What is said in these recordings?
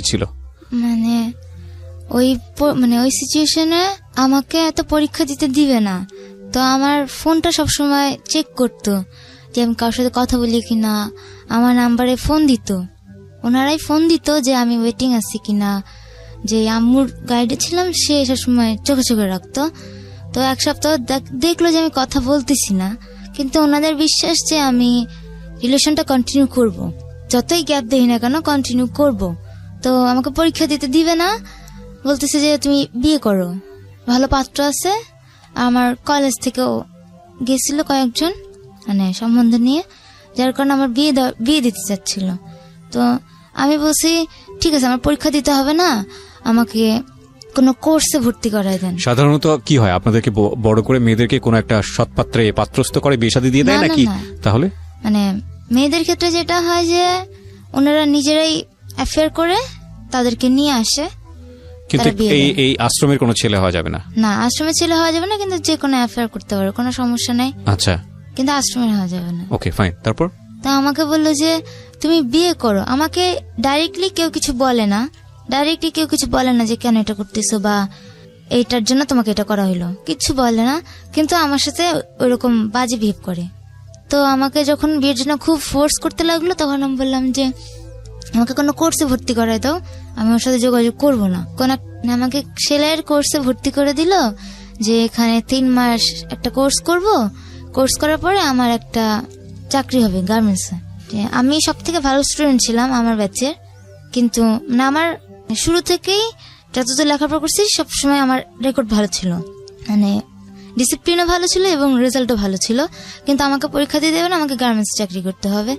কি ছিল? মানে ওই সিচুয়েশনে আমাকে এত পরীক্ষা দিতে দিবে না, তো আমার ফোনটা সবসময় চেক করতো যে আমি কারোর সাথে কথা বলি কিনা। আমার নাম্বারে ফোন দিত, ওনারাই ফোন দিত যে আমি ওয়েটিং আছি কিনা। যে আম্মুর গাইডে ছিলাম সে সবসময় চোখে চোখে রাখতো। তো এক সপ্তাহ দেখলো যে আমি কথা বলতেছি না, কিন্তু ওনাদের বিশ্বাস যে আমি রিলেশনটা কন্টিনিউ করব, যতই গ্যাপ দেই না কেন কন্টিনিউ করব। তো আমাকে পরীক্ষা দিতে দিবে না, বলতেছে যে তুমি বিয়ে করো, ভালো পাত্র আছে। আমার কলেজ থেকেও গেছিল কয়েকজন মানে সম্বন্ধ নিয়ে, যার কারণে আমার বিয়ে দিতে চাচ্ছিল। তো আমি বলছি ঠিক আছে, আমার পরীক্ষা দিতে হবে না, আমাকে কোনো কোর্সে ভর্তি করায় দেন। সাধারণত কি হয়, আপনাদেরকে বড় করে মেয়েদেরকে কোনো একটা সৎপাত্রে পাত্রস্থ করে বিয়ে শাদী দিয়ে দেয় নাকি? তাহলে মানে মেয়েদের ক্ষেত্রে যেটা হয় যে ওনারা নিজেরাই অ্যাফেয়ার করে তাদেরকে নিয়ে আসে। কিন্তু এই আশ্রমের কোনো ছেলে হওয়া যাবে না? না, আশ্রমের ছেলে হওয়া যাবে না, কিন্তু যে কোনো অ্যাফেয়ার করতে পারে, কোনো সমস্যা নাই। আচ্ছা, কিন্তু আশ্রমের হওয়া যাবে না। Okay fine. তারপর তা আমাকে বললো যে তুমি বিয়ে করো। আমাকে ডাইরেক্টলি কেউ কিছু বলে না, যে কেন এটা করতেছো বা এইটার জন্য তোমাকে এটা করা হইলো, কিছু বলে না। কিন্তু আমার সাথে ওইরকম বাজে বিহেভ করে। তো আমাকে যখন বিয়ের জন্য খুব ফোর্স করতে লাগলো, তখন আমি বললাম যে আমাকে কোনো কোর্সে ভর্তি করাই দাও, আমি ওর সাথে যোগাযোগ করবো না। আমাকে সেলাইয়ের কোর্সে ভর্তি করে দিল, যে এখানে 3 মাস একটা কোর্স করব, কোর্স করার পরে আমার একটা চাকরি হবে গার্মেন্টসে। আমি সব থেকে ভালো স্টুডেন্ট ছিলাম আমার ব্যাচের, কিন্তু না আমার শুরু থেকেই যতদূর লেখাপড়া করছি সবসময় আমার রেকর্ড ভালো ছিল, মানে ডিসিপ্লিনও ভালো ছিল এবং রেজাল্টও ভালো ছিল। কিন্তু আমাকে পরীক্ষা দিয়ে দেবে না, আমাকে গার্মেন্টস চাকরি করতে হবে।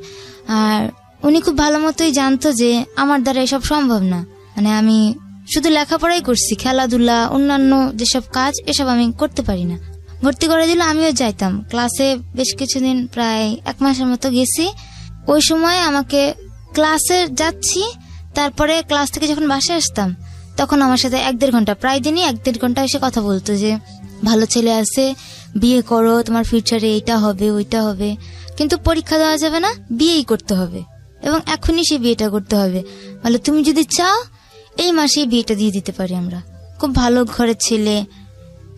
আর উনি খুব ভালো মতোই জানতো যে আমার দ্বারা এসব সম্ভব না, মানে আমি শুধু লেখাপড়াই করছি, খেলাধুলা অন্যান্য যেসব কাজ এসব আমি করতে পারি না। ভর্তি করে দিল, আমিও যাইতাম ক্লাসে বেশ কিছুদিন, প্রায় 1 মাসের মতো গেছি। ওই সময় আমাকে ক্লাসে যাচ্ছি, তারপরে ক্লাস থেকে যখন বাসায় আসতাম তখন আমার সাথে 1-1.5 ঘন্টা, প্রায় দিনই 1-1.5 ঘন্টা এসে কথা বলতো যে ভালো ছেলে আছে, বিয়ে করো, তোমার ফিউচারে এইটা হবে ওইটা হবে, কিন্তু পরীক্ষা দেওয়া যাবে না, বিয়েই করতে হবে এবং এখনই সে বিয়েটা করতে হবে। বলে তুমি যদি চাও এই মাসেই বিয়েটা দিয়ে দিতে পারি, আমরা খুব ভালো ঘরের ছেলে,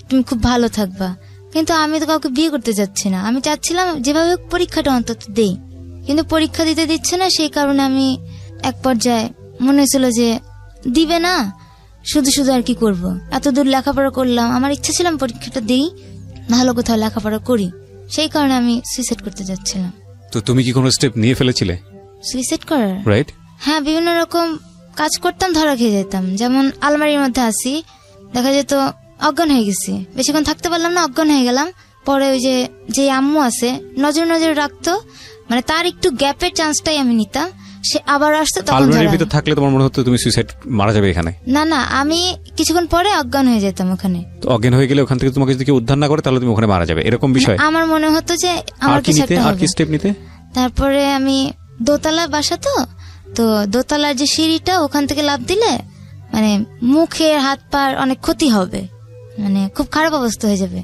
তুমি খুব ভালো থাকবা। কিন্তু আমি তো কাউকে বিয়ে করতে যাচ্ছি না, আমি চাচ্ছিলাম যেভাবে পরীক্ষাটা অন্তত দেই, কিন্তু পরীক্ষা দিতে দিচ্ছে না। সেই কারণে আমি এক পর্যায়ে মনে হয়েছিল যে দিবে না, শুধু শুধু আর কি করব, এত দূর লেখাপড়া করলাম, আমার ইচ্ছা ছিলাম পরীক্ষাটা দেই, ভালো কোথাও লেখাপড়া করি। সেই কারণে আমি সুইসাইড করতে যাচ্ছিলাম। তো তুমি কি কোনো স্টেপ নিয়ে ফেলেছিলে সুইসাইড করার? রাইট, হ্যাঁ, বিভিন্ন রকম কাজ করতাম, ধরা খেয়ে যেতাম। যেমন আলমারির মধ্যে আসি, দেখা যেত অজ্ঞান হয়ে গেছি, বেশিক্ষণ থাকতে পারলাম না, অজ্ঞান হয়ে গেলাম। পরে ওই যে আম্মু আছে নজর রাখতো, মানে তার একটু গ্যাপের চান্সটাই আমি নিতাম, সে আবার আসতো, তখন আলমারির ভিতর থাকলে তোমার মনে হতো তুমি সুইসাইড মারা যাবে এখানে? না, আমি কিছুক্ষণ পরে অজ্ঞান হয়ে যেতাম ওখানে। তো অজ্ঞান হয়ে গেলে ওখান থেকে তোমাকে যদি কেউ উদ্ধার না করে তাহলে তুমি ওখানে মারা যাবে, এরকম বিষয় আমার মনে হতো যে আমার কিছু একটা হবে। আর কি স্টেপ নিতে? তারপরে আমি দোতলা বাসা, তো দোতলার যে সিঁড়িটা, ওখান থেকে লাফ দিলে মানে মুখে হাত পার অনেক ক্ষতি হবে, মানে খুব খারাপ অবস্থা হয়ে যাবে,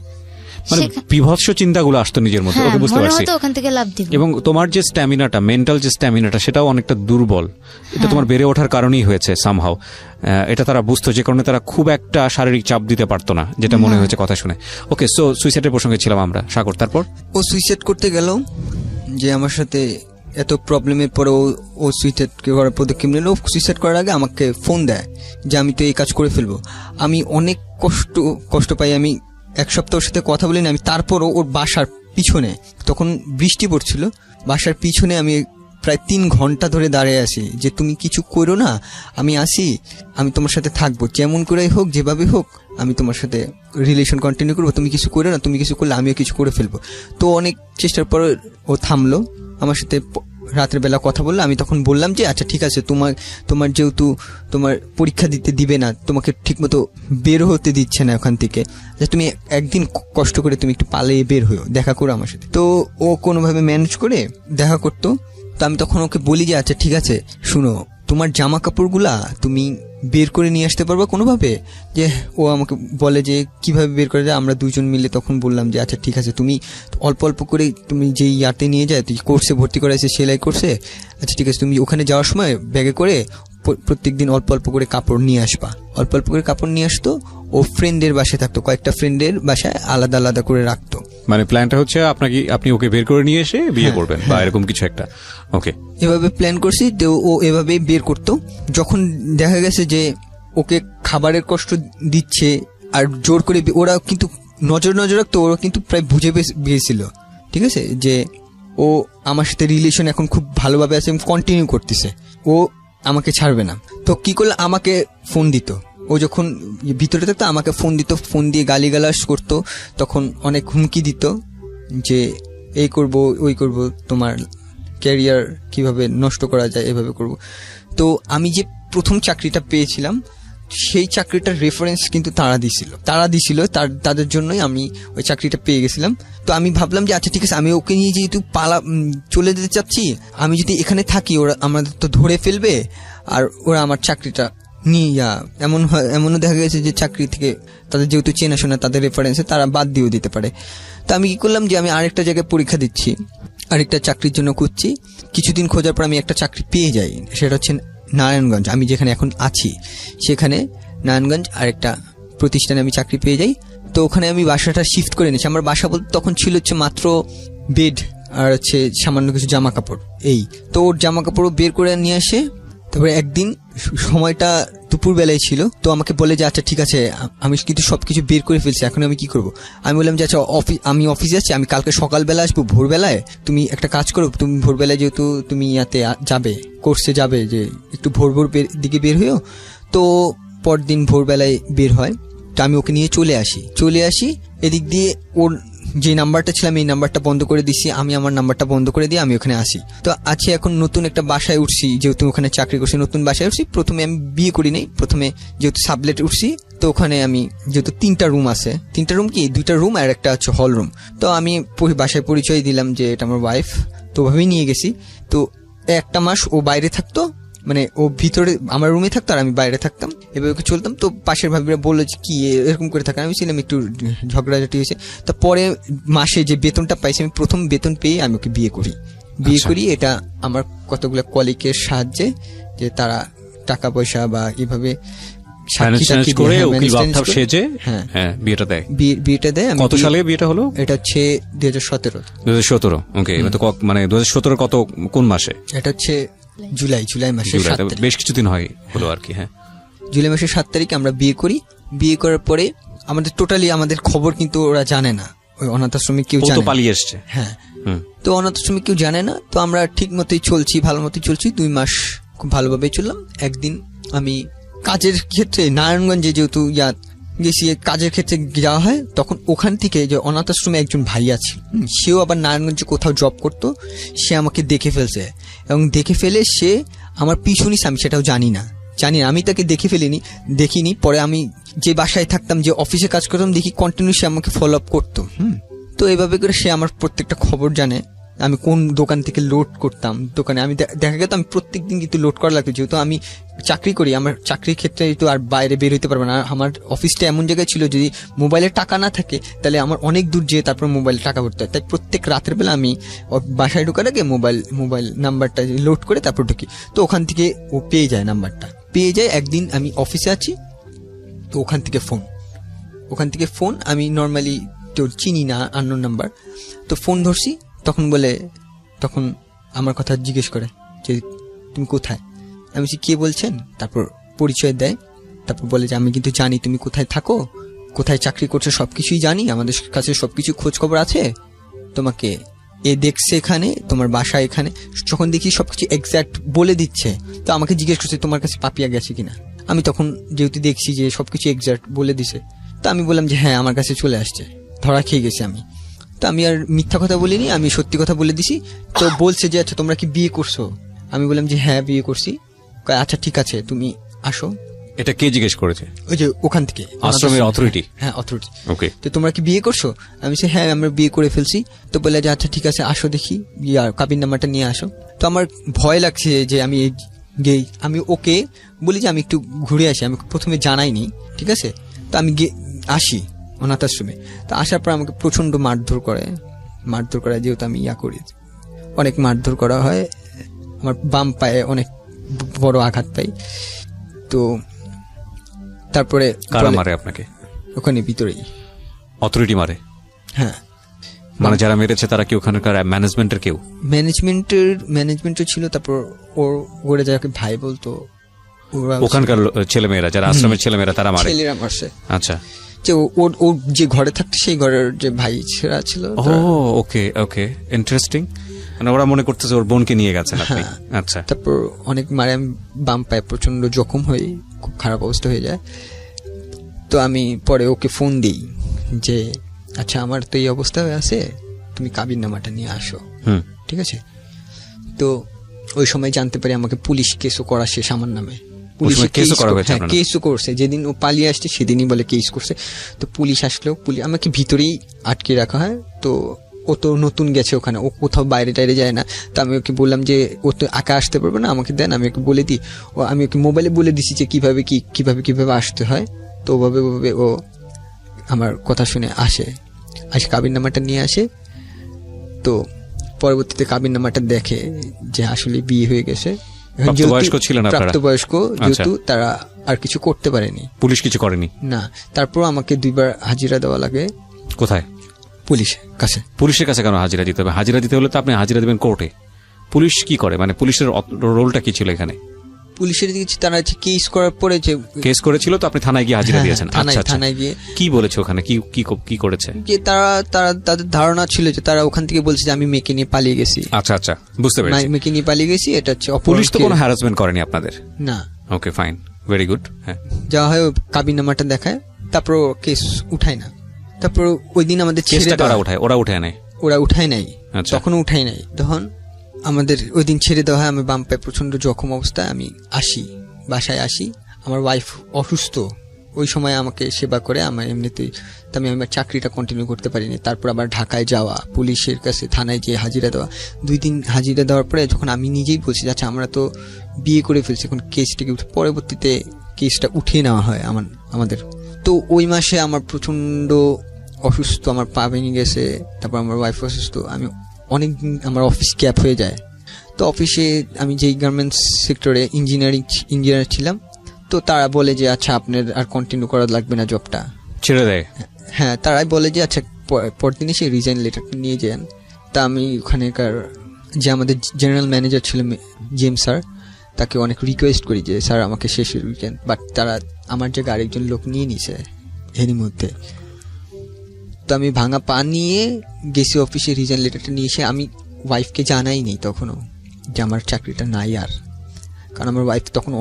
মানে বিভৎস চিন্তাগুলো আসতো নিজের মধ্যে। ওকে, বুঝতে পারছি। ওখান থেকে লাফ দিব। এবং তোমার যে স্ট্যামিনাটা, মেন্টাল যে স্ট্যামিনাটা, সেটাও অনেকটা দুর্বল। এটা তোমার বেড়ে ওঠার কারণেই হয়েছে সামহাও। এটা তারা বুঝতো, যে কারণে তারা খুব একটা শারীরিক চাপ দিতে পারতো না, যেটা মনে হয়েছে কথা শুনে। ওকে, সো সুইসাইডের প্রসঙ্গে ছিলাম আমরা। সাগর, তারপর? ও সুইসাইড করতে গেল, যে আমার সাথে এত প্রবলেমের পরে ও সুইসাইড করার পদক্ষেপ নিল। সুইসাইড করার আগে আমাকে ফোন দেয় যে আমি তো এই কাজ করে ফেলবো। আমি অনেক কষ্ট পাই, আমি 1 সপ্তাহের সাথে কথা বলিনি আমি। তারপরও ওর বাসার পিছনে, তখন বৃষ্টি পড়ছিল, বাসার পিছনে আমি প্রায় 3 ঘন্টা ধরে দাঁড়িয়ে আছি যে তুমি কিছু করো না, আমি আসি, আমি তোমার সাথে থাকবো, যেমন করেই হোক, যেভাবে হোক, আমি তোমার সাথে রিলেশন কন্টিনিউ করবো, তুমি কিছু করো না, তুমি কিছু করলে আমিও কিছু করে ফেলবো। তো অনেক চেষ্টার পর ও থামলো, আমার সাথে রাতের বেলা কথা বললো। আমি তখন বললাম যে আচ্ছা ঠিক আছে, তোমার যেহেতু তোমার পরীক্ষা দিতে দিবে না, তোমাকে ঠিকমতো বের হতে দিচ্ছে না ওখান থেকে, যে তুমি একদিন কষ্ট করে তুমি একটু পালিয়ে বের হয়েও দেখা করো আমার সাথে। তো ও কোনোভাবে ম্যানেজ করে দেখা করতো। তো আমি তখন ওকে বলি যে আচ্ছা ঠিক আছে, শুনো, তোমার জামা কাপড়গুলা তুমি বের করে নিয়ে আসতে পারবা কোনোভাবে? যে ও আমাকে বলে যে কিভাবে বের করে যায়। আমরা 2 জন মিলে তখন বললাম যে আচ্ছা ঠিক আছে, তুমি অল্প অল্প করে তুমি যে ইয়াতে নিয়ে যায়, তুই কোর্সে ভর্তি করাইছে, সেলাই কোর্সে, আচ্ছা ঠিক আছে, তুমি ওখানে যাওয়ার সময় ব্যাগে করে প্রত্যেকদিন অল্প অল্প করে কাপড় নিয়ে আসবা। অল্প অল্প করে কাপড় নিয়ে আসতো, ও ফ্রেন্ডের বাসায় থাকতো, কয়েকটা ফ্রেন্ডের বাসায় আলাদা আলাদা করে রাখতো। মানে প্ল্যানটা হচ্ছে আপনি ওকে বের করে নিয়ে এসে বিয়ে করবেন বা এরকম কিছু একটা। ওকে, এভাবে প্ল্যান করছি। তো ও এভাবে বের করতো। যখন দেখা গেছে যে ওকে খাবারের কষ্ট দিচ্ছে আর জোর করে, ওরা কিন্তু নজর রাখতো, ওরা কিন্তু প্রায় বুঝে গিয়েছিল, ঠিক আছে, যে ও আমার সাথে রিলেশন এখন খুব ভালোভাবে আছে, কন্টিনিউ করতেছে, ও আমাকে ছাড়বে না। তো কি করলো, আমাকে ফোন দিত। ও যখন ভিতরে থাকতো আমাকে ফোন দিত, ফোন দিয়ে গালিগালাজ করতো, তখন অনেক হুমকি দিত যে এই করব ওই করব, তোমার ক্যারিয়ার কিভাবে নষ্ট করা যায় এভাবে করব। তো আমি যে প্রথম চাকরিটা পেয়েছিলাম সেই চাকরিটার রেফারেন্স কিন্তু তারা দিছিল, তাদের জন্যই আমি ওই চাকরিটা পেয়ে গেছিলাম। তো আমি ভাবলাম যে আচ্ছা ঠিক আছে, আমি ওকে নিয়ে যেহেতু চলে যেতে চাচ্ছি, আমি যদি এখানে থাকি ওরা আমাদের তো ধরে ফেলবে, আর ওরা আমার চাকরিটা নিয়ে এমনও দেখা গেছে যে চাকরি থেকে তাদের যেহেতু চেনাশোনা, তাদের রেফারেন্সে তারা বাদ দিয়েও দিতে পারে। তো আমি কি করলাম যে আমি আরেকটা জায়গায় পরীক্ষা দিচ্ছি, আরেকটা চাকরির জন্য খুঁজছি। কিছুদিন খোঁজার পর আমি একটা চাকরি পেয়ে যাই, সেটা হচ্ছে নারায়ণগঞ্জ, আমি যেখানে এখন আছি সেখানে নারায়ণগঞ্জ আরেকটা প্রতিষ্ঠানে আমি চাকরি পেয়ে যাই। তো ওখানে আমি বাসাটা শিফট করে নিয়েছি। আমার বাসা বলতে তখন ছিল হচ্ছে মাত্র বেড আর হচ্ছে সামান্য কিছু জামা কাপড়, এই তো ওর জামা কাপড়ও বের করে নিয়ে আসে। তারপরে একদিন সময়টা দুপুর বেলায় ছিল, তো আমাকে বলে যে আচ্ছা ঠিক আছে, আমি কিন্তু সবকিছু বের করে ফেলছি, এখন আমি কি করব। আমি বললাম যে আচ্ছা আমি অফিসে আছি, আমি কালকে সকালবেলা আসবো, ভোরবেলায় তুমি একটা কাজ করো, তুমি ভোরবেলায় যেহেতু তুমি ইয়াতে যাবে, কোর্সে যাবে, যে একটু ভোর দিকে বের হইও। তো পরদিন ভোরবেলায় বের হয়, তো আমি ওকে নিয়ে চলে আসি এদিক দিয়ে। ওর যে নাম্বারটা ছিলাম এই নাম্বারটা বন্ধ করে দিছি, আমি আমার নাম্বারটা বন্ধ করে দিয়ে আমি ওখানে আসি। তো আছি এখন নতুন একটা বাসায় উঠছি, যেহেতু ওখানে চাকরি করছি, নতুন বাসায় উঠছি। প্রথমে আমি বিয়ে করি নাই, প্রথমে যেহেতু সাবলেট উঠছি, তো ওখানে আমি যেহেতু 3টা রুম আছে, 3টা রুম কি 2টা রুম আর একটা হচ্ছে হল রুম। তো আমি বাসায় পরিচয় দিলাম যে এটা আমার ওয়াইফ, তো ওভাবেই নিয়ে গেছি। তো একটা মাস ও বাইরে থাকতো, মানে ও ভিতরে আমার রুমে থাকতো আর আমি বাইরে থাকতাম, এভাবে চলতাম। তো পাশের ভাবিরা বললো যে কি এরকম করে থাকা, আমি ছিলাম একটু ঝগড়াঝাটি হয়েছে। তো পরে মাসে যে বেতনটা পাইছি, আমি প্রথম বেতন পেয়ে আমি ওকে বিয়ে করি। এটা আমার কতগুলো কলিগের সাহায্যে, যে তারা টাকা পয়সা বা এভাবে বিয়েটা দেয়। কত সালে বিয়েটা হলো? এটা হচ্ছে 2017। ওকে, মানে 2017 কত কোন মাসে? এটা হচ্ছে জুলাই মাসে, বেশ কিছুদিন হলো আর কি। হ্যাঁ, জুলাই মাসের 7 তারিখে আমরা বিয়ে করি। বিয়ে করার পরে আমাদের খবর কিন্তু ওরা জানে না, ওই অনাথ আশ্রমে কেউ জানে না, পালিয়ে এসছে। হ্যাঁ, তো অনাথ আশ্রমে কেউ জানে না। তো আমরা ঠিক মতোই চলছি, ভালো মতোই চলছি, 2 মাস খুব ভালোভাবে চললাম। একদিন আমি কাজের ক্ষেত্রে নারায়ণগঞ্জে যেহেতু গেছি, কাজের ক্ষেত্রে যাওয়া হয়, তখন ওখান থেকে যে অনাথ আশ্রমে একজন ভাই আছে, সেও আবার নারায়ণগঞ্জে কোথাও জব করতো, সে আমাকে দেখে ফেলছে, এবং দেখে ফেলে সে আমার পিছু নিছে, আমি সেটাও জানি না, আমি তাকে দেখিনি। পরে আমি যে বাসায় থাকতাম, যে অফিসে কাজ করতাম, দেখি কন্টিনিউ সে আমাকে ফলো আপ করতো। তো এভাবে করে সে আমার প্রত্যেকটা খবর জানে, আমি কোন দোকান থেকে লোড করতাম, দোকানে আমি দেখা গেত আমি প্রত্যেকদিন কিন্তু লোড করা লাগতো, যেহেতু আমি চাকরি করি, আমার চাকরির ক্ষেত্রে তো আর বাইরে বের হইতে পারবো না। আমার অফিসটা এমন জায়গায় ছিল, যদি মোবাইলে টাকা না থাকে তাহলে আমার অনেক দূর যেয়ে তারপর মোবাইলে টাকা ভরতে হয়। তাই প্রত্যেক রাতের বেলা আমি বাসায় ঢোকার আগে মোবাইল নাম্বারটা লোড করে তারপর ঢুকি। তো ওখান থেকে ও পেয়ে যায় নাম্বারটা, একদিন আমি অফিসে আছি, তো ওখান থেকে ফোন আমি নর্মালি তো চিনি না, আননোন নাম্বার, তো ফোন ধরছি। তখন আমার কথা জিজ্ঞেস করে যে তুমি কোথায়, আমি বলছি কে বলছেন, তারপর পরিচয় দেয়, তারপর বলে যে আমি কিন্তু জানি তুমি কোথায় থাকো, কোথায় চাকরি করছো, সবকিছুই জানি, আমাদের কাছে সবকিছু খোঁজ খবর আছে, তোমাকে দেখছে এখানে, তোমার বাসা এখানে। যখন দেখি সবকিছু এক্স্যাক্ট বলে দিচ্ছে, তো আমাকে জিজ্ঞেস করছে তোমার কাছে পাপিয়া গেছে কিনা। আমি তখন যেহেতু দেখছি যে সবকিছু এক্স্যাক্ট বলে দিছে, তো আমি বললাম যে হ্যাঁ আমার কাছে চলে আসছে, ধরা খেয়ে গেছি আমি। তো আমি আর মিথ্যা কথা বলিনি, আমি সত্যি কথা বলে দিছি। তো বলছে যে আচ্ছা তোমরা কি বিয়ে করছো, আমি বললাম যে হ্যাঁ বিয়ে করছি। আচ্ছা ঠিক আছে তুমি আসো। এটা কে জিজ্ঞেস করেছে? ওই যে ওখান থেকে আশ্রমের অথরিটি। হ্যাঁ অথরিটি। ওকে, তো তোমরা কি বিয়ে করছো, আমি বলছি হ্যাঁ আমরা বিয়ে করে ফেলছি। তো বলে যে আচ্ছা ঠিক আছে আসো দেখি, কাবিন নাম্বারটা নিয়ে আসো। তো আমার ভয় লাগছে যে আমি ওকে বলি যে আমি একটু ঘুরে আসি, আমি প্রথমে জানাইনি, ঠিক আছে। তো আমি আসি অনাথ আশ্রমে। তো আসার পর আমাকে প্রচন্ড মারধর করে, যেহেতু আমি করি, অনেক মারধর করা হয়। আমার বাম পায়ে অনেক বড় আঘাত পাই। তো তারপরে কারা মারে আপনাকে? ওখানে ভিতরেই অথরিটি মারে? হ্যাঁ, মানে যারা মেরেছে তারা কি ওখানকার ম্যানেজমেন্টের কেউ? ম্যানেজমেন্টের ছিল। তারপর ওরা যাকে ভাই বলতো, ওখানকার ছেলেমেয়েরা, যারা আশ্রমের ছেলেমেয়েরা, তারা মারে? ছেলেরা মারছে। আচ্ছা, যে ও যে ঘরে থাকতো সেই ঘরের যে ভাই ছেড়া ছিল। ওকে ওকে, ইন্টারেস্টিং। মানে ওরা মনে করতেছে ওর বোনকে নিয়ে গেছেন আপনি। আচ্ছা, তারপর অনেক মারে, আমি বাম পায়ে প্রচন্ড জখম হই, খুব খারাপ অবস্থা হয়ে যায়। তো আমি পরে ওকে ফোন দিই যে আচ্ছা আমার তো এই অবস্থা হয়ে আছে, তুমি কাবিননামাটা নিয়ে আসো। ঠিক আছে। তো ওই সময় জানতে পারি আমাকে পুলিশ কেসও করা শেষ আমার নামে। কেসও করছে, যেদিন ও পালিয়ে আসছে সেদিনই বলে কেস করছে। তো পুলিশ আসলেও আমাকে ভিতরেই আটকে রাখা হয়। তো ও তো নতুন গেছে ওখানে, ও কোথাও বাইরে টাইরে যায় না। তো আমি ওকে বললাম যে ও তো একা আসতে পারবে না, আমাকে দেন, আমি ওকে বলে দিই। আমি ওকে মোবাইলে বলে দিছি যে কিভাবে আসতে হয়। তো ওভাবে ও আমার কথা শুনে আসে কাবিননামাটা নিয়ে আসে। তো পরবর্তীতে কাবিননামাটা দেখে যে আসলে বিয়ে হয়ে গেছে। প্রাপ্তবয়স্ক যেহেতু তারা আর কিছু করতে পারেনি, পুলিশ কিছু করেনি না। তারপর আমাকে 2 বার হাজিরা দেওয়া লাগে। কোথায়? পুলিশের কাছে। কেন হাজিরা দিতে হবে? হাজিরা দিতে হলে তো আপনি হাজিরা দেবেন কোর্টে। পুলিশ কি করে, মানে পুলিশের রোলটা কি ছিল এখানে? পুলিশের দিকে তারা কেস করার পরে যে কেস করেছিল, তো আপনি থানায় গিয়ে হাজিরা দিয়েছেন? থানায় গিয়ে কি বলেছে ওখানে, কি করেছে? যে তাদের ধারণা ছিল যে তারা ওখান থেকে বলছে যে আমি মেয়েকে নিয়ে পালিয়ে গেছি। আচ্ছা, বুঝতে পেরেছি। মেয়েকে নিয়ে পালিয়ে গেছি, এটা হচ্ছে। পুলিশ তো কোনো হ্যারাসমেন্ট করেনি আপনাদের? না। ওকে, ফাইন, ভেরি গুড। হ্যাঁ, যা হয় কাবিননামাটা দেখায়, তারপর কেস উঠায় না। তারপর ওই দিন আমাদের ওরা উঠায় নাই। তখন উঠায় নাই। তখন আমাদের ওই দিন ছেড়ে দেওয়া হয়। আমি বাম পায়ে প্রচন্ড জখম অবস্থায় আমি বাসায় আসি। আমার ওয়াইফ অসুস্থ, ওই সময় আমাকে সেবা করে। আমার এমনিতেই আমি আমার চাকরিটা কন্টিনিউ করতে পারিনি। তারপর আবার ঢাকায় যাওয়া, পুলিশের কাছে থানায় গিয়ে হাজিরা দেওয়া। 2 দিন হাজিরা দেওয়ার পরে যখন আমি নিজেই বলছি আচ্ছা আমরা তো বিয়ে করে ফেলছি, এখন কেসটাকে পরবর্তীতে কেসটা উঠিয়ে নেওয়া হয় আমাদের। তো ওই মাসে আমার প্রচন্ড অসুস্থ, আমার পা ভেঙে গেছে। তারপর আমার ওয়াইফ অসুস্থ, আমি অনেকদিন আমার অফিস গ্যাপ হয়ে যায়। তো অফিসে আমি যেই গার্মেন্টস সেক্টরে ইঞ্জিনিয়ার ছিলাম, তো তারা বলে যে আচ্ছা আপনার আর কন্টিনিউ করা লাগবে না, জবটা ছেড়ে দেয়। হ্যাঁ, তারাই বলে যে আচ্ছা পরদিনই সেই রিজাইন লেটারটা নিয়ে যান। তা আমি ওখানেকার যে আমাদের জেনারেল ম্যানেজার ছিল জেমস স্যার, তাকে অনেক রিকোয়েস্ট করি যে স্যার আমাকে শেষের উইকেন্ড, বাট তারা আমার জায়গায় আরেকজন লোক নিয়ে নিছে এরই মধ্যে। তো আমি ভাঙা পা নিয়ে গেছি অফিসে, রিজাইন লেটারটা নিয়ে এসে আমি ওয়াইফকে জানাই নেই তখনও যে আমার চাকরিটা নাই আর। কারণ আমার ওয়াইফ তখন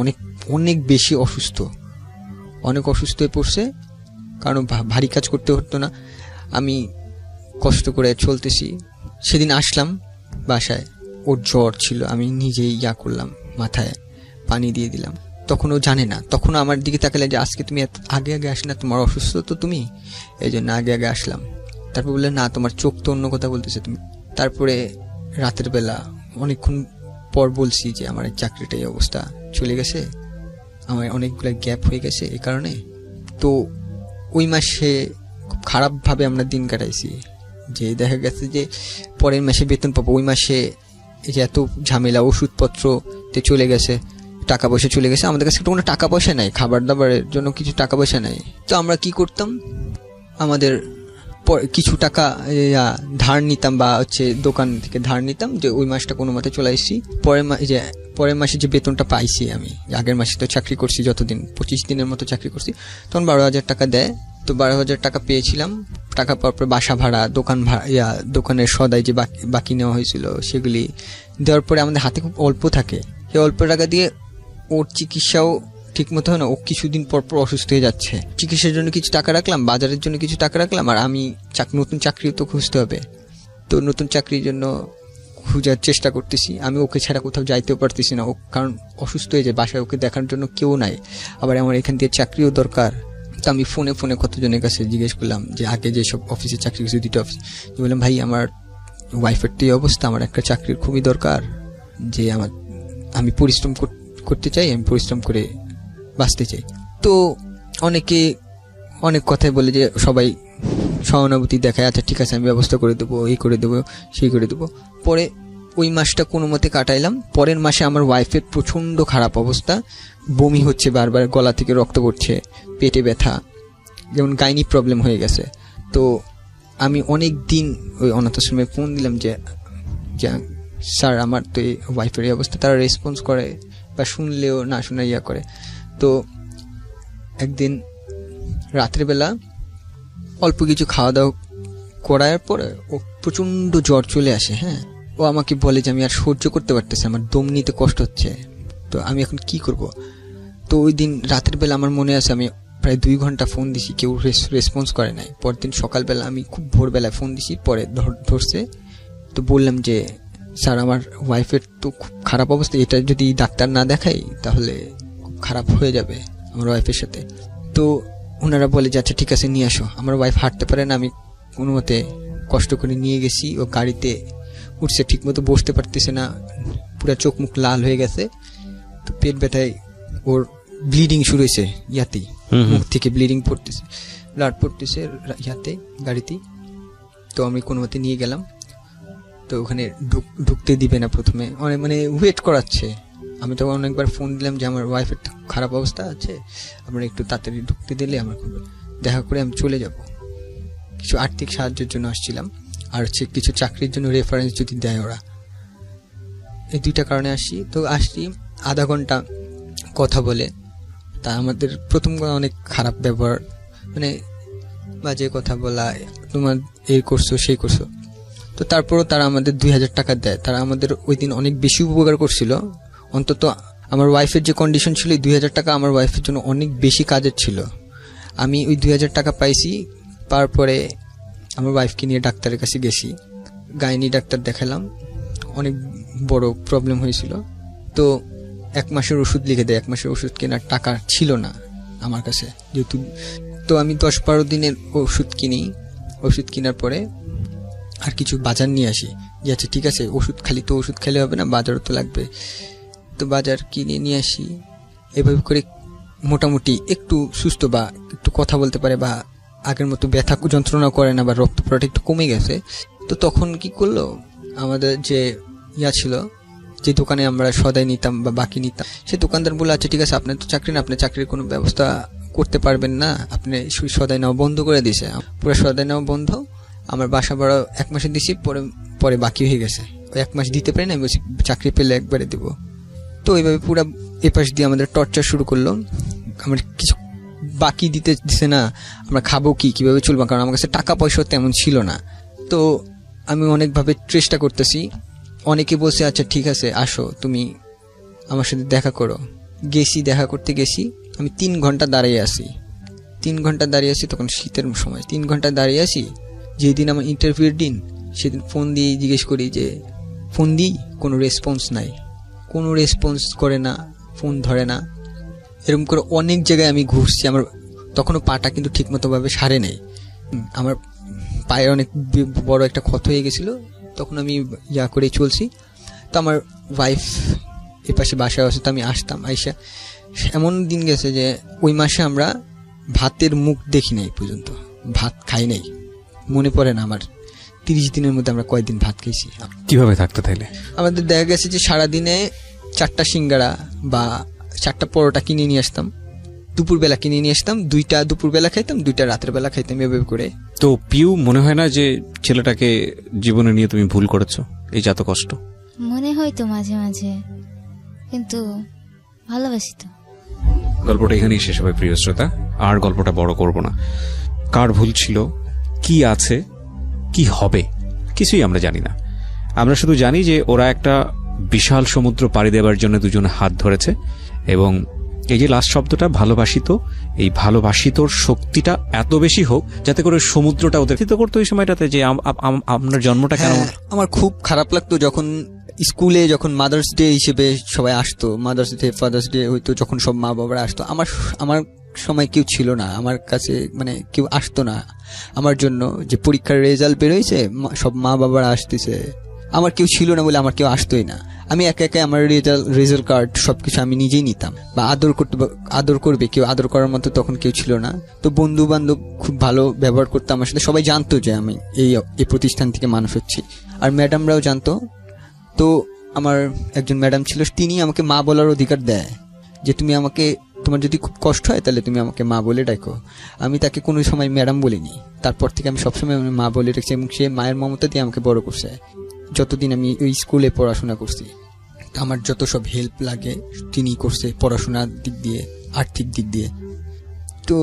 অনেক বেশি অসুস্থ হয়ে পড়ছে। কারণ ভারী কাজ করতে হতো না, আমি কষ্ট করে চলতেছি। সেদিন আসলাম বাসায়, ওর জ্বর ছিল, আমি নিজেই করলাম, মাথায় পানি দিয়ে দিলাম। তখন ও জানে না, তখন আমার দিকে তাকালে যে আজকে তুমি আগে আসি না, তোমার অসুস্থ তো তুমি, এই জন্য আগে আসলাম। তারপর বললে না তোমার চোখ তো অন্য কথা বলতেছে তুমি। তারপরে রাতের বেলা অনেকক্ষণ পর বলছি যে আমার চাকরিটা এই অবস্থা চলে গেছে, আমার অনেকগুলো গ্যাপ হয়ে গেছে এই কারণে। তো ওই মাসে খুব খারাপভাবে আমরা দিন কাটাইছি, যে দেখা গেছে যে পরের মাসে বেতন পাবো, ওই মাসে এই যে এত ঝামেলা, ওষুধপত্রতে চলে গেছে, টাকা পয়সা চলে গেছে। আমাদের কাছে কোনো টাকা পয়সা নাই, খাবার দাবারের জন্য কিছু টাকা পয়সা নাই। তো আমরা কি করতাম, আমাদের কিছু টাকা ধার নিতাম, বা দোকান থেকে ধার নিতাম, যে ওই মাসটা কোনো মতে চলে আসছি। পরের মাসে যে বেতনটা পাইছি, আমি আগের মাসে তো চাকরি করছি যতদিন, 25 দিনের মতো চাকরি করছি, তখন 12,000 টাকা দেয়। তো 12,000 টাকা পেয়েছিলাম। টাকা পাওয়ার পর বাসা ভাড়া, দোকান ভাড়া, দোকানের সদাই যে বাকি নেওয়া হয়েছিল সেগুলি দেওয়ার পরে আমাদের হাতে খুব অল্প থাকে। সেই অল্প টাকা দিয়ে ওর চিকিৎসাও ঠিক মতো হয় না, ও কিছুদিন পর অসুস্থ হয়ে যাচ্ছে। চিকিৎসার জন্য কিছু টাকা রাখলাম, বাজারের জন্য কিছু টাকা রাখলাম, আর আমি নতুন চাকরিও তো খুঁজতে হবে। তো নতুন চাকরির জন্য খোঁজার চেষ্টা করতেছি। আমি ওকে ছাড়া কোথাও যাইতেও পারতেছি না, ও কারণ অসুস্থ হয়ে যায়, বাসায় ওকে দেখার জন্য কেউ নাই। আবার আমার এখান থেকে চাকরিও দরকার। তো আমি ফোনে কতজনের কাছে জিজ্ঞেস করলাম, যে আগে যেসব অফিসে চাকরি করছি 2টা অফিস, বললাম ভাই আমার ওয়াইফের তো এই অবস্থা, আমার একটা চাকরির খুবই দরকার, যে আমি পরিশ্রম করতে চাই, আমি পরিশ্রম করে বাঁচতে চাই। তো অনেকে অনেক কথাই বলে, যে সবাই সহানুভূতি দেখায়, আচ্ছা ঠিক আছে আমি ব্যবস্থা করে দেবো, এই করে দেবো, সেই করে দেবো। পরে ওই মাসটা কোনো মতে কাটাইলাম। পরের মাসে আমার ওয়াইফের প্রচণ্ড খারাপ অবস্থা, বমি হচ্ছে, বারবার গলা থেকে রক্ত পড়ছে, পেটে ব্যথা, যেমন গাইনি প্রবলেম হয়ে গেছে। তো আমি অনেক দিন ওই অনাথ আশ্রমে ফোন দিলাম যে স্যার আমার তো এই ওয়াইফের এই অবস্থা। তারা রেসপন্স করে বা শুনলেও না শুনে করে। তো একদিন রাত্রেবেলা অল্প কিছু খাওয়া দাওয়া করার পরে ও প্রচণ্ড জ্বর চলে আসে। হ্যাঁ, ও আমাকে বলে যে আমি আর সহ্য করতে পারতেছি, আমার দম নিতে কষ্ট হচ্ছে, তো আমি এখন কি করব। তো ওই দিন রাতের বেলা আমার মনে আছে আমি প্রায় 2 ঘন্টা ফোন দিছি, কেউ রেসপন্স করে নাই। পরদিন সকালবেলা আমি খুব ভোরবেলায় ফোন দিছি, পরে ধরছে। তো বললাম যে স্যার আমার ওয়াইফের তো খুব খারাপ অবস্থা, এটা যদি ডাক্তার না দেখাই তাহলে খুব খারাপ হয়ে যাবে আমার ওয়াইফের সাথে। তো ওনারা বলে যে আচ্ছা ঠিক আছে নিয়ে আসো। আমার ওয়াইফ হাঁটতে পারে না, আমি কোনো মতে কষ্ট করে নিয়ে গেছি। ও গাড়িতে উঠছে, ঠিক মতো বসতে পারতেছে না, পুরো চোখ মুখ লাল হয়ে গেছে। তো পেট ব্যথায় ওর ব্লিডিং শুরু হয়েছে, ইয়াতেই মুখ থেকে ব্লিডিং পড়তেছে, ব্লাড পড়তেছে ইয়াতে গাড়িতেই। তো আমি কোনো মতে নিয়ে গেলাম। তো ওখানে ঢুকতে দিবে না প্রথমে, অনেক মানে ওয়েট করাচ্ছে। আমি তখন অনেকবার ফোন দিলাম যে আমার ওয়াইফের খারাপ অবস্থা আছে, আপনারা একটু তাড়াতাড়ি ঢুকতে দিলে আমার খুব দেখা করে আমি চলে যাব। কিছু আর্থিক সাহায্যের জন্য আসছিলাম, আর হচ্ছে কিছু চাকরির জন্য রেফারেন্স যদি দেয় ওরা, এই 2টা কারণে আসছি। তো আসছি আধা ঘন্টা কথা বলে, তা আমাদের প্রথম অনেক খারাপ ব্যবহার, মানে বাজে কথা বলা, তোমার এই করছো সেই করছো। তো তারপরও তারা আমাদের 2000 টাকা দেয়। তারা আমাদের ওই দিন অনেক বেশি উপকার করছিল। অন্তত আমার ওয়াইফের যে কন্ডিশন ছিল, 2000 টাকা আমার ওয়াইফের জন্য অনেক বেশি কাজের ছিল। আমি ওই 2000 টাকা পাইছি। তারপরে আমার ওয়াইফকে নিয়ে ডাক্তারের কাছে গেছি, গাইনি ডাক্তার দেখালাম, অনেক বড় প্রবলেম হয়েছিল। তো 1 মাসের ওষুধ লিখে দেয়। 1 মাসের ওষুধ কেনার টাকা ছিল না আমার কাছে যেহেতু। তো আমি 10-12 দিনের ওষুধ কিনি। ওষুধ কেনার পরে আর কিছু বাজার নিয়ে আসি, যে আচ্ছা ঠিক আছে ওষুধ খালি তো ওষুধ খেলে হবে না, বাজারও তো লাগবে। তো বাজার কিনে নিয়ে আসি। এভাবে করে মোটামুটি একটু সুস্থ বা একটু কথা বলতে পারে, বা আগের মতো ব্যথা যন্ত্রণা করে না, বা রক্ত পড়াটা একটু কমে গেছে। তো তখন কি করলো, আমাদের যে ছিল, যে দোকানে আমরা সদাই নিতাম বা বাকি নিতাম, সে দোকানদার বলে আচ্ছা ঠিক আছে আপনার তো চাকরি না, আপনি চাকরির কোনো ব্যবস্থা করতে পারবেন না, আপনি সদাই নেওয়া বন্ধ করে দিয়েছে। পুরো সদাই নেওয়া বন্ধ। আমার বাসা ভাড়া 1 মাসে দিছি, পরে বাকি হয়ে গেছে। ওই 1 মাস দিতে পারি না, আমি বলছি চাকরি পেলে একবারে দেবো। তো এইভাবে পুরো এপাশ দিয়ে আমাদের টর্চার শুরু করলো। আমার কিছু বাকি দিছে না, আমরা খাবো কিভাবে চলবো, কারণ আমার কাছে টাকা পয়সা তেমন ছিল না। তো আমি অনেকভাবে চেষ্টা করতেছি। অনেকে বলছে আচ্ছা ঠিক আছে আসো তুমি আমার সাথে দেখা করো। গেছি, দেখা করতে গেছি। আমি 3 ঘন্টা দাঁড়িয়ে আসি। 3 ঘন্টা দাঁড়িয়ে আসি, তখন শীতের সময়। 3 ঘন্টা দাঁড়িয়ে আসি। যেদিন আমার ইন্টারভিউর দিন, সেদিন ফোন দিয়ে জিজ্ঞেস করি যে ফোন দিই, কোনো রেসপন্স নাই, কোনো রেসপন্স করে না, ফোন ধরে না। এরকম করে অনেক জায়গায় আমি ঘুরছি। আমার তখনও পাটা কিন্তু ঠিকমতোভাবে সারে নেই। আমার পায়ে অনেক বড় একটা ক্ষত হয়ে গেছিল, তখন আমি করেই চলছি। তো আমার ওয়াইফ এ পাশে বাসায় আসে, তো আমি আসতাম। আইসা এমন দিন গেছে যে ওই মাসে আমরা ভাতের মুখ দেখি নাই, পর্যন্ত ভাত খাই নাই। মনে পড়ে না আমার 30 দিনের মধ্যে আমরা কয়েকদিন ভাত খেয়েছি। কিভাবে থাকতে তাইলে? আমাদের দেখা গেছে যে সারাদিনে 4টা সিঙ্গারা বা 4টা পরোটা কিনে নিয়ে আসতাম, দুপুরবেলা কিনে নিয়ে আসতাম, 2টা দুপুরবেলা খাইতাম, 2টা রাতের বেলা খাইতাম, এভাবে করে। তো পিউ, মনে হয় না যে ছেলেটাকে জীবনে নিয়ে তুমি ভুল করেছো? এই যত কষ্ট মনে হয় তো মাঝে মাঝে, কিন্তু ভালোবাসি তো। গল্পটা এখানেই শেষ হবে প্রিয় শ্রোতা, আর গল্পটা বড় করব না। কার ভুল ছিল, কি আছে, কি হবে, কিছুই আমরা জানি না। আমরা শুধু জানি যে ওরা একটা বিশাল সমুদ্র পাড়ি দেওয়ার জন্য দুজনে হাত ধরেছে, এবং এই যে লাস্ট শব্দটা ভালোবাসিত, এই ভালোবাসিতর শক্তিটা এত বেশি হোক যাতে করে সমুদ্রটা ওদের করতো ওই সময়টাতে, যে আপনার জন্মটা কেন। আমার খুব খারাপ লাগতো যখন স্কুলে যখন মাদার্স ডে হিসেবে সবাই আসতো, মাদার্স ডে ফাদার্স ডে হইতো, যখন সব মা বাবারা আসতো। আমার সময় কেউ ছিল না আমার কাছে, মানে কেউ আসতো না আমার জন্য। যে পরীক্ষার রেজাল্ট বেরোইছে, সব মা বাবারা আসতেছে, আমার কেউ ছিল না বলে আমার কেউ আসতোই না। আমি একা একা আমার রেজাল্ট কার্ড সবকিছু আমি নিজেই নিতাম, বা আদর করবে কেউ, আদর করার মতো তখন কেউ ছিল না। তো বন্ধু বান্ধব খুব ভালো ব্যবহার করতো আমার সাথে, সবাই জানতো যে আমি এই প্রতিষ্ঠান থেকে মানুষ হচ্ছি, আর ম্যাডামরাও জানতো। তো আমার একজন ম্যাডাম ছিল, তিনি আমাকে মা বলার অধিকার দেয়, যে তুমি আমাকে, তোমার যদি খুব কষ্ট হয় তাহলে তুমি আমাকে মা বলে ডাকো। আমি তাকে কোনো সময় ম্যাডাম বলিনি, তারপর থেকে আমি সবসময় মা বলে রেখেছি, এবং সে মায়ের মমতা দিয়ে আমাকে বড় করছে যতদিন আমি ওই স্কুলে পড়াশোনা করছি। আমার যত সব হেল্প লাগে তিনি করছে, পড়াশোনার দিক দিয়ে, আর্থিক দিক দিয়ে। তো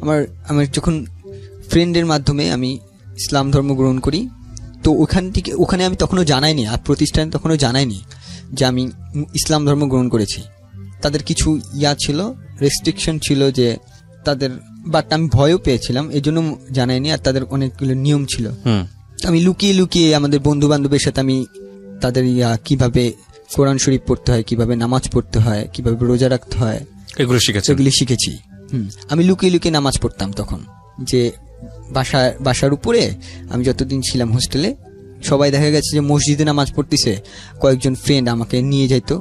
আমার যখন ফ্রেন্ডের মাধ্যমে আমি ইসলাম ধর্ম গ্রহণ করি, তো ওখানে আমি তখনও জানাইনি, আর প্রতিষ্ঠানে তখনও জানাইনি যে আমি ইসলাম ধর্ম গ্রহণ করেছি। তাদের কিছু ছিল, রেস্ট্রিকশন ছিল যে তাদের, বাট আমি ভয়ও পেয়েছিলাম, এই জন্য জানাইনি। আর তাদের অনেকগুলো নিয়ম ছিল, আমি লুকিয়ে লুকিয়ে আমাদের বন্ধু বান্ধবের সাথে আমি তাদের কিভাবে কোরআন শরীফ পড়তে হয়, কিভাবে নামাজ পড়তে হয়, কিভাবে রোজা রাখতে হয়, এগুলো শিখেছি। আমি লুকিয়ে লুকিয়ে নামাজ পড়তাম তখন, যে বাসার উপরে আমি যতদিন ছিলাম হোস্টেলে, সবাই দেখা গেছে যে মসজিদে নামাজ পড়তেছে, কয়েকজন ফ্রেন্ড আমাকে নিয়ে যাইতো,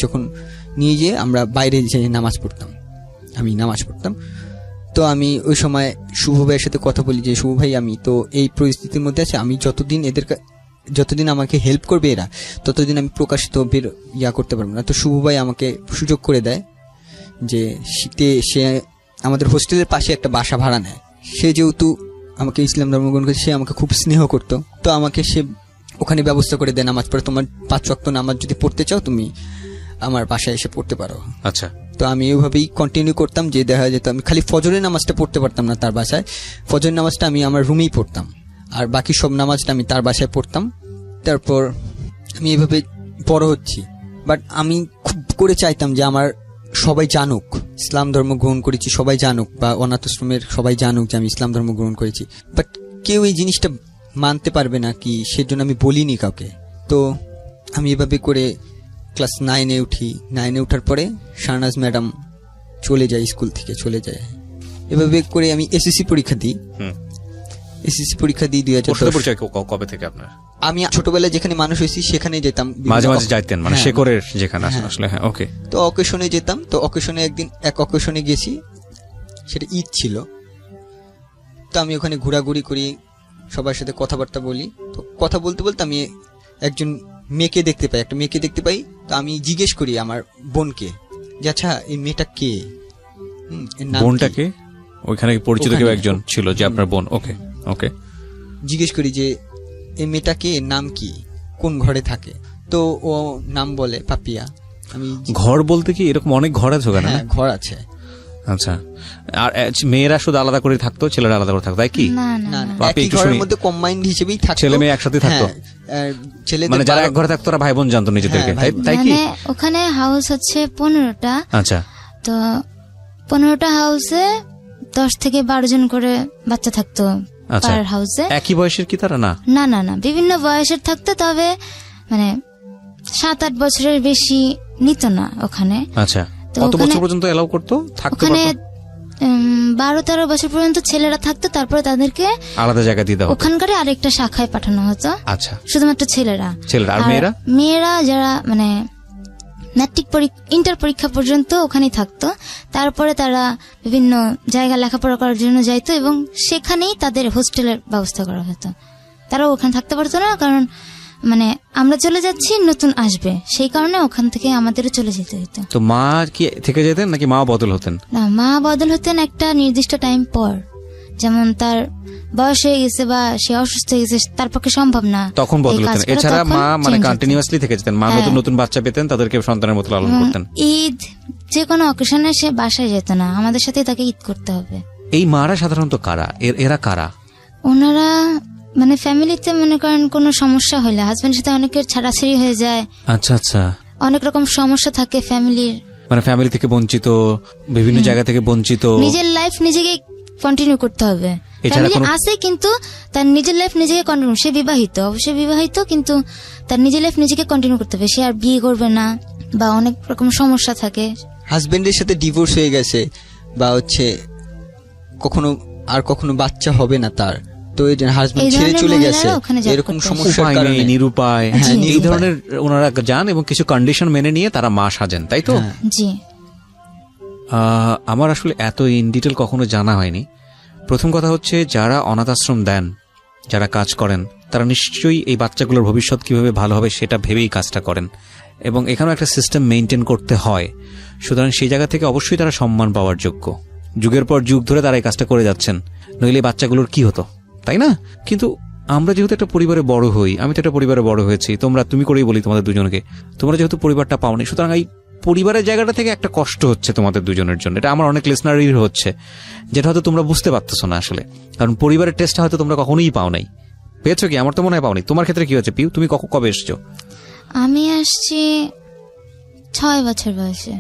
যখন নিয়ে যেয়ে আমরা বাইরে যেয়ে নামাজ পড়তাম, আমি নামাজ পড়তাম। তো আমি ওই সময় শুভ ভাইয়ের সাথে কথা বলি যে, শুভ ভাই আমি তো এই পরিস্থিতির মধ্যে আছি, আমি যতদিন আমাকে হেল্প করবে এরা, ততদিন আমি প্রকাশিত করতে পারবো না। তো শুভ ভাই আমাকে সুযোগ করে দেয় যে শীতে সে আমাদের হোস্টেলের পাশে একটা বাসা ভাড়া নেয়। সে যেহেতু আমাকে ইসলাম ধর্ম গ্রহণ করে, সে আমাকে খুব স্নেহ করতো, তো আমাকে সে ওখানে ব্যবস্থা করে দেয় নামাজ পড়ে, তোমার 5 ওয়াক্ত নামাজ যদি পড়তে চাও তুমি আমার বাসায় এসে পড়তে পারো। আচ্ছা। তো আমি এইভাবেই কন্টিনিউ করতাম, যে দেখা যেত আমি খালি ফজরের নামাজটা পড়তে পারতাম না তার বাসায়, ফজরের নামাজটা আমি আমার রুমেই পড়তাম, আর বাকি সব নামাজটা আমি তার বাসায় পড়তাম। তারপর আমি এইভাবে বড় হচ্ছি, বাট আমি খুব করে চাইতাম যে আমার সবাই জানুক ইসলাম ধর্ম গ্রহণ করেছি, সবাই জানুক, বা অনাথ আশ্রমের সবাই জানুক যে আমি ইসলাম ধর্ম গ্রহণ করেছি। বাট কেউ এই জিনিসটা মানতে পারবে না কি, সেজন্য আমি বলিনি কাউকে। তো আমি এভাবে করে ক্লাস 9-এ উঠি। 9-এ ওঠার পরে শাহনাজ ম্যাডাম চলে যায়, স্কুল থেকে চলে যায়। এভাবে করে আমি এসএসসি পরীক্ষা দিই। এসএসসি পরীক্ষা দিই 2010। কবে থেকে আপনার? আমি ছোটবেলায় যেখানে মানুষ হয়েছি সেখানে যেতাম, মাঝে মাঝে যাইতেন, মানে শেকরের যেখানে আসলে। হ্যাঁ, ওকে। তো অকেশনে যেতাম, তো অকেশনে এক অকেশনে গেছি, সেটা ঈদ ছিল। তো আমি ওখানে ঘোরাঘুরি করি, সবার সাথে কথাবার্তা বলি। তো কথা বলতে বলতে আমি একজন মেয়েকে দেখতে পাই, একটা মেয়েকে দেখতে পাই। তো আমি জিজ্ঞেস করি আমার বোনকে যে, আচ্ছা এই মেয়েটা কে, বোনটাকে ওইখানে পরিচিত কেউ একজন ছিল যে আপনার বোন? ওকে ওকে। জিজ্ঞেস করি যে এই মেয়েটাকে, নাম কি, কোন ঘরে থাকে? তো ও নাম বলে পাপিয়া। আমি ঘর বলতে কি এরকম অনেক ঘর আছে ওখানে? হ্যাঁ, ঘর আছে। আচ্ছা। আর মেয়েরা শুধু আলাদা করে থাকতো, ছেলেরা আলাদা করে থাকতো, তাই কি? না না, একই ঘরের মধ্যে কম্বাইন্ড হিসেবেই থাকতো, ছেলে মেয়ে একসাথে থাকতো। মানে যারা এক ঘরে থাকতো তারা ভাই বোন জানতো নিজেদেরকে, তাই কি? ওখানে হাউস হচ্ছে 15টা। আচ্ছা। তো 15টা হাউসে 10 থেকে 12 জন করে বাচ্চা থাকতো পার হাউসে। একই বয়সের কি তারা? না না না, বিভিন্ন বয়সের থাকতো, তবে মানে 7-8 বছরের বেশি নিত না ওখানে। আচ্ছা। কত বছর পর্যন্ত এলাও করতো থাকতে? ওখানে 12-13 বছর পর্যন্ত ছেলেরা থাকতো, তারপরে তাদেরকে আলাদা জায়গা দিতে হতো, ওখানকার আরেকটা শাখায় পাঠানো হতো। আচ্ছা। শুধুমাত্র ছেলেরা। আর মেয়েরা যারা মানে ম্যাট্রিক ইন্টার পরীক্ষা পর্যন্ত ওখানেই থাকতো, তারপরে তারা বিভিন্ন জায়গা লেখাপড়া করার জন্য যাইতো, এবং সেখানেই তাদের হোস্টেলের ব্যবস্থা করা হতো। তারা ওখানে থাকতে পারতো না, কারণ মানে আমরা চলে যাচ্ছি, নতুন আসবে, সেই কারণে ওখান থেকে আমাদেরও চলে যেতে হতো। তো মা কি থেকে যেতেন নাকি মা বদল হতেন? না, মা বদল হতেন একটা নির্দিষ্ট টাইম পর, যেমন তার বয়স হয়ে গেছে বা সে অসুস্থ হয়ে গেছে, তার পক্ষে সম্ভব না, তখন বদল হতেন। এছাড়া মা মানে কন্টিনিউয়াসলি থেকে যেতেন, মা নতুন নতুন বাচ্চা পেতেন, তাদেরকে সন্তানের মতো লালন করতেন। ঈদ যে কোনো অকেশনে সে বাসায় যেত না, আমাদের সাথে তাকে ঈদ করতে হবে। এই মারা সাধারণত কারা? এরা কারা? ওনারা মানে ফ্যামিলিতে মনে করেন কোনো সমস্যা হলে, হাজবেন্ডের সাথে অনেকের ছাড়াছাড়ি হয়ে যায়। আচ্ছা আচ্ছা। অনেক রকম সমস্যা থাকে ফ্যামিলির, মানে ফ্যামিলি থেকে বঞ্চিত, বিভিন্ন জায়গা থেকে বঞ্চিত, নিজের লাইফ নিজেকে কন্টিনিউ করতে হবে। ফ্যামিলি আছে কিন্তু তার নিজের লাইফ নিজেকে কন্টিনিউ, সে বিবাহিত, অবশ্যই বিবাহিত, কিন্তু তার নিজের লাইফ নিজেকে কন্টিনিউ করতে হবে, সে আর বিয়ে করবে না, বা অনেক রকম সমস্যা থাকে। হাজবেন্ডের সাথে ডিভোর্স হয়ে গেছে, বা হচ্ছে কখনো বাচ্চা হবে না তার, তো এই হাজবেন্ড ছেড়ে চলে গেছে, এরকম সমস্যার কারণে নিরুপায়, এই ধরনের ওনারা যান এবং কিছু কন্ডিশন মেনে নিয়ে তারা মা সাজেন, তাই তো? জি। আমার আসলে এত ইন ডিটেল কখনো জানা হয়নি। প্রথম কথা হচ্ছে, যারা অনাথ আশ্রম দেন যারা কাজ করেন তারা নিশ্চয়ই এই বাচ্চাগুলোর ভবিষ্যৎ কিভাবে ভালো হবে সেটা ভেবেই কাজটা করেন, এবং এখানেও একটা সিস্টেম মেনটেন করতে হয়। সুতরাং সেই জায়গা থেকে অবশ্যই তারা সম্মান পাওয়ার যোগ্য। যুগের পর যুগ ধরে তারা এই কাজটা করে যাচ্ছেন, নইলে এই বাচ্চাগুলোর কি হতো, তাই না? কিন্তু আমরা যেহেতু একটা পরিবারে বড় হই, আমি তো একটা পরিবারে বড় হয়েছি, তুমি করেই বলি তোমাদের দুজনকে, তোমরা যেহেতু পরিবারটা পাওনি, সুতরাং এই পরিবারের জায়গাটা থেকে একটা কষ্ট হচ্ছে তোমাদের দুজনের জন্য। এটা আমার অনেক লিসনারের হচ্ছে, যেটা হয়তো তোমরা বুঝতে পারতেছো না আসলে, কারণ পরিবারের টেস্টটা হয়তো তোমরা কখনোই পাও নাই। পেয়েছো কি? আমার তো মনে হয় পাওনি। তোমার ক্ষেত্রে কি হচ্ছে পিউ? তুমি কবে এসছো? আমি আসছি 6 বছর বয়সে।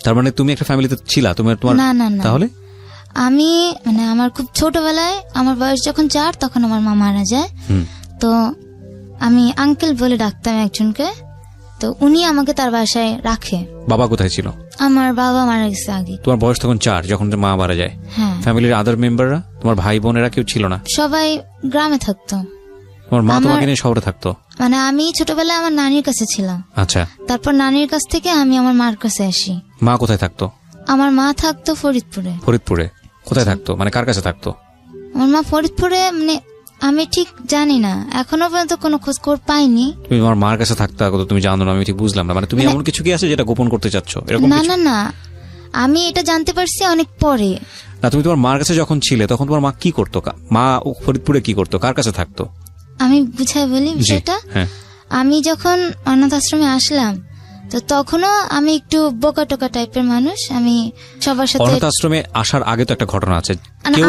তার মানে তুমি একটা ফ্যামিলিতে ছিলা? তোমার না না না, তাহলে আমি মানে আমার খুব ছোটবেলায়, আমার বয়স যখন 4 তখন আমার মা মারা যায়। তো আমি আঙ্কেল বলে ডাকতাম একজনকে, তো উনি আমাকে তার বাসায় রাখে। বাবা কোথায় ছিল? আমার বাবা মারা গেছে আগে। তোমার বয়স তখন 4 যখন মা মারা যায়? হ্যাঁ। ফ্যামিলির আদার মেম্বাররা, তোমার ভাই বোনেরা কেউ ছিল না? সবাই গ্রামে থাকতো। তোমার মা তোমাকে নিয়ে শহরে থাকতো? মানে আমি ছোটবেলায় আমার নানির কাছে ছিলাম। আচ্ছা। তারপর নানির কাছ থেকে আমি আমার মার কাছে আসি। মা কোথায় থাকতো? আমার মা থাকতো ফরিদপুরে। ফরিদপুরে কোথায় থাকতো, মানে কার কাছে থাকতো? আমার মা ফরিদপুরে, মানে আমি ঠিক জানি না, এখনো পর্যন্ত কোনো খোঁজ খবর পাইনি। তুমি তোমার মার কাছে থাকতে তুমি জানো না? আমি ঠিক বুঝলাম না, মানে তুমি এমন কিছু কি আছে যেটা গোপন করতে চাচ্ছ এরকম? না না না, আমি এটা জানতে পারছি অনেক পরে। না, তুমি তোমার মার কাছে যখন ছিলে তখন তোমার মা কি করতো? মা ফরিদপুরে কি করতো, কার কাছে থাকতো? আমি বুঝাই বলি বিষয়টা। আমি যখন অনাথ আশ্রমে আসলাম, তো তখনও আমি একটু বোকা টোকা টাইপের মানুষ। আমি সবার সাথে অনাথ আশ্রমে আসার আগে তো একটা ঘটনা আছে।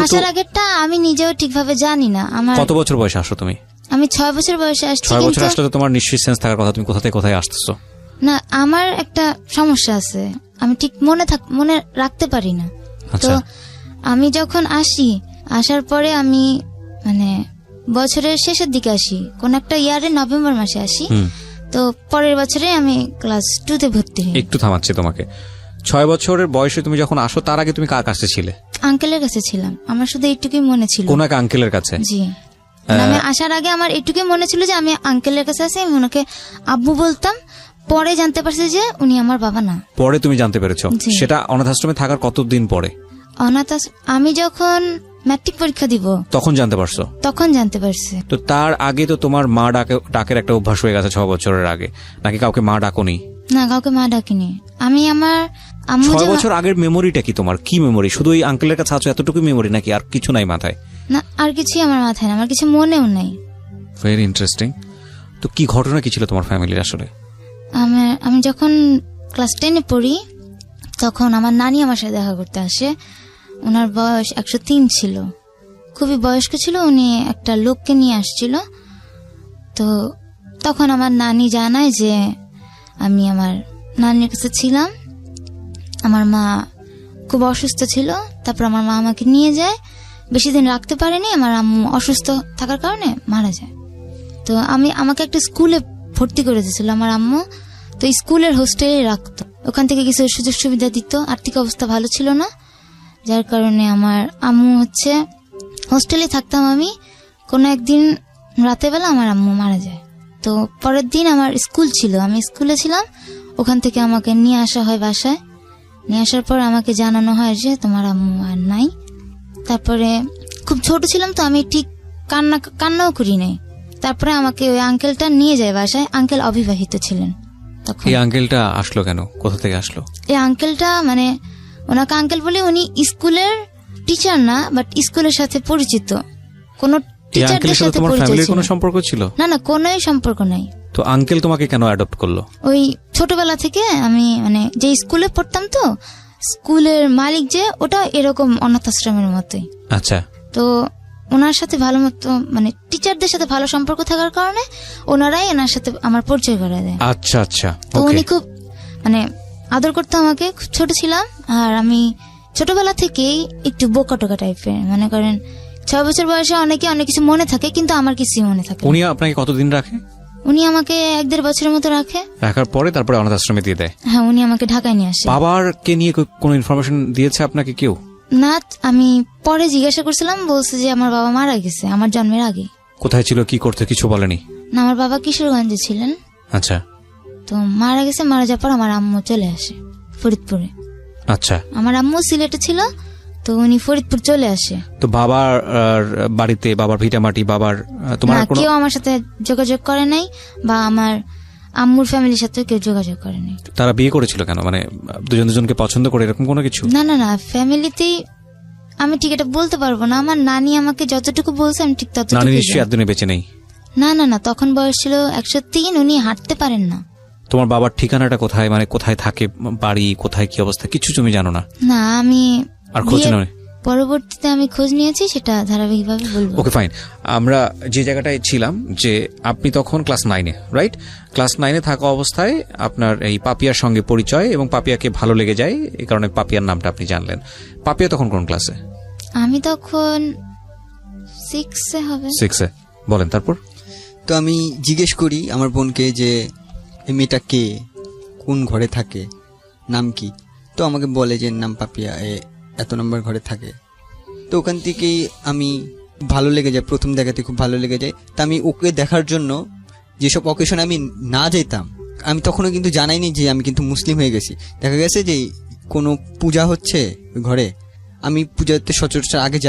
আসার আগেরটা আমি নিজেও ঠিকভাবে জানি না। আমার কত বছর বয়সে আসো তুমি? আমি 6 বছর বয়সে আসছি। 6 বছর আসলে তো তোমার নিশ্চয়ই সেন্স থাকার কথা তুমি কোথা থেকে কোথায় আসতেছো। না, আমার একটা সমস্যা আছে, আমি ঠিক মনে রাখতে পারি না। তো আমি যখন আসার পরে আমি মানে বছরের শেষের দিকে আসি, কোন একটা ইয়ারে নভেম্বর মাসে আসি। তো পরের বছরে আমি ক্লাস 2-তে ভর্তি হই। একটু থামাচ্ছি তোমাকে। 6 বছরের বয়সে তুমি যখন আসো তার আগে তুমি কার কাছে ছিলে? আঙ্কেলের কাছে ছিলাম। আমার শুধু এইটুকুই মনে ছিল। কোন এক আঙ্কেলের কাছে? জি। আমি আসার আগে আমার এইটুকুই মনে ছিল যে আমি আঙ্কেলের কাছে আছি, আমি ওনাকে আব্বু বলতাম। পরে জানতে পারছি যে উনি আমার বাবা না। পরে তুমি জানতে পেরেছো? সেটা অনাথ আশ্রমে থাকার কতদিন পরে? আমি যখন ম্যাট্রিক পরীক্ষা দিব তখন জানতে পারছো? তখন জানতে পারছি। তো তার আগে তো তোমার মা ডাকের একটা অভ্যাস হয়ে গেছে 6 বছরের আগে, নাকি কাউকে মা ডাকোনি? না, কাউকে মা ডাকিনি। আমি আমার আম্মু 6 বছর আগের মেমোরিটা কি তোমার? কি মেমোরি? শুধু এই আঙ্কেলের কাছে আছো এতটুকু মেমোরি, নাকি আর কিছু নাই মাথায়? না, আর কিছুই আমার মাথায় না, আমার কিছু মনেও নাই। Very interesting. তো কি ঘটনা কি ছিল তোমার ফ্যামিলির আসলে? আমি যখন ক্লাস 10-এ পড়ি তখন আমার নানি আমার সাথে দেখা করতে আসে। ওনার বয়স 103 ছিল, খুবই বয়স্ক ছিল। উনি একটা লোককে নিয়ে আসছিল। তো তখন আমার নানি জানায় যে আমি আমার নানির কাছে ছিলাম। আমার মা খুব অসুস্থ ছিল। তারপর আমার মা আমাকে নিয়ে যায়, বেশি দিন রাখতে পারেনি, আমার আম্মু অসুস্থ থাকার কারণে মারা যায়। তো আমাকে একটা স্কুলে ভর্তি করে দিয়েছিল আমার আম্মু। তো স্কুলের হোস্টেলে রাখতো, ওখান থেকে কিছু সুযোগ সুবিধা দিত। আর্থিক অবস্থা ভালো ছিল না, যার কারণে আমার আম্মু হোস্টেলে থাকতাম আমি। কোনো একদিন রাতের বেলা আমার আম্মু মারা যায়। তো পরের দিন আমার স্কুল ছিল, আমি স্কুলে ছিলাম। ওখান থেকে আমাকে নিয়ে আসা হয় বাসায়। নিয়ে আসার পর আমাকে জানানো হয় যে তোমার আম্মু আর নাই। তারপরে খুব ছোট ছিলাম তো আমি ঠিক কান্নাও করি নাই। তারপরে আমাকে ওই আঙ্কেলটা নিয়ে যায় বাসায়। আঙ্কেল অবিবাহিত ছিলেন তখন। এই আঙ্কেলটা আসলো কেন? কোথা থেকে আসলো? এই আঙ্কেলটা মানে ওনাকে আঙ্কেল বলে, উনি স্কুলের টিচার না, বাট স্কুলের সাথে পরিচিত। কোন টিচারদের সাথে তোমার ফ্যামিলির কোনো সম্পর্ক ছিল? না না, কোনোই সম্পর্ক নাই। তো আঙ্কেল তোমাকে কেন অ্যাডপ্ট করলো? ওই ছোটবেলা থেকে আমি মানে যে স্কুলে পড়তাম, তো স্কুলের মালিক যে ওটা এরকম অনাথ আশ্রমের মতোই। আচ্ছা। তো ওনার সাথে ভালো মতো মানে টিচারদের সাথে ভালো সম্পর্ক থাকার কারণে ওনারাই ওনার সাথে আমার পরিচয় করে দেয়। আচ্ছা আচ্ছা। তো উনি খুব মানে আদর করতো আমাকে। খুব ছোট ছিলাম, আর আমি ছোটবেলা থেকেই একটু বোকা টোকা টাইপের। মনে করেন 6 বছর বয়সে অনেকে অনেক কিছু মনে থাকে, কিন্তু আমার কিছুই মনে থাকে। উনি আপনাকে কতদিন রাখে? উনি আমাকে 1-1.5 বছরের মতো রাখে। রাখার পরে তারপরে অনাথ আশ্রমে দিয়ে দেয়? হ্যাঁ, উনি আমাকে ঢাকায় নিয়ে আসে। বাবার কে নিয়ে কোনো ইনফরমেশন দিয়েছে আপনাকে কেউ? না, আমি পরে জিজ্ঞাসা করছিলাম, বলছে যে আমার বাবা মারা গেছে আমার জন্মের আগে। কোথায় ছিল, কি করতে, কিছু বলেনি? না, আমার বাবা কিশোরগঞ্জে ছিলেন। আচ্ছা। তো মারা গেছে, মারা যাওয়ার পর আমার আম্মু চলে আসে ফরিদপুরে। আচ্ছা। আমার আম্মু সিলেটে ছিল, তো উনি ফরিদপুর চলে আসে। তো বাবার বাড়িতে, বাবার ভিটামাটি, বাবার তোমার না, কোনো কেউ আমার সাথে যোগাযোগ করে নাই, বা আমার আম্মুর ফ্যামিলির সাথে কেউ যোগাযোগ করে নাই। তারা বিয়ে করেছিল কেন, মানে দুজন দুজনকে পছন্দ করে এরকম কোনো কিছু? না না না, ফ্যামিলিতেই আমি ঠিক এটা বলতে পারবো না। আমার নানি আমাকে যতটুকু বলছে আমি ঠিক নানি ততটুকু নিশ্চয়ই জানি। এতদিনে বেঁচে নেই। না না না, তখন বয়স ছিল 103, উনি হাঁটতে পারেন না। তোমার বাবার ঠিকানাটা কোথায়, মানে কোথায় থাকে, বাড়ি কোথায়, কি অবস্থা, কিছু তুমি জানো না? না, আমি আর খোঁজ বিয়ের নয়? পরবর্তীতে আমি খোঁজ নিয়েছি, সেটা ধারাবাহিকভাবে বলবো। Okay fine. আমরা যে জায়গাটায় ছিলাম, যে আপনি তখন ক্লাস 9-এ, রাইট? ক্লাস 9-এ থাকা অবস্থায় আপনার এই পাপিয়ার সঙ্গে পরিচয় এবং পাপিয়াকে ভালো লেগে যায়, এই কারণে পাপিয়ার নামটা আপনি জানলেন। পাপিয়া তখন কোন ক্লাসে? আমি তখন 6-এ হবে। 6-এ। বলেন তারপর। তো আমি জিজ্ঞেস করি আমার বোনকে যে এই মেয়েটা কে, কোন ঘরে থাকে, নাম কি। তো আমাকে বলে যে নাম পাপিয়া, এত নম্বর ঘরে থাকে। তো ওখান থেকেই আমি ভালো লেগে যায়, প্রথম দেখাতে খুব ভালো লেগে যায়। তা আমি ওকে দেখার জন্য যেসব অকেশনে আমি না যেতাম, আমি তখনও কিন্তু জানাইনি যে আমি কিন্তু মুসলিম হয়ে গেছি। দেখা গেছে যে কোনো পূজা হচ্ছে ওই ঘরে, আমি পূজাতে সচরাচর আগে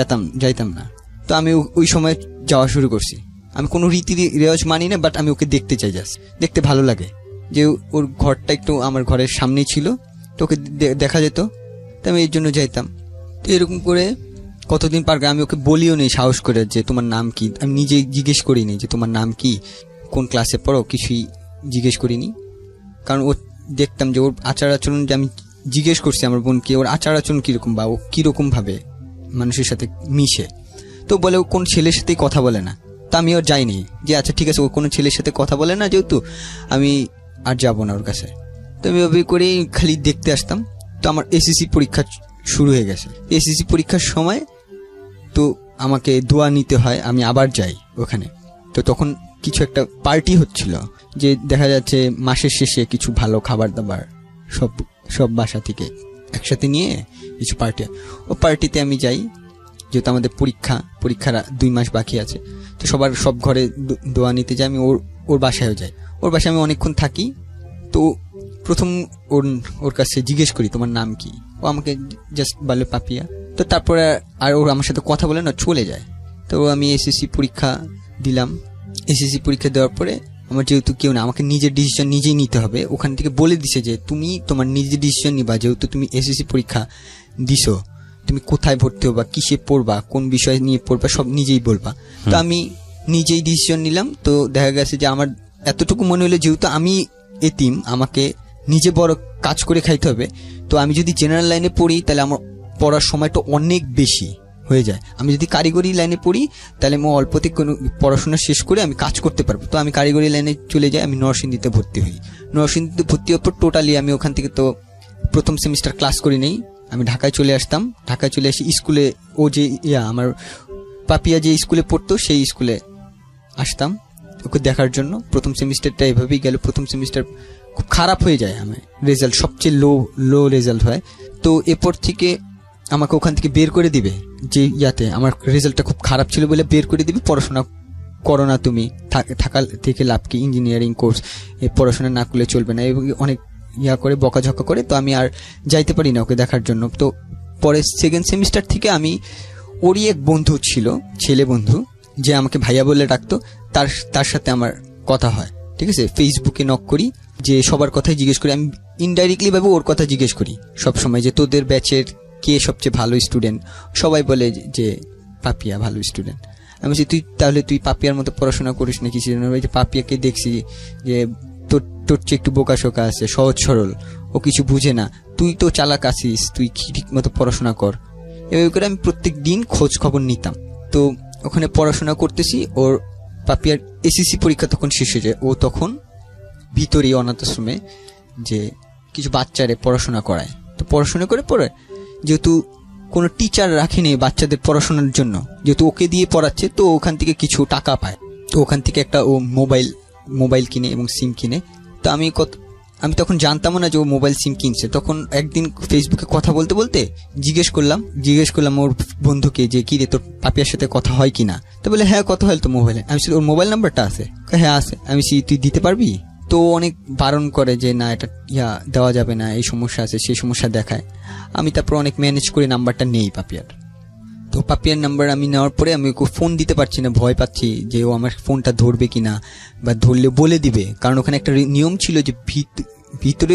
যাইতাম না। তো আমি ওই সময় যাওয়া শুরু করছি। আমি কোনো রীতি রেওয়াজ মানি না, বাট আমি ওকে দেখতে চাই, জাস্ট দেখতে ভালো লাগে। যে ওর ঘরটা একটু আমার ঘরের সামনেই ছিল, তো ওকে দেখা যেত, তো আমি এর জন্য যাইতাম। তো এরকম করে কতদিন পার আমি ওকে বলিও নেই সাহস করে যে তোমার নাম কি। আমি নিজে জিজ্ঞেস করিনি যে তোমার নাম কি, কোন ক্লাসে পড়ো, কিছুই জিজ্ঞেস করিনি। কারণ ও দেখতাম যে ওর আচার আচরণ, যে আমি জিজ্ঞেস করছি আমার বোনকে ওর আচার আচরণ কীরকম, বা ও কীরকম ভাবে মানুষের সাথে মিশে। তো বলে ও কোন ছেলের সাথেই কথা বলে না। তা আমি ওর যাইনি, যে আচ্ছা ঠিক আছে ও কোনো ছেলের সাথে কথা বলে না যেহেতু, আমি আর যাব না ওর কাছে। তো আমি ওভাবে করেই খালি দেখতে আসতাম। তো আমার এসএসসি পরীক্ষা শুরু হয়ে গেছে। এসএসসি পরীক্ষার সময় তো আমাকে দোয়া নিতে হয়, আমি আবার যাই ওখানে। তো তখন কিছু একটা পার্টি হচ্ছিল, যে দেখা যাচ্ছে মাসের শেষে কিছু ভালো খাবার দাবার সব বাসা থেকে একসাথে নিয়ে কিছু পার্টি। ও পার্টিতে আমি যাই, যেহেতু আমাদের পরীক্ষার 2 মাস বাকি আছে। তো সব ঘরে দোয়া নিতে যাই, আমি ওর বাসায়ও যাই। ওর বাসায় আমি অনেকক্ষণ থাকি। তো প্রথম ওর কাছে জিজ্ঞেস করি তোমার নাম কি। ও আমাকে জাস্ট বলে পাপিয়া। তো তারপরে আর ওর আমার সাথে কথা বলে না, চলে যায়। তো আমি এসএসসি পরীক্ষা দিলাম। এসএসসি পরীক্ষা দেওয়ার পরে আমার যেহেতু কেউ না, আমাকে নিজের ডিসিশন নিজেই নিতে হবে। ওখান থেকে বলে দিছে যে তুমি তোমার নিজের ডিসিশন নিবা, যেহেতু তুমি এসএসসি পরীক্ষা দিছো, তুমি কোথায় ভর্তি হবা, কিসে পড়বা, কোন বিষয় নিয়ে পড়বা, সব নিজেই বলবা। তো আমি নিজেই ডিসিশন নিলাম। তো দেখা গেছে যে আমার এতটুকু মনে হলো, যেহেতু আমি এতিম, আমাকে নিজে বড় কাজ করে খাইতে হবে। তো আমি যদি জেনারেল লাইনে পড়ি তাহলে আমার পড়ার সময়টা অনেক বেশি হয়ে যায়। আমি যদি কারিগরি লাইনে পড়ি তাহলে আমি অল্পতে কোনো পড়াশোনা শেষ করে আমি কাজ করতে পারবো। তো আমি কারিগরি লাইনে চলে যাই, আমি নরসিংদীতে ভর্তি হই। নরসিংদীতে ভর্তি হওয়ার পর টোটালি আমি ওখান থেকে তো প্রথম সেমিস্টার ক্লাস করি নেই, আমি ঢাকায় চলে আসতাম। ঢাকায় চলে আসি স্কুলে, ও যে আমার পাপিয়া যে স্কুলে পড়তো সেই স্কুলে আসতাম ওকে দেখার জন্য। প্রথম সেমিস্টারটা এভাবেই গেল। প্রথম সেমিস্টার খুব খারাপ হয়ে যায়, আমার রেজাল্ট সবচেয়ে লো রেজাল্ট হয়। তো এরপর থেকে আমাকে ওখান থেকে বের করে দিবে, যে আমার রেজাল্টটা খুব খারাপ ছিল বলে বের করে দিবে, পড়াশোনা করো না তুমি, থাকা থেকে লাভ কি, ইঞ্জিনিয়ারিং কোর্স পড়াশোনা না করলে চলবে না, এবং অনেক করে বকাঝকা করে। তো আমি আর যাইতে পারি না ওকে দেখার জন্য। তো পরে সেকেন্ড সেমিস্টার থেকে আমি, ওরই এক বন্ধু ছিল, ছেলে বন্ধু, যে আমাকে ভাইয়া বলে ডাকতো, তার সাথে আমার কথা হয়। ঠিক আছে, ফেসবুকে নক করি, যে সবার কথাই জিজ্ঞেস করি। আমি ইনডাইরেক্টলি ভাবে ওর কথা জিজ্ঞেস করি সবসময়, যে তোদের ব্যাচের কে সবচেয়ে ভালো স্টুডেন্ট। সবাই বলে যে পাপিয়া ভালো স্টুডেন্ট। আমি বলছি তুই পাপিয়ার মতো পড়াশোনা করিস না কিছু, যে পাপিয়াকে দেখছি যে তোর চেয়ে একটু বোকাশোকা আছে, সহজ সরল, ও কিছু বুঝে না, তুই তো চালাক আছিস, তুই ঠিক মতো পড়াশোনা কর। এভাবে করে আমি প্রত্যেক দিন খোঁজ খবর নিতাম। তো ওখানে পড়াশোনা করতেছি, ওর পাপিয়ার এসএসসি পরীক্ষা তখন শেষ হয়ে যায়। ও তখন ভিতরে অনাথ আশ্রমে যে কিছু বাচ্চারে পড়াশোনা করায়। তো পড়াশোনা করে পড়ে, যেহেতু কোনো টিচার রাখেনি বাচ্চাদের পড়াশোনার জন্য, যেহেতু ওকে দিয়ে পড়াচ্ছে, তো ওখান থেকে কিছু টাকা পায়। তো ওখান থেকে একটা ও মোবাইল কিনে এবং সিম কিনে। তো আমি তখন জানতামও না যে ও মোবাইল সিম কিনছে। তখন একদিন ফেসবুকে কথা বলতে বলতে জিজ্ঞেস করলাম ওর বন্ধুকে যে কি রে, তোর পাপিয়ার সাথে কথা হয় কিনা। তো বলে হ্যাঁ কথা হয় তো মোবাইলে। আমি ওর মোবাইল নাম্বারটা আছে? হ্যাঁ আছে। আমি তুই দিতে পারবি? তো তো অনেক বারণ করে যে না এটা দেওয়া যাবে না, এই সমস্যা আছে সেই সমস্যা দেখায়। আমি তারপর অনেক ম্যানেজ করে নাম্বারটা নেই পাপিয়ার। তো পাপিয়ার নাম্বার আমি নেওয়ার পরে আমি ওকে ফোন দিতে পারছি না, ভয় পাচ্ছি যে ও আমার ফোনটা ধরবে কিনা বা ধরলে বলে দিবে। কারণ ওখানে একটা নিয়ম ছিল যে ভিতরে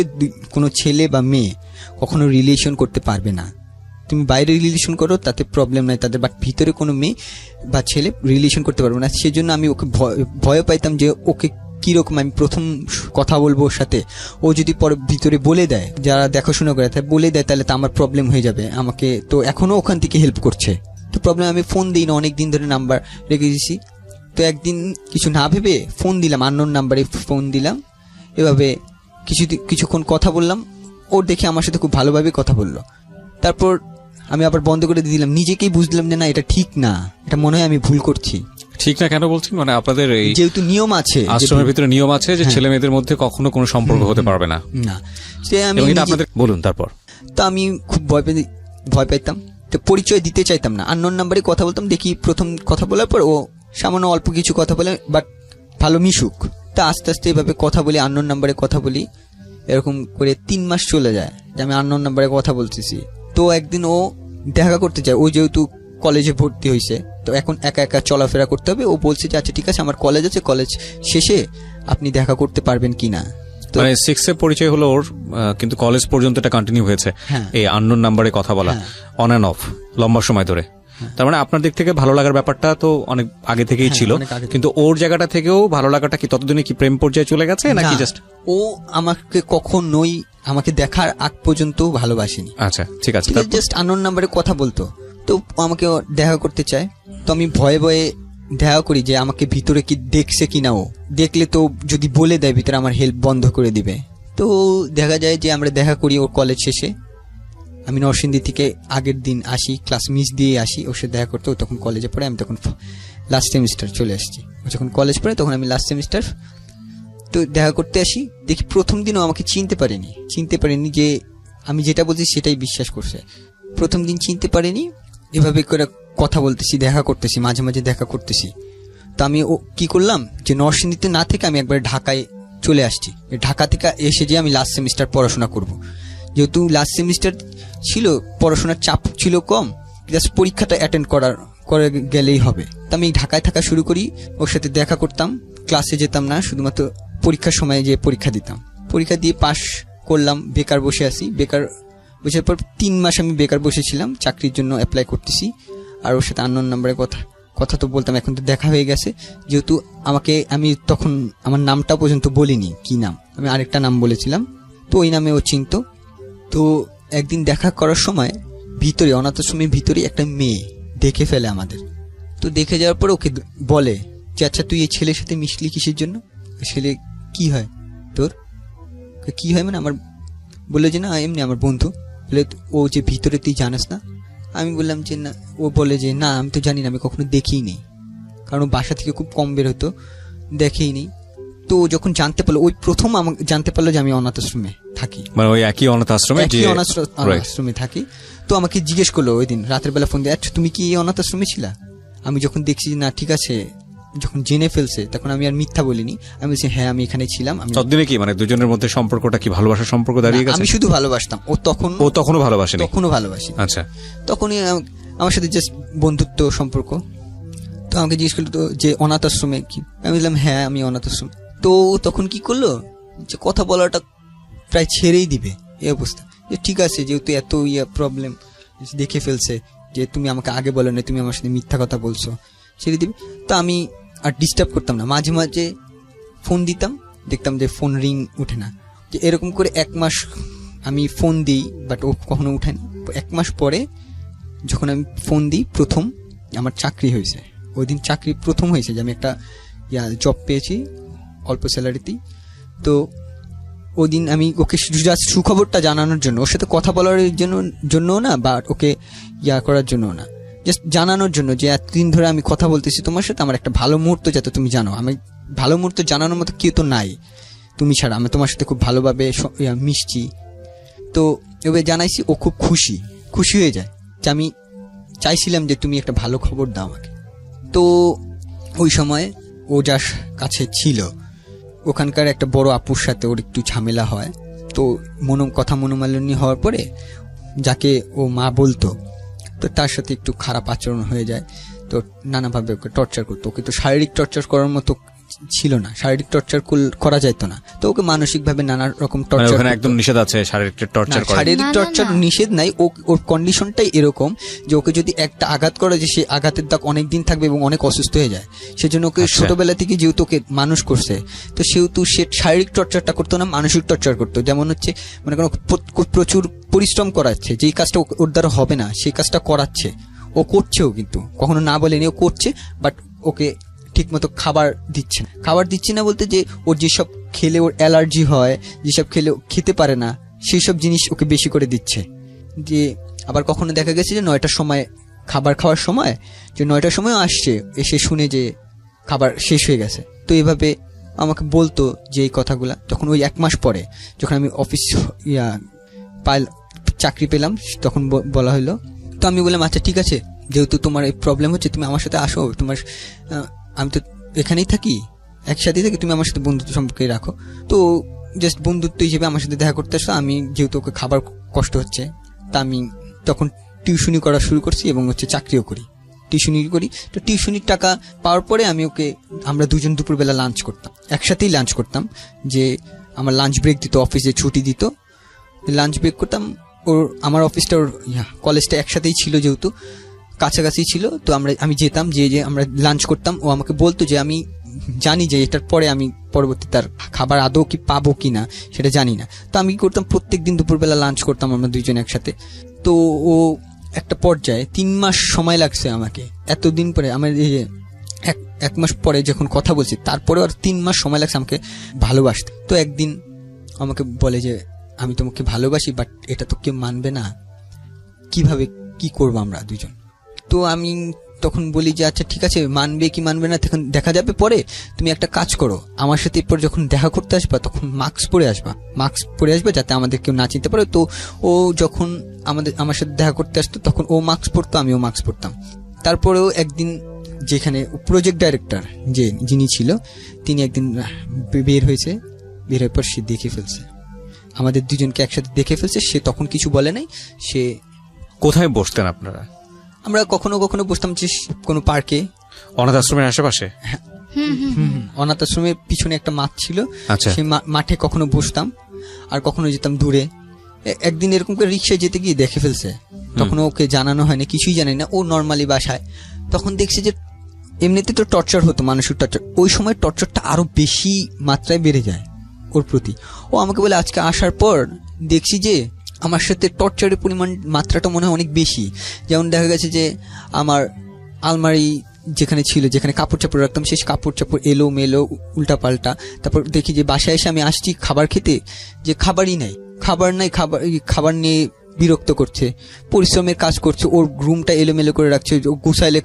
কোনো ছেলে বা মেয়ে কখনো রিলেশন করতে পারবে না। তুমি বাইরে রিলেশন করো তাতে প্রবলেম নাই তাদের, বাট ভিতরে কোনো মেয়ে বা ছেলে রিলেশন করতে পারবে না। সেজন্য আমি ওকে ভয় পাইতাম যে ওকে কিরকম আমি প্রথম কথা বলবো ওর সাথে, ও যদি পরে ভিতরে বলে দেয়, যারা দেখাশোনা করে তাই বলে দেয়, তাহলে তো আমার প্রবলেম হয়ে যাবে আমাকে। তো এখনো ওখান থেকে হেল্প করছে, তো প্রবলেম। আমি ফোন দিই না, অনেকদিন ধরে নাম্বার রেখে দিয়েছি। তো একদিন কিছু না ভেবে ফোন দিলাম, আননোন নাম্বারে ফোন দিলাম। এভাবে কিছুক্ষণ কথা বললাম, ওর দেখে আমার সাথে খুব ভালোভাবে কথা বললো। তারপর আমি আবার বন্ধ করে দিয়ে দিলাম, নিজেকেই বুঝলাম যে না এটা ঠিক না, এটা মনে হয় আমি ভুল করছি। ঠিক না কেন বলছেন? মানে আপনাদের এই যেহেতু নিয়ম আছে, আশ্রমের ভিতরে নিয়ম আছে যে ছেলে মেয়েদের মধ্যে কখনো কোনো সম্পর্ক হতে পারবে না। না সে আমি এবং এটা আপনাদের বলুন। তারপর তো আমি খুব ভয় পাইতাম, তো পরিচয় দিতে চাইতাম না, আননোন নাম্বারে কথা বলতাম। দেখি প্রথম কথা বলার পর ও সামান্য অল্প কিছু কথা বলে, বাট ভালো মিশুক। তা আস্তে আস্তে এভাবে কথা বলি, আননোন নাম্বারে কথা বলি। এরকম করে 3 মাস চলে যায় যে আমি আননোন নাম্বারে কথা বলতেছি। তো একদিন ও দেখা করতে চায়, ও যেহেতু কলেজে ভর্তি হয়েছে, তো এখন একা একা চলাফেরা করতে হবে। ও বলছে যে আচ্ছা ঠিক আছে, আমার কলেজ আছে, কলেজ শেষে আপনি দেখা করতে পারবেন কিনা। মানে 6 এ পরিচয় হলো ওর, কিন্তু কলেজ পর্যন্ত এটা কন্টিনিউ হয়েছে এই আননোন নাম্বারে কথা বলা, অন অ্যান্ড অফ লম্বা সময় ধরে। তার মানে আপনার দিক থেকে ভালো লাগার ব্যাপারটা তো অনেক আগে থেকেই ছিল, কিন্তু ওর জায়গাটা থেকেও ভালো লাগাটা কি ততদিনে কি প্রেম পর্যায়ে চলে গেছে নাকি জাস্ট? ও আমাকে কখনোই আমাকে দেখার আগ পর্যন্ত ভালোবাসেনি। আচ্ছা ঠিক আছে, জাস্ট আননোন নাম্বারে কথা বলতো। তো আমাকে দেখা করতে চায়, তো আমি ভয়ে ভয়ে দেখা করি যে আমাকে ভিতরে কি দেখছে কিনা। ও দেখলে তো যদি বলে দেয় ভিতরে আমার হেল্প বন্ধ করে দিবে। তো দেখা যায় যে আমরা দেখা করি ওর কলেজ শেষে। আমি নরসিংদী থেকে আগের দিন আসি, ক্লাস মিস দিয়ে আসি ওর সাথে দেখা করতে। ও তখন কলেজে পড়ে, আমি তখন লাস্ট সেমিস্টার চলে আসছি। ও যখন কলেজ পড়ে তখন আমি লাস্ট সেমিস্টার। তো দেখা করতে আসি, দেখি প্রথম দিনও আমাকে চিনতে পারেনি যে আমি যেটা বলছি সেটাই বিশ্বাস করছে। প্রথম দিন চিনতে পারেনি। এভাবে করে কথা বলতেছি, দেখা করতেছি, মাঝে মাঝে দেখা করতেছি। তো আমি ও কি করলাম যে নরসিংদীতে না থেকে আমি একবার ঢাকায় চলে আসছি। ঢাকা থেকে এসে যে আমি লাস্ট সেমিস্টার পড়াশোনা করব। যেহেতু লাস্ট সেমিস্টার ছিল, পড়াশোনার চাপ ছিল কম, জাস্ট পরীক্ষাটা অ্যাটেন্ড করে গেলেই হবে। তো আমি ঢাকায় থাকা শুরু করি, ওর সাথে দেখা করতাম, ক্লাসে যেতাম না, শুধুমাত্র পরীক্ষার সময় যে পরীক্ষা দিতাম। পরীক্ষা দিয়ে পাশ করলাম, বেকার বসে আছি। বেকার বসার পর 3 মাস আমি বেকার বসেছিলাম, চাকরির জন্য অ্যাপ্লাই করতেছি। আর ওর সাথে আননোন নাম্বারে কথা তো বলতাম, এখন তো দেখা হয়ে গেছে। যেহেতু আমি তখন আমার নামটা পর্যন্ত বলিনি, কি নাম, আমি আরেকটা নাম বলেছিলাম। তো ওই নামে ও চিনত। তো একদিন দেখা করার সময় ভিতরে, অনাথ আশ্রমের ভিতরে একটা মেয়ে দেখে ফেলে আমাদের। তো দেখে যাওয়ার পর ওকে বলে যে আচ্ছা তুই এই ছেলের সাথে মিশলি কিসের জন্য? ছেলে কি হয় তোর? কি হয় মানে আমার, বলে যে না এমনি আমার বন্ধু। বলে ও যে ভিতরে তুই জানাস না? আমি বললাম যে না। ও বলে যে না আমি তো জানি না, আমি কখনো দেখিই নি, কারণ বাসা থেকে খুব কম বের হতো, দেখেই নি। তো যখন জানতে পারলো, ওই প্রথম আমাকে জানতে পারলো যে আমি অনাথ আশ্রমে থাকি, মানে ওই একই অনাথ আশ্রমে থাকি। তো আমাকে জিজ্ঞেস করলো ওই দিন রাতের বেলা ফোন দিয়ে, আচ্ছা তুমি কি অনাথ আশ্রমে ছিলা? আমি যখন দেখছি না ঠিক আছে, যখন জেনে ফেলছে তখন আমি আর মিথ্যা বলিনি। আমি বলছি হ্যাঁ আমি এখানে ছিলাম। ততদিনে কি মানে দুজনের মধ্যে সম্পর্কটা কি ভালোবাসার সম্পর্ক দাঁড়িয়ে গেছে? আমি শুধু ভালোবাসতাম, ও তখনও ভালোবাসেনি। আচ্ছা, তখনই আমার সাথে জাস্ট বন্ধুত্ব সম্পর্ক। তো আমাকে জিজ্ঞেস করলো তো যে অনাথ আশ্রমে কি? আমি বললাম হ্যাঁ আমি অনাথ আশ্রম। তো তখন কি করলো যে কথা বলাটা প্রায় ছেড়েই দিবে এই অবস্থা। যে ঠিক আছে, যেহেতু এত প্রবলেম দেখে ফেলছে যে তুমি আমাকে আগে বলো না, তুমি আমার সাথে মিথ্যা কথা বলছো, ছেড়ে দিবে। তো আমি আর ডিস্টার্ব করতাম না, মাঝে মাঝে ফোন দিতাম, দেখতাম যে ফোন রিং উঠে না। যে এরকম করে 1 মাস আমি ফোন দিই, বাট ও কখনো উঠে না। 1 মাস পরে যখন আমি ফোন দিই, প্রথম আমার চাকরি হয়েছে। ওই দিন চাকরি প্রথম হয়েছে যে আমি একটা জব পেয়েছি অল্প স্যালারিতেই। তো ওই দিন আমি ওকে জাস্ট সুখবরটা জানানোর জন্য, ওর সাথে কথা বলার জন্য না, বা ওকে করার জন্য না, জাস্ট জানানোর জন্য যে এতদিন ধরে আমি কথা বলতেছি তোমার সাথে, আমার একটা ভালো মুহূর্ত যাতে তুমি জানো। আমি ভালো মুহূর্ত জানানোর মতো কেউ তো নাই তুমি ছাড়া, আমি তোমার সাথে খুব ভালোভাবে মিশছি। তো এভাবে জানাইছি, ও খুব খুশি হয়ে যায় যে আমি চাইছিলাম যে তুমি একটা ভালো খবর দাও আমাকে। তো ওই সময় ও যার কাছে ছিল, ওখানকার একটা বড় আপুর সাথে ওর একটু ঝামেলা হয়। তো মনোমালিন্য হওয়ার পরে যাকে ও মা বলতো, তো তার সাথে একটু খারাপ আচরণ হয়ে যায়। তো নানাভাবে ওকে টর্চার করতো। ওকে তো শারীরিক টর্চার করার মতো ছিল না, শারীরিক টর্চার করা যেত না, তো ওকে মানসিকভাবে নানা রকম টর্চার। ওখানে একদম নিষেধ আছে শারীরিক টর্চার করা। শারীরিক টর্চার নিষেধ নাই, ওর কন্ডিশনটাই এরকম যে ওকে যদি একটা আঘাত করে, যে সেই আঘাতের দাগ অনেক দিন থাকবে এবং অনেক অসুস্থ হয়ে যায়। সেজন্য ওকে ছোটবেলা থেকে যেহেতু ওকে মানুষ করছে, তো সেহেতু সে শারীরিক টর্চারটা করতো না, মানসিক টর্চার করতো। যেমন হচ্ছে মনে করো প্রচুর পরিশ্রম করাচ্ছে, যেই কাজটা ওর দ্বারা হবে না সেই কাজটা করাচ্ছে, ও করছেও, কিন্তু কখনো না বলেনি ও করছে, বাট ওকে ঠিক মতো খাবার দিচ্ছে না বলতে যে ওর যেসব খেলে ওর অ্যালার্জি হয়, যেসব খেলে খেতে পারে না, সেই সব জিনিস ওকে বেশি করে দিচ্ছে। যে আবার কখনো দেখা গেছে যে 9টার সময় খাবার খাওয়ার সময়, যে 9টার সময় আসছে, এসে শুনে যে খাবার শেষ হয়ে গেছে। তো এইভাবে আমাকে বলতো যে এই কথাগুলা। যখন ওই 1 মাস পরে যখন আমি অফিস চাকরি পেলাম, তখন বলা হলো। তো আমি বললাম আচ্ছা ঠিক আছে, যেহেতু তোমার এই প্রবলেম হচ্ছে, তুমি আমার সাথে আসো, আমি তো এখানেই থাকি, একসাথেই থাকি, তুমি আমার সাথে বন্ধুত্ব সম্পর্কে রাখো। তো জাস্ট বন্ধুত্ব হিসেবে আমার সাথে দেখা করতে আসো। আমি যেহেতু ওকে খাবার কষ্ট হচ্ছে, তা আমি তখন টিউশনি করা শুরু করছি এবং চাকরিও করি, টিউশনি করি। তো টিউশনির টাকা পাওয়ার পরে আমরা দুজন দুপুরবেলা লাঞ্চ করতাম, একসাথেই লাঞ্চ করতাম। যে আমার লাঞ্চ ব্রেক দিত, অফিসে ছুটি দিত, লাঞ্চ ব্রেক করতাম। আমার অফিসটা কলেজটা একসাথেই ছিল, যেহেতু কাছাকাছি ছিল। তো আমি যেতাম, যে আমরা লাঞ্চ করতাম। ও আমাকে বলতো যে আমি জানি যে এটার পরে আমি পরবর্তী তার খাবার আদৌ কি পাবো কিনা সেটা জানি না। তো আমি কি করতাম, প্রত্যেকদিন দুপুরবেলা লাঞ্চ করতাম আমরা দুইজন একসাথে। তো ও একটা পর্যায়ে 3 মাস সময় লাগছে আমাকে, এতদিন পরে আমার এই যে 1 মাস পরে যখন কথা বলছি, তারপরে আর 3 মাস সময় লাগছে আমাকে ভালোবাসতে। তো একদিন আমাকে বলে যে আমি তোমাকে ভালোবাসি, বাট এটা তো কেউ মানবে না, কিভাবে কি করবো আমরা দুজন। তো আমি তখন বলি যে আচ্ছা ঠিক আছে, মানবে কি মানবে না তখন দেখা যাবে পরে। তুমি একটা কাজ করো, আমার সাথে এরপর যখন দেখা করতে আসবা তখন মাস্ক পরে আসবা, যাতে আমাদের কেউ না চিনতে পারে। তো ও যখন আমার সাথে দেখা করতে আসতো, তখন ও মাস্ক পরতো, আমিও মাস্ক পরতাম। তারপরেও একদিন যেখানে প্রজেক্ট ডাইরেক্টর যিনি ছিল, তিনি একদিন বের হওয়ার পর সে দেখে ফেলছে, আমাদের দুজনকে একসাথে দেখে ফেলছে। সে তখন কিছু বলে নাই। সে কোথায় বসতেন আপনারা? আমরা কখনো কখনো বসতাম যে কোনো পার্কে, অনাথ আশ্রমের আশেপাশে। অনাথ আশ্রমের পিছনে একটা মাঠ ছিল, আচ্ছা। সেই মাঠে কখনো বসতাম, আর কখনো যেতাম দূরে। একদিন এরকম করে রিক্সায় যেতে গিয়ে দেখে ফেলছে, তখন ওকে জানানো হয়নি, কিছুই জানি না, ও নর্মালি বাসায়। তখন দেখছি যে এমনিতে তো টর্চার হতো, মানসিক টর্চার, ওই সময় টর্চারটা আরো বেশি মাত্রায় বেড়ে যায় ওর প্রতি। ও আমাকে বলে আজকে আসার পর দেখছি যে আমার সাথে টর্চারের মাত্রাটা মনে হয় অনেক বেশি। যেমন দেখা গেছে যে আমার আলমারি যেখানে কাপড় চাপড় রাখতাম, সেই কাপড় চাপড় এলো মেলো উল্টা পাল্টা। তারপর দেখি যে বাসায় এসে আমি আসছি খাবার খেতে, যে খাবার খাবার নিয়ে বিরক্ত করছে, পরিশ্রমের কাজ করছে, ওর রুমটা এলোমেলো করে রাখছে, গুছাইলে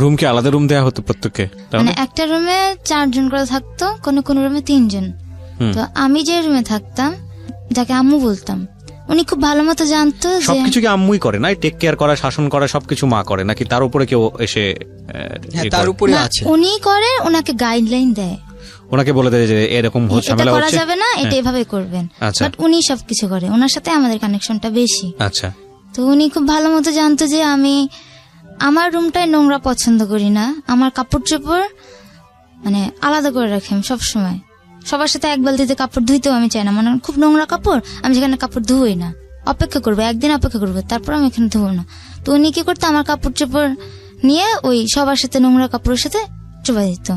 রুমকে আলাদা রুম দেওয়া হতো প্রত্যেককে? মানে একটা রুমে 4 জন করে থাকতো, কোন রুমে 3 জন। তো আমি যে রুমে থাকতাম, যাকে আম্মু বলতাম, উনি খুব ভালো মতো জানতো যে সবকিছু কি আম্মুই করে, না টেক কেয়ার করা, শাসন করা সবকিছু মা করে, নাকি তার উপরে কেউ এসে? তার উপরে আছে, উনি করে, ওনাকে গাইডলাইন দেয়, ওনাকে বলে দেয় যে এরকম ঝামেলা করা যাবে না, এটা এভাবে করবেন। বাট উনি সবকিছু করে, ওনার সাথে আমাদের কানেকশনটা বেশি। আচ্ছা। তো উনি খুব ভালো মতো জানতো যে আমি আমার রুমটাই নোংরা পছন্দ করি না, আমার কাপড় চোপড় মানে আলাদা করে রাখি আমি সবসময়। সবার সাথে এক বালতিতে কাপড় ধুইতেও আমি চাই না, মানে খুব নোংরা কাপড় আমি যেখানে কাপড় ধুই না, অপেক্ষা করবো, একদিন অপেক্ষা করবো, তারপর আমি এখানে ধুবো না। তো উনি কি করতো, আমার কাপড় চোপড় নিয়ে ওই সবার সাথে নোংরা কাপড়ের সাথে চোপা দিত।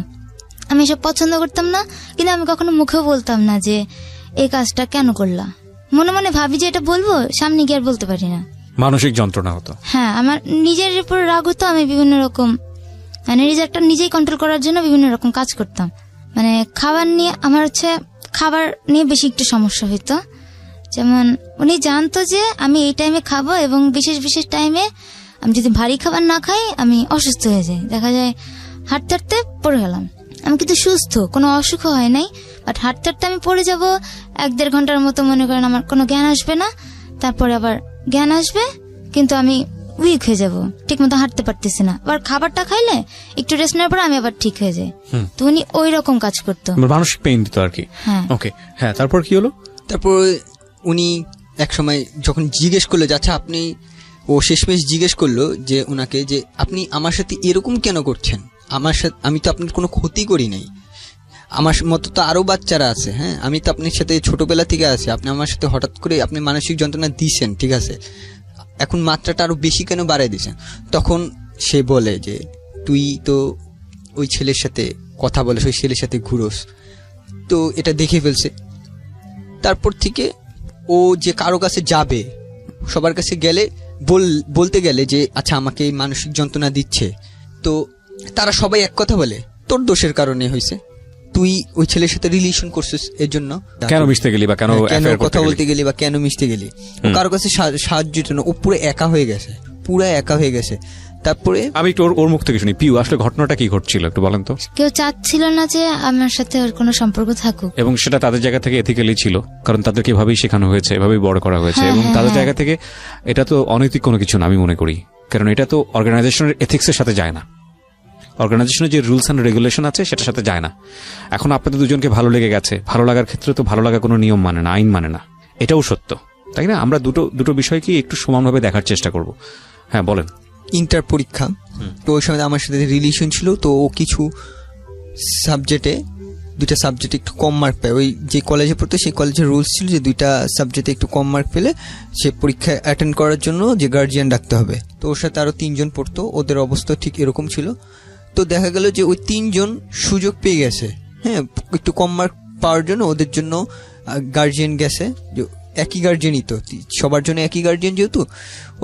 আমি এসব পছন্দ করতাম না, কিন্তু আমি কখনো মুখেও বলতাম না যে এই কাজটা কেন করলা। মনে মনে ভাবি যে এটা বলবো, সামনে গিয়ে আর বলতে পারি না, মানসিক যন্ত্রণা হতো। হ্যাঁ, আমার নিজের উপর রাগ হতো, আমি বিভিন্ন রকম মানে নিজেই কন্ট্রোল করার জন্য বিভিন্ন রকম কাজ করতাম। মানে খাবার নিয়ে খাবার নিয়ে বেশি একটু সমস্যা হইতো। যেমন উনি জানতো যে আমি এই টাইমে খাবো, এবং বিশেষ টাইমে আমি যদি ভারী খাবার না খাই আমি অসুস্থ হয়ে যাই। দেখা যায় হাঁটতে হাঁটতে পড়ে গেলাম, আমি কিন্তু সুস্থ, কোনো অসুখ হয় নাই, বাট হাঁটতে হাঁটতে আমি পড়ে যাব, 1-1.5 ঘন্টার মতো মনে করেন আমার কোনো জ্ঞান আসবে না, তারপরে আবার জ্ঞান আসবে, কিন্তু আমি উইক হয়ে যাব, ঠিক মতো হাঁটতে পারতেছি না। আবার খাবারটা খাইলে একটু রেস্ট নেওয়ার পর আমি আবার ঠিক হয়ে যাই। তো উনি ওই রকম কাজ করতো, মানসিক পেইন দিত আর কি। হ্যাঁ। ওকে, হ্যাঁ, তারপর কি হলো? তারপর উনি এক সময় যখন জিজ্ঞেস করলো যে আচ্ছা আপনি, ও শেষমেশ জিজ্ঞেস করলো যে ওনাকে যে আপনি আমার সাথে এরকম কেন করছেন, আমার সাথে আমি তো আপনার কোনো ক্ষতি করি নাই, আমার মতো তো আরো বাচ্চারা আছে, হ্যাঁ আমি তো আপনার সাথে ছোটবেলা থেকে আছি, আপনি আমার সাথে হঠাৎ করে আপনি মানসিক যন্ত্রণা দিয়েছেন, ঠিক আছে, এখন মাত্রাটা আরো বেশি কেন বাড়াই দিয়েছেন? তখন সে বলে যে তুই তো ওই ছেলের সাথে কথা বলিস, ওই ছেলের সাথে ঘুরোস, তো এটা দেখে ফেলছে। তারপর থেকে ও যে কারো কাছে যাবে, সবার কাছে গেলে বলতে গেলে যে আচ্ছা আমাকে এই মানসিক যন্ত্রণা দিচ্ছে, তো তারা সবাই এক কথা বলে তোর দোষের কারণে হয়েছে, তুই ওই ছেলের সাথে রিলেশন করছিস, এর জন্য কেন মিশতে গেলি বা কেন কথা বলতে গেলি বা কেন মিশতে গেলি, ও কারো কাছে সাহায্যের জন্য ও পুরো একা হয়ে গেছে, পুরো একা হয়ে গেছে। তারপরে আমি একটু ওর মুখ থেকে শুনি, পিউ আসলে ঘটনাটা কি ঘটছিল একটু বলেন তো। কেউ চাচ্ছিল না যে আমার সাথে ওর কোনো সম্পর্ক থাকুক, এবং সেটা তাদের জায়গা থেকে এথিক্যালি ছিল, কারণ তাদেরকে এভাবেই শেখানো হয়েছে, এভাবেই বড় করা হয়েছে, এবং তাদের জায়গা থেকে এটা তো অনৈতিক কোনো কিছু না আমি মনে করি, কারণ এটা তো অর্গানাইজেশনের এথিক্সের সাথে যায় না, অর্গানাইজেশনের যে রুলস অ্যান্ড রেগুলেশন আছে সেটার সাথে যায় না। এখন আপনাদের দুজনকে ভালো লেগে গেছে, ভালো লাগার ক্ষেত্রে তো ভালো লাগা কোনো নিয়ম মানে না, আইন মানে না, এটাও সত্য, তাই না? আমরা দুটো বিষয়কে একটু সমানভাবে দেখার চেষ্টা করব। হ্যাঁ বলেন। ইন্টার পরীক্ষা, তো ওই সময় আমার সাথে রিলেশন ছিল, তো ও কিছু সাবজেক্টে, দুইটা সাবজেক্টে একটু কম মার্ক পায়, ওই যে কলেজে পড়তো সেই কলেজের রুলস ছিল যে দুইটা সাবজেক্টে একটু কম মার্ক পেলে সে পরীক্ষা অ্যাটেন্ড করার জন্য যে গার্জিয়ান ডাকতে হবে। তো ওর সাথে আরো 3 জন পড়তো, ওদের অবস্থা ঠিক এরকম ছিল। তো দেখা গেল যে ওই 3 জন সুযোগ পেয়ে গেছে, হ্যাঁ একটু কম মার্ক পাওয়ার জন্য ওদের জন্য গার্জিয়ান গেছে, যে একই গার্জিয়ানই তো সবার জন্য একই গার্জিয়ান, যেহেতু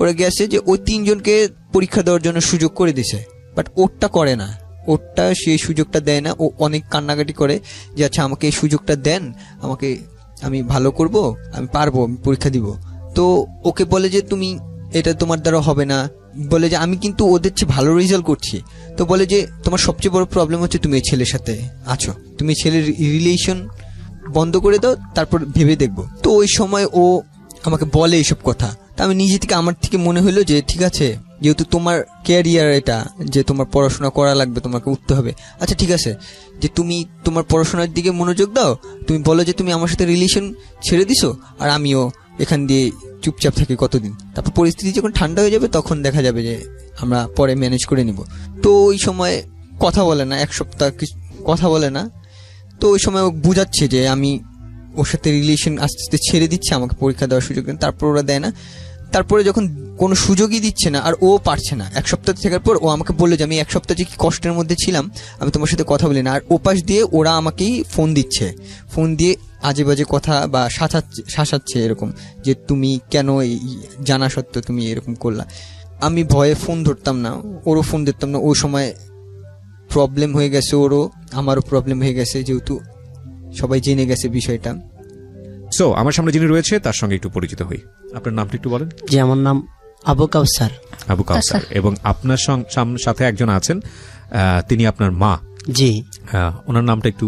ওরা গেছে যে ওই 3 জনকে পরীক্ষা দেওয়ার জন্য সুযোগ করে দিছে, বাট ওরটা করে না, ওরটা সেই সুযোগটা দেয় না। ও অনেক কান্নাকাটি করে যে আচ্ছা আমাকে এই সুযোগটা দেন, আমাকে, আমি ভালো করব, আমি পারবো, আমি পরীক্ষা দিব। তো ওকে বলে যে তুমি এটা তোমার দ্বারা হবে না, বলে যে আমি কিন্তু ওদের চেয়ে ভালো রেজাল্ট করছি। তো বলে যে তোমার সবচেয়ে বড় প্রবলেম হচ্ছে তুমি এই ছেলের সাথে আছো, তুমি ছেলের রিলেশন বন্ধ করে দাও, তারপর ভেবে দেখবো। তো ওই সময় ও আমাকে বলে এইসব কথা, তা আমি নিজে থেকে, আমার থেকে মনে হলো যে ঠিক আছে, যেহেতু তোমার ক্যারিয়ার এটা, যে তোমার পড়াশোনা করা লাগবে, তোমাকে উঠতে হবে, আচ্ছা ঠিক আছে যে তুমি তোমার পড়াশোনার দিকে মনোযোগ দাও, তুমি বলো যে তুমি আমার সাথে রিলেশন ছেড়ে দিছো, আর আমিও এখান দিয়ে চুপচাপ থাকি কতদিন, তারপর পরিস্থিতি যখন ঠান্ডা হয়ে যাবে তখন দেখা যাবে যে আমরা পরে ম্যানেজ করে নিব। তো ওই সময় কথা বলে না, 1 সপ্তাহ কথা বলে না। তো ওই সময় ও বুঝাচ্ছে যে আমি ওর সাথে রিলেশন আস্তে আস্তে ছেড়ে দিচ্ছে, আমাকে পরীক্ষা দেওয়ার সুযোগ দেন, তারপর ওরা দেয় না। তারপরে যখন কোনো সুযোগই দিচ্ছে না আর ও পারছে না, 1 সপ্তাহ থাকার পর ও আমাকে বললো যে আমি 1 সপ্তাহ যে কি কষ্টের মধ্যে ছিলাম, আমি তোমার সাথে কথা বলি না। আর ওপাশ দিয়ে ওরা আমাকেই ফোন দিচ্ছে, ফোন দিয়ে আজে বাজে কথা বা শাসাচ্ছে এরকম, যে তুমি কেন এই জানা সত্ত্বেও তুমি এরকম করলা। আমি ভয়ে ফোন ধরতাম না, ওরও ফোন ধরতাম না। ওই সময় প্রবলেম হয়ে গেছে, ওরও আমারও প্রবলেম হয়ে গেছে, যেহেতু সবাই জেনে গেছে বিষয়টা। সো আমার সামনে যিনি রয়েছে তার সঙ্গে একটু পরিচিত হই। আপনার নামটি একটু বলেন। জি, আমার নাম আবু কাউসার। আবু কাউসার, এবং আপনার সাথে একজন আছেন, তিনি আপনার মা। জি, ওনার নামটা একটু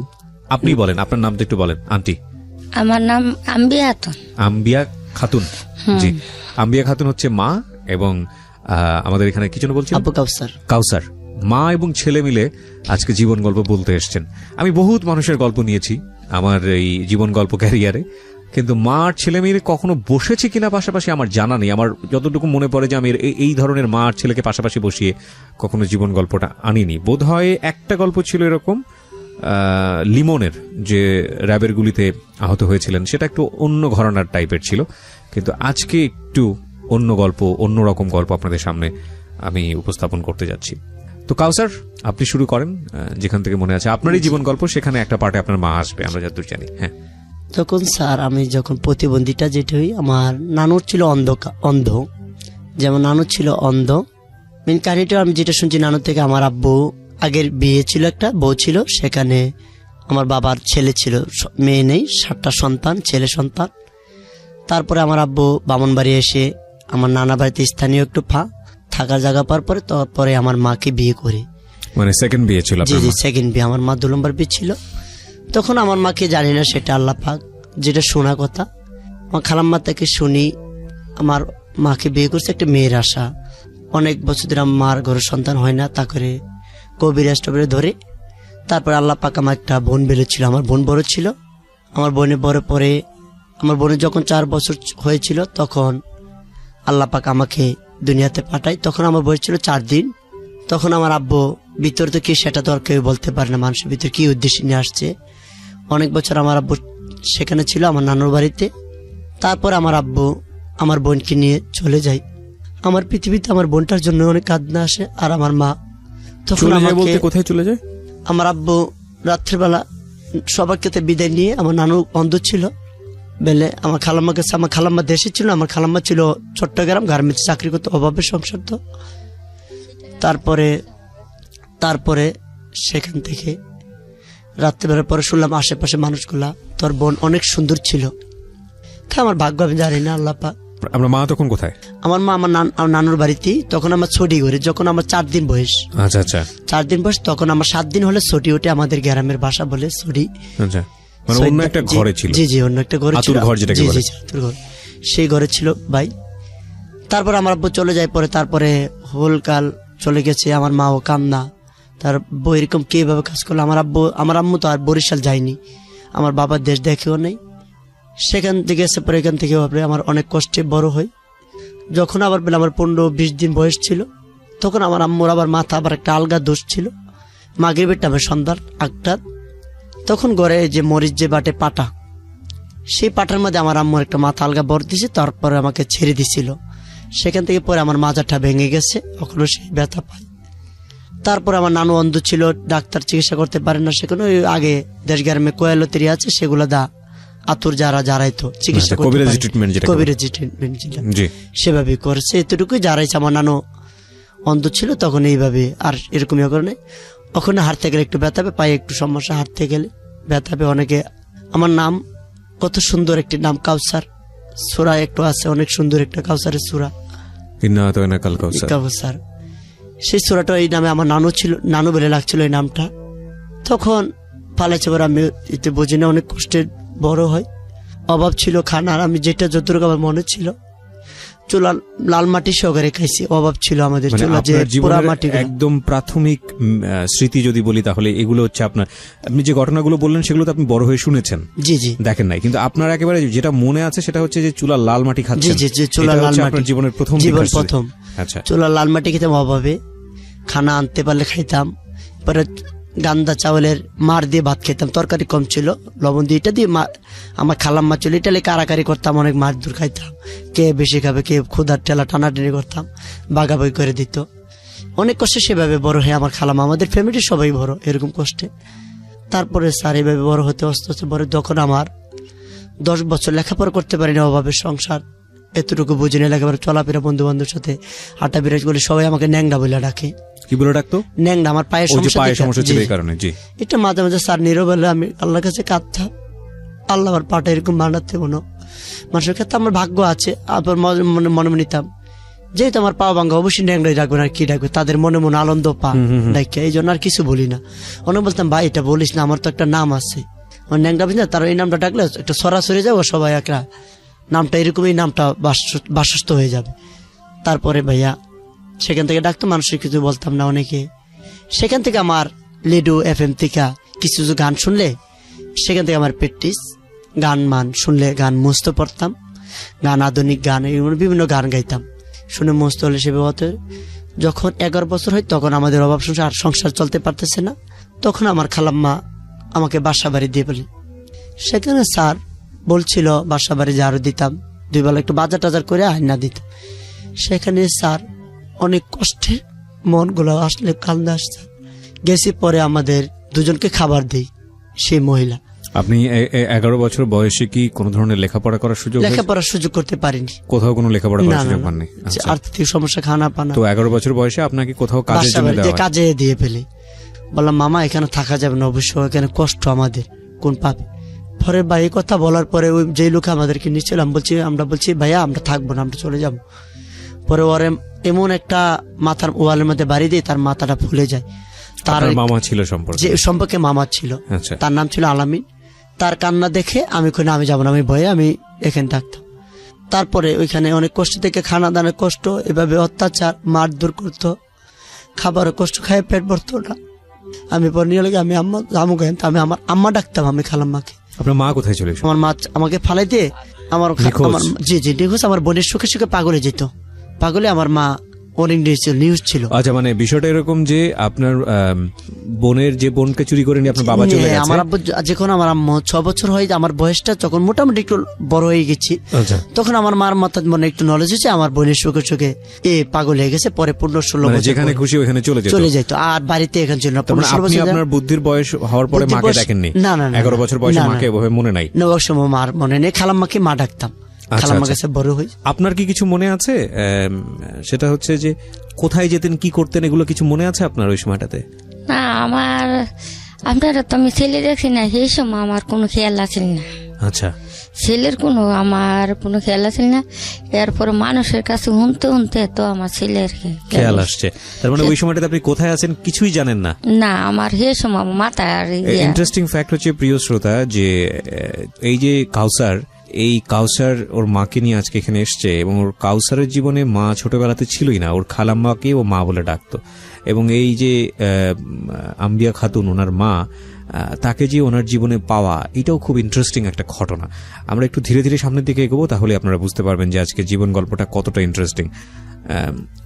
আপনি বলেন, আপনার নামটা একটু বলেন আন্টি। আমার নাম আম্বিয়া খাতুন। আম্বিয়া খাতুন, জি। আম্বিয়া খাতুন হচ্ছে মা, এবং আমাদের এখানে কি যেন বলছেন, আবু কাউসার। কাউসার, মা এবং ছেলে মিলে আজকে জীবন গল্প বলতে এসছেন। আমি বহুত মানুষের গল্প নিয়েছি আমার এই জীবন গল্প ক্যারিয়ারে, কিন্তু মা আর ছেলে মেয়ে কখনো বসেছি কিনা পাশাপাশি আমার জানা নেই। আমার যতটুকু মনে পড়ে যে আমি এই ধরনের মা আর ছেলেকে পাশাপাশি বসিয়ে কখনো জীবন গল্পটা আনিনি। বোধহয় একটা গল্প ছিল এরকম, লিমনের, যে র্যাবের গুলিতে আহত হয়েছিলেন, সেটা একটু অন্য ঘরানার টাইপের ছিল। কিন্তু আজকে একটু অন্য গল্প, অন্যরকম গল্প আপনাদের সামনে আমি উপস্থাপন করতে যাচ্ছি। তো কাউসার, আপনি শুরু করেন যেখান থেকে মনে আছে আপনারই জীবন গল্প, সেখানে একটা পার্টে আপনার মা আসবে, আমরা যতদূর জানি। হ্যাঁ, তখন স্যার আমি যখন প্রতিবন্ধীটা যেটা হই, আমার নানুর ছিল অন্ধ, যেমন নানুর ছিল অন্ধ। মেন কাহিনীটা আমি যেটা শুনছি, নানুর থেকে আমার আব্বু আগের বিয়ে ছিল, একটা বউ ছিল, সেখানে আমার বাবার ছেলে ছিল, মেয়ে নেই, 7টা সন্তান, ছেলে সন্তান। তারপরে আমার আব্বু বামনবাড়ি এসে আমার নানা বাড়িতে স্থানীয় একটু থাকার জায়গা পাওয়ার পরে, তারপরে আমার মাকে বিয়ে করে, মানে সেকেন্ড বিয়ে ছিল। জি জি, সেকেন্ড বিয়ে। আমার মা 2 নম্বর বিয়ে ছিল। তখন আমার মাকে জানি না, সেটা আল্লাহ পাক, যেটা শোনা কথা আমার খালাম্মা থেকে শুনি, আমার মাকে বিয়ে করছে একটা মেয়ের আশা। অনেক বছর ধরে আমার মার ঘরে সন্তান হয় না, তা করে কবির স্টপেরে ধরে তারপরে আল্লাহ পাক আমার একটা বোন বেরোচ্ছিল, আমার বোন বড় ছিল। আমার বোনের বড় পরে আমার বোনের যখন 4 বছর হয়েছিল তখন আল্লাহ পাক আমাকে দুনিয়াতে পাঠায়। তখন আমার বয়স ছিল 4 দিন। তখন আমার আব্বু ভিতর তো কি সেটা তো আর কেউ বলতে পারে না, মানুষের ভিতর কি উদ্দেশ্যে নিয়ে আসছে। অনেক বছর আমার আব্বু সেখানে ছিল আমার নানুর বাড়িতে। তারপর আমার আব্বু আমার বোনকে নিয়ে চলে যায়। আমার পৃথিবীতে আমার বোনটার জন্য অনেক কাঁদনা আসে। আর আমার মা তখন চলে যায় আমাকে, বলতে কোথায় চলে যায়? আমার আব্বু রাত্রিবেলা সবার ক্ষেত্রে বিদায় নিয়ে, আমার নানু অন্ধ ছিল বেলে আমার খালাম্মার কাছে, আমার খালাম্মা দেশে ছিল, আমার খালাম্মা ছিল চট্টগ্রাম, গার্মেন্টস চাকরি করতে, অভাবের সংসার তো। তারপরে সেখান থেকে রাত্রিবেলার পরে শুনলাম আশেপাশে মানুষগুলা তোর বোন অনেক সুন্দর ছিল। আমার ভাগ্য আমি জানি না, আল্লাহ পাক। আপনার মা তখন কোথায়? আমার মা আমার নানুর বাড়িতে। তখন আমার ছুটি করে, যখন আমার 4 দিন বয়স, আচ্ছা আচ্ছা 4 দিন বয়স, তখন আমার 7 দিন হলে ছুটি ওঠে, আমাদের গ্রামের ভাষা বলে ছুটি। আচ্ছা, মানে অন্য একটা ঘরে ছিল? জি জি, অন্য একটা ঘরে ছিল, আতুর ঘর যেটাকে জি বলে। জি আতুর ঘর, সেই ঘরে ছিল ভাই। তারপর আমার আব্বু চলে যায়, পরে তারপরে হোলকাল চলে গেছে, আমার মাও কান্না, তার বউ এরকম কিভাবে কাজ করলো। আমার আম্মু তো আর বরিশাল যায়নি, আমার বাবার দেশ দেখেও নেই। সেখান থেকে এসে পরে এখান থেকে আমার অনেক কষ্টে বড় হয়। যখন আবার বেলা আমার 15-20 দিন বয়স ছিল, তখন আমার আম্মুর আবার মাথা আবার একটা আলগা দোষ ছিল। মাগরিবের টাইমে সন্ধ্যার 8টা, তখন ঘরে যে মরিচ যে বাটে পাটা, সেই পাটার মধ্যে আমার আম্মুর একটা মাথা আলগা বর দিছে, তারপরে আমাকে ছেড়ে দিছিল। সেখান থেকে পরে আমার মাজাটা ভেঙে গেছে, এখনো সেই ব্যথা পাই। তারপর আমার নানু অন্ধ ছিল, ডাক্তার চিকিৎসা করতে পারে না, সেখানে ওই আগে দেশ গ্রামে কোয়ালতেরি আছে, সেগুলো দা আতুর যারাই তো চিকিৎসা করতে কবিরাজি পারে, ট্রিটমেন্ট যেটা কবিরাজি ট্রিটমেন্ট যেটা, জি সেভাবে করেছে। এতটুকুই যারাইছে। আমার নানু অন্ধ ছিল তখন এইভাবে, আর এরকমই করে নেই। ওখানে হাঁটতে গেলে একটু ব্যথা হবে, পায়ে একটু সমস্যা, হাঁটতে গেলে ব্যথা হবে অনেকে। আমার নাম কত সুন্দর একটি নাম, কাউসার সূরা একটু আছে, অনেক সুন্দর একটা কাউসারের সূরা, ইন্না তো না কাল কাউসার। কাউসার, সেই সূরাটা এই নামে আমার নানু ছিল, নানু বলে লাগছিল এই নামটা। তখন পালাইছে পরে আমি এতে বুঝি না, অনেক কষ্টের বড় হয়। অভাব ছিল খানার, আমি যেটা যতটুকু আমার মনে ছিল চুলা লাল মাটি সহকারে খাইছি। অভাব ছিল আমাদের, মানে চুলা যে আপনার পোড়া জীবনের মাটি। একদম প্রাথমিক স্মৃতি যদি বলি তাহলে এগুলো হচ্ছে আপনার, আপনি যে ঘটনাগুলো বললেন সেগুলো তো আপনি বড় হয়ে শুনেছেন, জি জি দেখেন নাই, কিন্তু আপনার একেবারে যেটা মনে আছে সেটা হচ্ছে যে চুলা লাল মাটি জি খাচ্ছেন। জি জি, চুলা এটা লাল হচ্ছে মাটি আপনার জীবনের প্রথম জীবন দিককার স্মৃতি। প্রথম। আচ্ছা, চুলা লাল মাটি খেতাম অভাবে, খানা আনতে পারলে খাইতাম। পরে গান্দা চাউলের মার দিয়ে ভাত খেতাম, তরকারি কম ছিল, লবণ দিয়ে এটা দিয়ে আমার খালাম্মা ছিল, এটা কারাকারি করতাম, অনেক মার দূর খাইতাম। কে বেশি খাবে, কে ক্ষুধার ঠেলা টানাটানি করতাম, বাগাবাগি করে দিত। অনেক কষ্টে সেভাবে বড় হয়ে আমার খালাম্মা, আমাদের ফ্যামিলি সবাই বড় এরকম কষ্টে। তারপরে স্যার এইভাবে বড় হতে আস্তে আস্তে বড়, যখন আমার 10 বছর লেখাপড়া করতে পারি না, অভাবের সংসার, এতটুকু বুঝি না লেখাপড়া, চলাফেরা বন্ধু বান্ধবের সাথে হাঁটা বিরাজ করে, সবাই আমাকে ন্যাংডা বলে ডাকে। কি বলে ডাকতো? ন্যাংডা, আমার পায়ের ওই যে পায়ের সমস্যা ছিল জি। এই কারণে। জি, এটা মাঝে মাঝে স্যার নীরবে আমি আল্লাহর কাছে কাঁদতাম, আল্লাহ আমার পাটা এরকম বানাতে মনো মানুষের ক্ষেত্রে আমার ভাগ্য আছে। আবার মনে মনে নিতাম যেহেতু আমার পা ভাঙ্গা, অবশ্যই ন্যাংডাই ডাকবে না, কি ডাকবে, তাদের মনে মনে আনন্দ পা ডাকে, এই জন্য আর কিছু বলি না। অনেক বলতাম ভাই এটা বলিস না, আমার তো একটা নাম আছে, আমার ন্যাংডা বুঝি না, তার এই নামটা ডাকলে একটা সরাসরি যাবো, সবাই একটা নামটা এরকমই, নামটা বাসস্থ হয়ে যাবে। তারপরে ভাইয়া সেখান থেকে ডাকতো, মানুষের কিছু বলতাম না অনেকে। সেখান থেকে আমার লিডু FM থেকে কিছু কিছু গান শুনলে, সেখান থেকে আমার প্র্যাকটিস, গান শুনলে গান মুস্ত পড়তাম, গান আধুনিক গান, এগুলো বিভিন্ন গান গাইতাম, শুনে মুস্ত হলে সেভাবে হতো। যখন 11 বছর হয় তখন আমাদের অভাব সংসার চলতে পারতেছে না, তখন আমার খালাম্মা আমাকে বাসা বাড়ি দিয়ে বলি। সেখানে স্যার বলছিল বাসা বাড়ি ঝাড়ু দিতাম, 2 বেলা একটু বাজার টাজার করে আয়না দিতাম। সেখানে স্যার অনেক কষ্টে মনগুলো আসলে কান্দে আসছে। গেছি, পরে আমাদের দুজনকে খাবার দেই সেই মহিলা। আপনি 11 বছর বয়সে কি কোনো ধরনের লেখাপড়া করার সুযোগ হয়েছে? লেখাপড়ার সুযোগ করতে পারিনি, কোথাও কোনো লেখাপড়া না করার না সুযোগ না, পাননি? আচ্ছা। আর্থিক সমস্যা, খানা পানা। তো 11 বছর বয়সে আপনাকে কোথাও কাজের বাসা জন্য বাড়িতে দেওয়া হয়? কাজে দিয়ে ফেলি, বললাম মামা এখানে থাকা যাবে না, অবশ্য এখানে কষ্ট আমাদের, কোন পাবে। পরে ভাই কথা বলার পরে ওই যে লোক আমাদেরকে নিচ্ছিলাম আমরা বলছি ভাইয়া আমরা থাকবো না, আমরা চলে যাব। পরে ওরে এমন একটা মাথার ওয়ালের মধ্যে বাড়ি দিয়ে তার মাথাটা ফুলে যায়। তার আপনার মামা ছিল সম্পর্কে? যে সম্পর্কে মামা ছিল, আচ্ছা। তার নাম ছিল আলামিন। তার কান্না দেখে আমি কই না, আমি যাবো না, আমি ভয়ে আমি এখানে থাকতাম। তারপরে ওইখানে অনেক কষ্ট থেকে খানা দানের কষ্ট, এভাবে অত্যাচার মারধর করতো, খাবারের কষ্ট, খায় পেট ভরতো না। আমি পরে নিয়ে লাগে আমি আম্মু খাই, আমি আমার আম্মা ডাকতাম, আমি খালাম্মাকে। আপনার মা কোথায় চলে আমার মা আমাকে ফালাই দিয়ে নিখোঁজ? জি নিখোঁজ। আমার বোনের সুখে সুখে পাগলে যেত, পাগলে আমার মা অনেক নিউজ ছিল। আচ্ছা, মানে বিষয়টা এরকম যে আপনার বোনের যে বোনকে চুরি করে নিয়ে আপনার বাবা চলে হ্যাঁ, গেছে। আমার আব্বু যখন আমার আম্মু 6 বছর হয়, আমার বয়সটা যখন মোটামুটি একটু বড় হয়ে গেছি, আচ্ছা, তখন আমার মার মাথায় মনে একটু নলেজ হয়েছে আমার বোনের সুখে সুখে পাগল হয়ে গেছে। পরে 15-16 মানে বছর যেখানে পরে খুশি ওখানে চলে যেত। আর বাড়িতে এখানে ছিল না। তার মানে 15-16 আপনি বছর আপনার বুদ্ধির বয়স হওয়ার পরে বুদ্ধির মাকে বয়স- দেখেননি? না, না, না, 11 বছর বয়সে না, না। মাকে এভাবে মনে নাই? নবক সময় মার মনে নেই, খালাম্মাকে মা ডাকতাম। খালাম্মা আচ্ছা। কাছে বড় হই। আপনার কি কিছু মনে আছে? সেটা হচ্ছে যে কোথায় যেতেন, কি করতেন, এগুলো কিছু মনে আছে আপনার ওই সময়টাতে? না, আপনারা তো আমি ছেলে দেখছি না, সেই সময় আমার কোনো খেয়াল আছিল না। আচ্ছা, ছেলের আমার কোনো খেয়াল আছিল না। এরপর মানুষের কাছে শুনতে তো আমার ছেলের খেয়াল আসছে। তার মানে ওই সময়টাতে আপনি কোথায় আছেন কিছুই জানেন না? না, আমার সেই সময় আমার মাথায় আর ইন্টারেস্টিং ফ্যাক্ট হচ্ছে প্রিয় শ্রোতা যে এই যে কাউসার ওর মাকে নিয়ে আজকে এখানে এসছে, এবং ওর কাউসারের জীবনে মা ছোটবেলাতে ছিলই না, ওর খালাম্মাকে ও মা বলে ডাকতো। এবং এই যে আম্বিয়া খাতুন ওনার মা, তাকে যে ওনার জীবনে পাওয়া, এটাও খুব ইন্টারেস্টিং একটা ঘটনা। আমরা একটু ধীরে ধীরে সামনের দিকে এগোবো, তাহলে আপনারা বুঝতে পারবেন যে আজকে জীবন গল্পটা কতটা ইন্টারেস্টিং।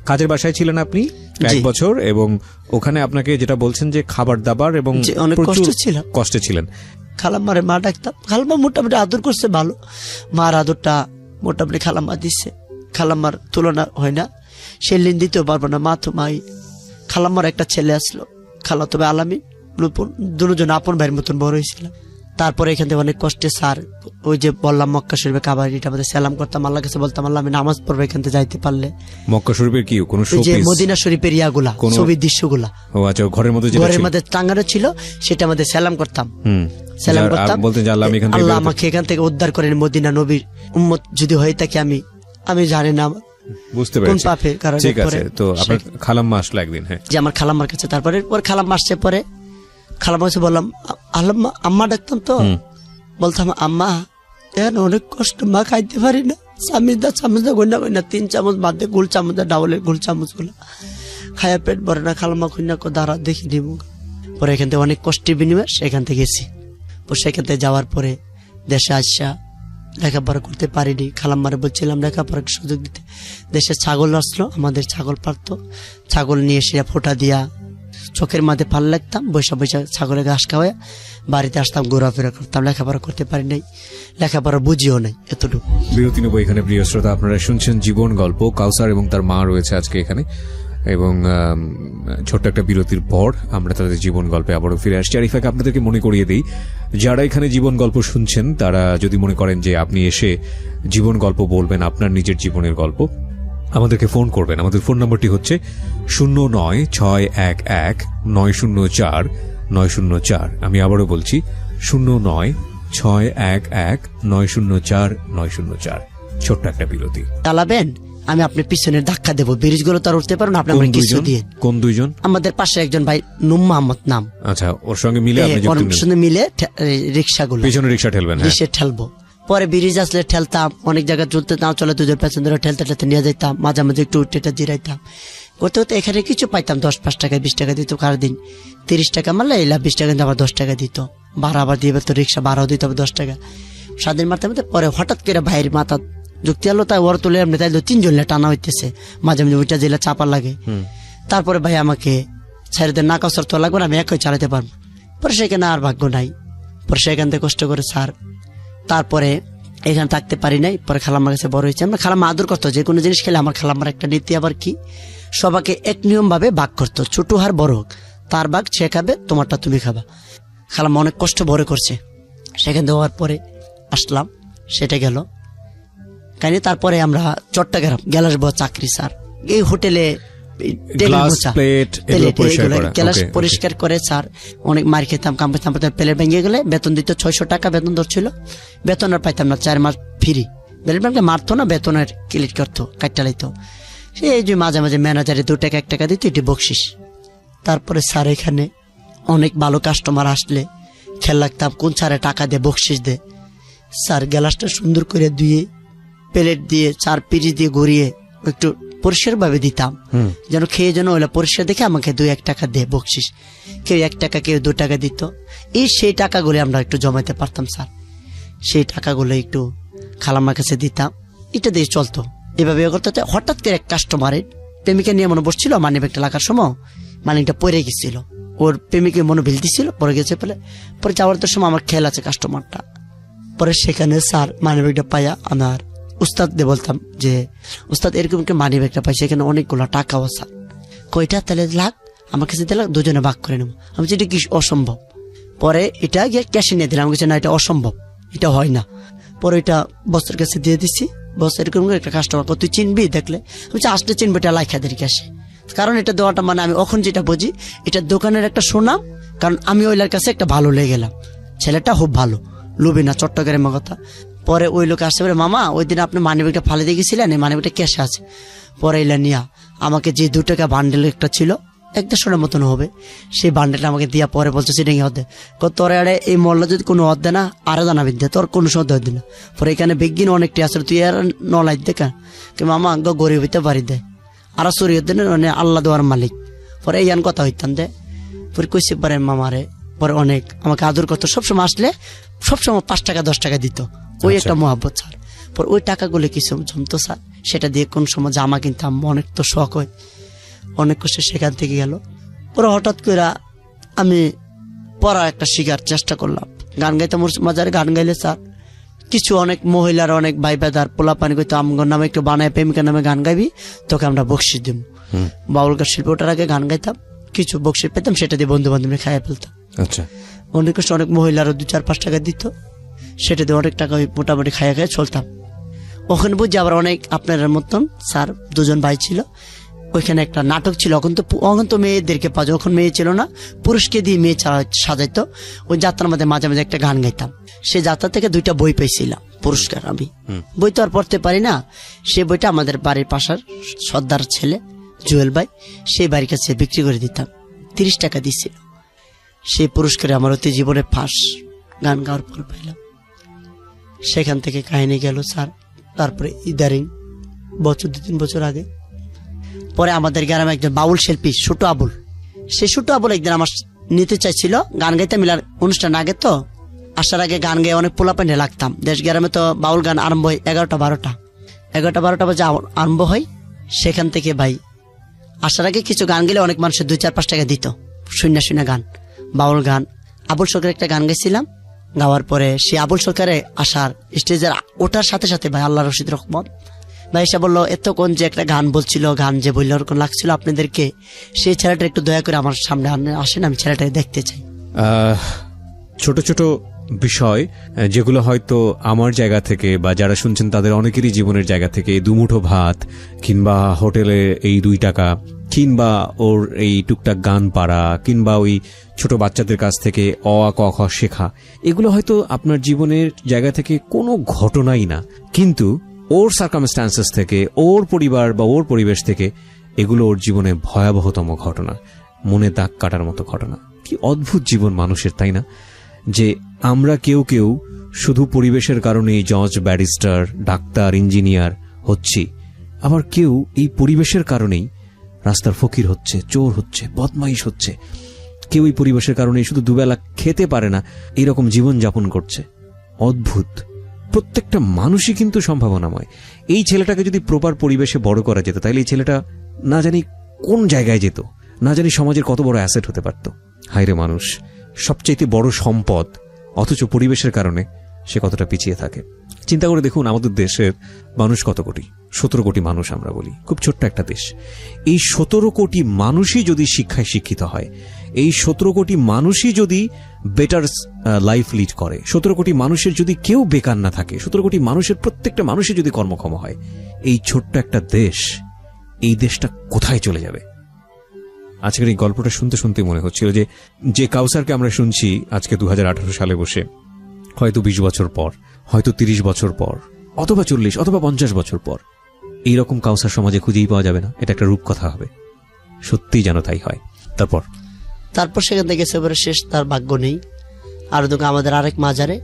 কাজের বাসায় ছিলেন আপনি 1 বছর, এবং ওখানে আপনাকে যেটা বলছেন যে খাবার দাবার এবং অনেক প্রচুর কষ্টে ছিলেন। খালাম্মারে মা ডাকতাম। খালাম্মা মোটামুটি আদর করছে ভালো, মার আদরটা মোটামুটি খালাম্মা দিচ্ছে, খালাম্মার তুলনা হয় না। সে লিন দিতেও পারবো না, মা তো মাই। খালাম্মার একটা ছেলে আসলো, খালা তবে আলামি লুপুন, দুজন আপন ভাইয়ের মতন বড় হয়েছিলাম। তারপরে এখান থেকে অনেক কষ্টে স্যার, ওই যে বললাম মক্কা শরীফে কাবাডিটা আমাদের সালাম করতাম, আল্লাহ কাছে বলতাম আল্লাহ আমি নামাজ পড়বো এখান থেকে যাইতে পারলে। মক্কা শরীফের কি কোনো ওই যে শোপিস? মদিনা শরীফের ইয়াগুলা, ছবির দৃশ্যগুলা ও আচ্ছা, ঘরের মধ্যে যেটা ঘরের ছিল। মধ্যে টাঙ্গানো ছিল, সেটা আমাদের সালাম করতাম। সালাম আর করতাম, বলতেন যে আল্লাহ আমি এখান থেকে আল্লাহ বের হতে- আমাকে এখান থেকে উদ্ধার করেন, মদিনা নবীর উম্মত যদি হয়ে থাকি আমি জানি না বুঝতে কোন পেরেছি। পাপে কারণে ঠিক আছে, পরে তো আপনার খালাম্মা আসলো একদিন। হ্যাঁ, যে আমার খালাম্মার কাছে। তারপরে খালাম্মা আসছে, পরে খালাম্মা কাছে বললাম আল্লাম্মা, আম্মা ডাকতাম তো, বলতাম আম্মা এখন অনেক কষ্ট, মা খাইতে পারি না, চামচ দা গন্যা গন্যা 3 চামচ বাদে গোল চামচ দা ডাউলের গোল চামচ গুলা খায়া পেট ভরে না। খালাম্মা কন্যা দাঁড়া দেখি নিব। পরে এখান থেকে অনেক কষ্টের বিনিময়ে সেখান থেকে গেছি। সেখান থেকে যাওয়ার পরে দেশে আসা লেখাপড়া করতে পারিনি। খালাম্মারে বলছিলাম লেখাপড়ার সুযোগ দিতে। দেশে ছাগল আসলো, আমাদের ছাগল পারতো, ছাগল নিয়ে এসে ফোঁটা দিয়া চোখের মাঝে পাল লাগতাম, বৈশা বৈশা ছাগলের ঘাস খাওয়া বাড়িতে আসতাম, ঘোরাফেরা করতাম। লেখাপড়া করতে পারি নাই, লেখাপড়া বুঝিও নাই এতটুকু। বিরতি নেব এখানে। প্রিয় শ্রোতা, আপনারা শুনছেন জীবন গল্প। কাউসার এবং তার মা রয়েছে আজকে এখানে, এবং ছোট্ট একটা বিরতির পর আমরা তাদের জীবন গল্পে আবারও ফিরে আসছি। আর ইফাকে আপনাদেরকে মনে করিয়ে দিই, যারা এখানে জীবন গল্প শুনছেন তারা যদি মনে করেন যে আপনি এসে জীবন গল্প বলবেন, আপনার নিজের জীবনের গল্প, আমাদেরকে ফোন করবেন। আমাদের ফোন নম্বরটি হচ্ছে 09611904 আমি আবারও বলছি 09611904 ছোট্ট একটা বিরতি। চালাবেন, আমি আপনার পিছনে ধাক্কা দেবো, ব্রিজ গুলো তো আর উঠতে পারো না, আপনি আমার কিছু দিয়ে। কোন দুইজন? আমাদের পাশে একজন ভাই নুম মোহাম্মদ নাম। আচ্ছা, ওর সঙ্গে মিলে আপনি যুক্ত নেন। সঙ্গে মিলে রিক্সাগুলো পেছনে রিক্সা ঠেলবেন? হ্যাঁ, রিক্সা ঠেলবো। পরে ব্রিজ আসলে ঠেলতাম, অনেক জায়গায় চলতে না চলে দুজন পেছন ধরে ঠেলতে ঠেলতে নিয়ে যাইতাম, মাঝে মাঝে একটু উঠে জিরাইতাম। করতে করতে এখানে কিছু পাইতাম, 10-5 টাকা 20 টাকা দিত কার দিন। 30 টাকা মারলে এলা 20 টাকা আবার 10 টাকা দিত, ভাড়া আবার দিয়ে তো রিক্সা ভাড়াও দিত আবার 10 টাকা। স্বাধীন মারতে মারতে পরে হঠাৎ করে ভাইয়ের মাথা যুক্তি আলো, তাই ওর তুলে এমনি তাই 3 জন টানা হইতেছে, মাঝে মাঝে ওইটা জেলা চাপা লাগে। তারপরে ভাই আমাকে ছেড়ে দেন, না কাউসার তো লাগবে না, আমি একই চালাতে পারবো। পরে সেখানে আর ভাগ্য নাই, পরে সেখান থেকে কষ্ট করে স্যার তারপরে এখানে থাকতে পারি নাই। পরে খালাম্মার কাছে বড় হয়েছে। আমরা খালাম্মা আদর করতো, যে কোনো জিনিস খেলে আমার খালাম্মার একটা নীতি আবার কি, সবাইকে এক নিয়ম ভাবে ভাগ করতো, ছোট হার বড় হোক, তার ভাগ সে খাবে, তোমারটা তুমি খাবা। খালাম্মা অনেক কষ্ট বড় করছে। সেখান থেকে হওয়ার পরে আসলাম, সেটা গেল কাহিনী। তারপরে আমরা চট্টগ্রাম গ্যালাস চাকরি, স্যার এই হোটেলে পরিষ্কার করে স্যার অনেক মার খেতাম, কাম পেতাম। প্লেট ভেঙে গেলে বেতন দিত 600 টাকা বেতন ধরছিল, বেতন আর পাইতাম না, 4 মাস ফ্রি। প্লেট ভেঙে মারতো না, বেতনের ক্লিট করতো, কাটটা লাইতো। এই যে মাঝে মাঝে ম্যানেজারে 2 টাকা 1 টাকা দিত, এটি বকশিস। তারপরে স্যার এখানে অনেক ভালো কাস্টমার আসলে খেয়াল রাখতাম কোন স্যারে টাকা দিয়ে বকশিস দে। স্যার গ্লাসটা সুন্দর করে ধুয়ে প্লেট দিয়ে 4 পিস দিয়ে ঘুরিয়ে একটু পরিষ্কার ভাবে দিতাম, যেন খেয়ে যেন ওইটা পরিষ্কার দেখে আমাকে 2-1 টাকা দে বকশিস। কেউ 1 টাকা, কেউ 2 টাকা দিত। সেই টাকাগুলো আমরা একটু জমাইতে পারতাম স্যার। সেই টাকাগুলো একটু খালাম্মার কাছে দিতাম, এটা দিয়ে চলতো। এভাবে করতে হতে হঠাৎ করে এক কাস্টমারের প্রেমিকা নিয়ে মনে বসছিল, মানি ব্যাগটা লাগার সময় মানিকটা পরে গেছিল, ওর প্রেমিকের মনে ভিলতেছিল, পরে গেছে ফেলে। পরে যাওয়ার তো সময় আমার খেয়াল আছে কাস্টমারটা। পরে সেখানে স্যার মানি ব্যাগটা পাইয়া আমার উস্তাদ দিয়ে বলতাম যে উস্তাদ এরকম কি মানি ব্যাগটা পাই, সেখানে অনেকগুলো টাকাও স্যার। কয়টা? তাহলে লাখ, আমার কাছে দিলাম, দুজনে ভাগ করে নেবো। আমি এটা কি অসম্ভব। পরে এটা গিয়ে ক্যাশে নিয়ে দিলাম, আমি কাছে না এটা অসম্ভব, এটা হয় না। পরে এটা বসের কাছে দিয়ে দিচ্ছি। বস এরকম একটা কাস্টমার, তুই চিনবি? দেখলে আমি আসলে চিনবি, এটা লাইখাদের ক্যাশে। কারণ এটা দেওয়াটা মানে আমি এখন যেটা বুঝি, এটা দোকানের একটা সুনাম। কারণ আমি ওইলার কাছে একটা ভালো লেগে গেলাম, ছেলেটা খুব ভালো, লুবি না, চট্টগ্রামের কথা। পরে ওই লোক আসতে পারে, মামা ওই দিন আপনি মানিব্যাগটা ফালে দিয়ে গেছিলেন, এই মানিব্যাগটা ক্যাশে আছে। পরে এলা নিয়া আমাকে যে 2 টাকা বান্ডেল একটা ছিল, 1-1.5 মতন হবে, সেই বান্ডেলটা আমাকে দিয়া পরে বলছে সেটা হতে তোর আরে এই মল্লা যদি কোনো অধ্যে না আরো জানাবি দে, তোর কোনো সময় দিল না। পরে এখানে বেগিন অনেকটি আসলে তুই আর নলাই দেখা কি মামা গরিব হইতে পারি দে, আর চুরি হতে মানে আল্লাহ দেওয়ার মালিক। পরে এই কথা হইতাম দে। পরে কইছে পারে মামারে, পরে অনেক আমাকে আদর করতো, সবসময় আসলে সবসময় 5 টাকা 10 টাকা দিত, ওই একটা মহাব্বত স্যার। পরে ওই টাকাগুলো কিছু জমতো স্যার, সেটা দিয়ে কোন সময় জামা কিনতাম, অনেক তো শখ হয়, অনেক কষ্টে সেখান থেকে গেল। পরে হঠাৎ করে আমি পড়া একটা শিখার চেষ্টা করলাম, গান গাইতাম মাজারে। গান গাইলে স্যার কিছু অনেক মহিলার অনেক ভাই বেদার পোলা পানি কইতো আমগর নামে একটু বানায়, প্রেমিকার নামে গান গাইবি, তোকে আমরা বকশিস দিব। বাউল গান শিল্প ওটার আগে গান গাইতাম, কিছু বকশিস পেতাম, সেটা দিয়ে বন্ধু বান্ধব খাইয়ে ফেলতাম। আচ্ছা, অনেক কষ্ট, অনেক মহিলারও 2-4-5 টাকা দিত, সেটা দিয়ে অনেক টাকা মোটামুটি খাইয়ে খাইয়ে চলতাম। ওখানে বুঝছি আবার অনেক আপনার মতন স্যার 2 জন ভাই ছিল, ওইখানে একটা নাটক ছিল। এখন তো মেয়েদেরকে পাওয়া যায়, ওখানে মেয়ে ছিল না, পুরুষকে দিয়ে মেয়ে সাজাইতো। ওই যাত্রার মধ্যে মাঝে মাঝে একটা গান গাইতাম। সেই যাত্রা থেকে 2টা বই পেয়েছিলাম পুরস্কার। আমি বই তো আর পড়তে পারি না, সেই বইটা আমাদের বাড়ির পাশার সর্দার ছেলে জুয়েল ভাই, সেই বাড়ির কাছে বিক্রি করে দিতাম, 30 টাকা দিচ্ছিল। সেই পুরস্কারে আমার অতি জীবনে ফার্স্ট গান গাওয়ার পর পাইলাম। সেখান থেকে কাহিনী গেল স্যার। তারপরে ইদারিং বছর 2-3 বছর আগে পরে আমাদের গ্রামে একজন বাউল শিল্পী ছোট আবুল, সেই ছোট আবুল একদিন আমার নিতে চাইছিল গান গাইতে। মিলার অনুষ্ঠান আগে তো আসার আগে গান গায়ে অনেক পোলা পান্ডে লাগতাম। দেশ গ্রামে তো বাউল গান আরম্ভ হয় 11টা-12টা বাজে আরম্ভ হয়। সেখান থেকে ভাই আসার আগে কিছু গান গেলে অনেক মানুষের 2-4-5 টাকা দিত, শূন্য গান, বাউল গান। আবুল সরকার একটা গান গাইছিলাম, গাওয়ার পরে সে আবুল সরকারে আসার স্টেজের ওঠার সাথে সাথে ভাই আল্লাহ রশিদ রহমত ভাই এসে বললো, এতক্ষণ যে একটা গান বলছিল, গান যে বললো ওরকম লাগছিল আপনাদেরকে, সেই ছেলেটা একটু দয়া করে আমার সামনে আসেন, আমি ছেলেটাকে দেখতে চাই। ছোট ছোট বিষয় যেগুলো হয়তো আমার জায়গা থেকে বা যারা শুনছেন তাদের অনেকেরই জীবনের জায়গা থেকে, 2 মুঠো ভাত কিংবা হোটেলে এই 2 টাকা কিংবা ওর এই টুকটাক গান পাড়া কিংবা ওই ছোট বাচ্চাদের কাছ থেকে অ আ ক খ শেখা, এগুলো হয়তো আপনার জীবনের জায়গা থেকে কোনো ঘটনাই না, কিন্তু ওর সার্কামস্ট্যান্সেস থেকে, ওর পরিবার বা ওর পরিবেশ থেকে এগুলো ওর জীবনে ভয়াবহতম ঘটনা, মনে দাগ কাটার মতো ঘটনা। কি অদ্ভুত জীবন মানুষের, তাই না? যে আমরা কেউ কেউ শুধু পরিবেশের কারণেই জজ, ব্যারিস্টার, ডাক্তার, ইঞ্জিনিয়ার হচ্ছি, আবার কেউ এই পরিবেশের কারণেই রাস্তার ফকির হচ্ছে, চোর হচ্ছে, বদমাইশ হচ্ছে। কেউ এই পরিবেশের কারণেই শুধু দুবেলা খেতে পারে না, এইরকম জীবন যাপন করছে। অদ্ভুত। প্রত্যেকটা মানুষই কিন্তু সম্ভাবনাময়। এই ছেলেটাকে যদি প্রপার পরিবেশে বড় করা যেত, তাহলে এই ছেলেটা না জানি কোন জায়গায় যেত, না জানি সমাজের কত বড় অ্যাসেট হতে পারত। হায়রে মানুষ, সবচাইতে বড় সম্পদ, অথচ পরিবেশের কারণে সে কতটা পিছিয়ে থাকে। চিন্তা করে দেখুন, আমাদের দেশের মানুষ কত কোটি, 17 কোটি মানুষ আমরা বলি, খুব ছোট্ট একটা দেশ। এই 17 কোটি মানুষই যদি শিক্ষায় শিক্ষিত হয়, এই 17 কোটি মানুষই যদি বেটার লাইফ লিড করে, 17 কোটি মানুষের যদি কেউ বেকার না থাকে, 17 কোটি মানুষের প্রত্যেকটা মানুষই যদি কর্মক্ষম হয়, এই ছোট্ট একটা দেশ, এই দেশটা কোথায় চলে যাবে? আজকের এই গল্পটা শুনতে শুনতে মনে হচ্ছিল যে কাউসারকে আমরা শুনছি আজকে 2018 সালে বসে, হয়তো 20 বছর পর, হয়তো 30 বছর পর, অথবা 40 অথবা 50 বছর পর এইরকম কাউসার সমাজে খুঁজেই পাওয়া যাবে না। এটা একটা রূপকথা হবে, সত্যিই যেন তাই হয়। তারপর সেখান থেকে গেছে শেষ, তার ভাগ্য নেই। আর আমাদের আরেক মাজারে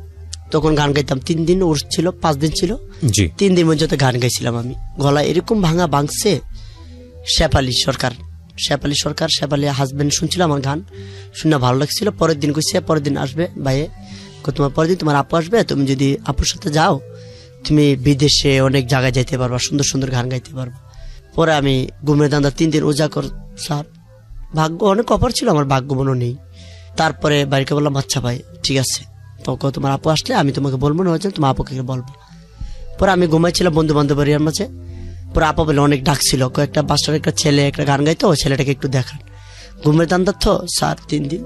তখন গান গাইতাম। 3 দিন ওর ছিল, 5 দিন ছিল, জি 3 দিন পর্যন্ত গান গাইছিলাম আমি। গলা এরকম ভাঙছে। শেফালি হাজবেন্ড শুনছিল আমার গান, শুনে ভালো লাগছিল। পরের দিন কইছে পরের দিন আসবে ভাইয়ে, তোমার পরের দিন তোমার আপু আসবে, তুমি যদি আপুর সাথে যাও তুমি বিদেশে অনেক জায়গায় যাইতে পারবা, সুন্দর সুন্দর গান গাইতে পারবা। পরে আমি ঘুমের দান্দা 3 দিন উজাগর স্যার, ভাগ্য অনেক অফার ছিল, আমার ভাগ্য মনে নেই। তারপরে বাড়িকে বললাম আচ্ছা ভাই ঠিক আছে, তখন তোমার আপু আসলে আমি তোমাকে বলবো না, হয়েছে তোমার আপুকে বলবো। পরে আমি ঘুমাইছিলাম বন্ধু বান্ধবের মাঝে। পরে আপা বলে অনেক ডাক ছিল, কয়েকটা বাচ্চার একটা ছেলে একটা গান গাইতো, ওই ছেলেটাকে একটু দেখান। ঘুমের দান্দার তো স্যার 3 দিন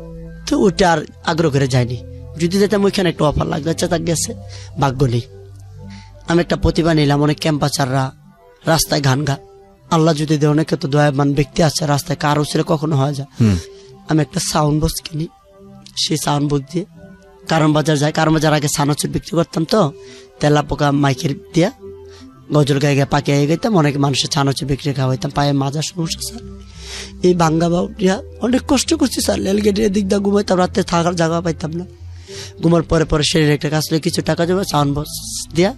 তো ওটা আর আগ্রহ করে যায়নি। যদি যেতাম ওইখানে একটু অফার লাগবে, আচ্ছা তা গেছে, ভাগ্য নেই। আমি একটা প্রতিভা নিলাম, অনেক ক্যাম্পাচাররা রাস্তায় গান গা, আল্লাহ যদি দেয়, অনেকে তো দয়াবান ব্যক্তি আছে রাস্তায়, কারো ছেলে কখনো হয় যায়। আমি একটা সাউন্ড বক্স কিনি, সেই সাউন্ড বক্স দিয়ে কারণ বাজার যাই। কারণ বাজার আগে সানাচুর বিক্রি করতাম, তো তেলা পোকা মাইকের দিয়া গজল গায়ে গায়ে পাকিয়ে গাইতাম, অনেক মানুষের ছানাচুর বিক্রি খাওয়াইতাম। পায়ে মাজার সমস্যা স্যার, এই ভাঙ্গা বাউটিয়া অনেক কষ্ট করছি স্যার। রেলগেটের দিক দিয়ে ঘুমাইতাম, রাতে থাকার জায়গা পাইতাম না। ঘুমার পরে শরীরে একটা কাজ করে কিছু টাকা জমা সাউন্ড বক্স দিয়া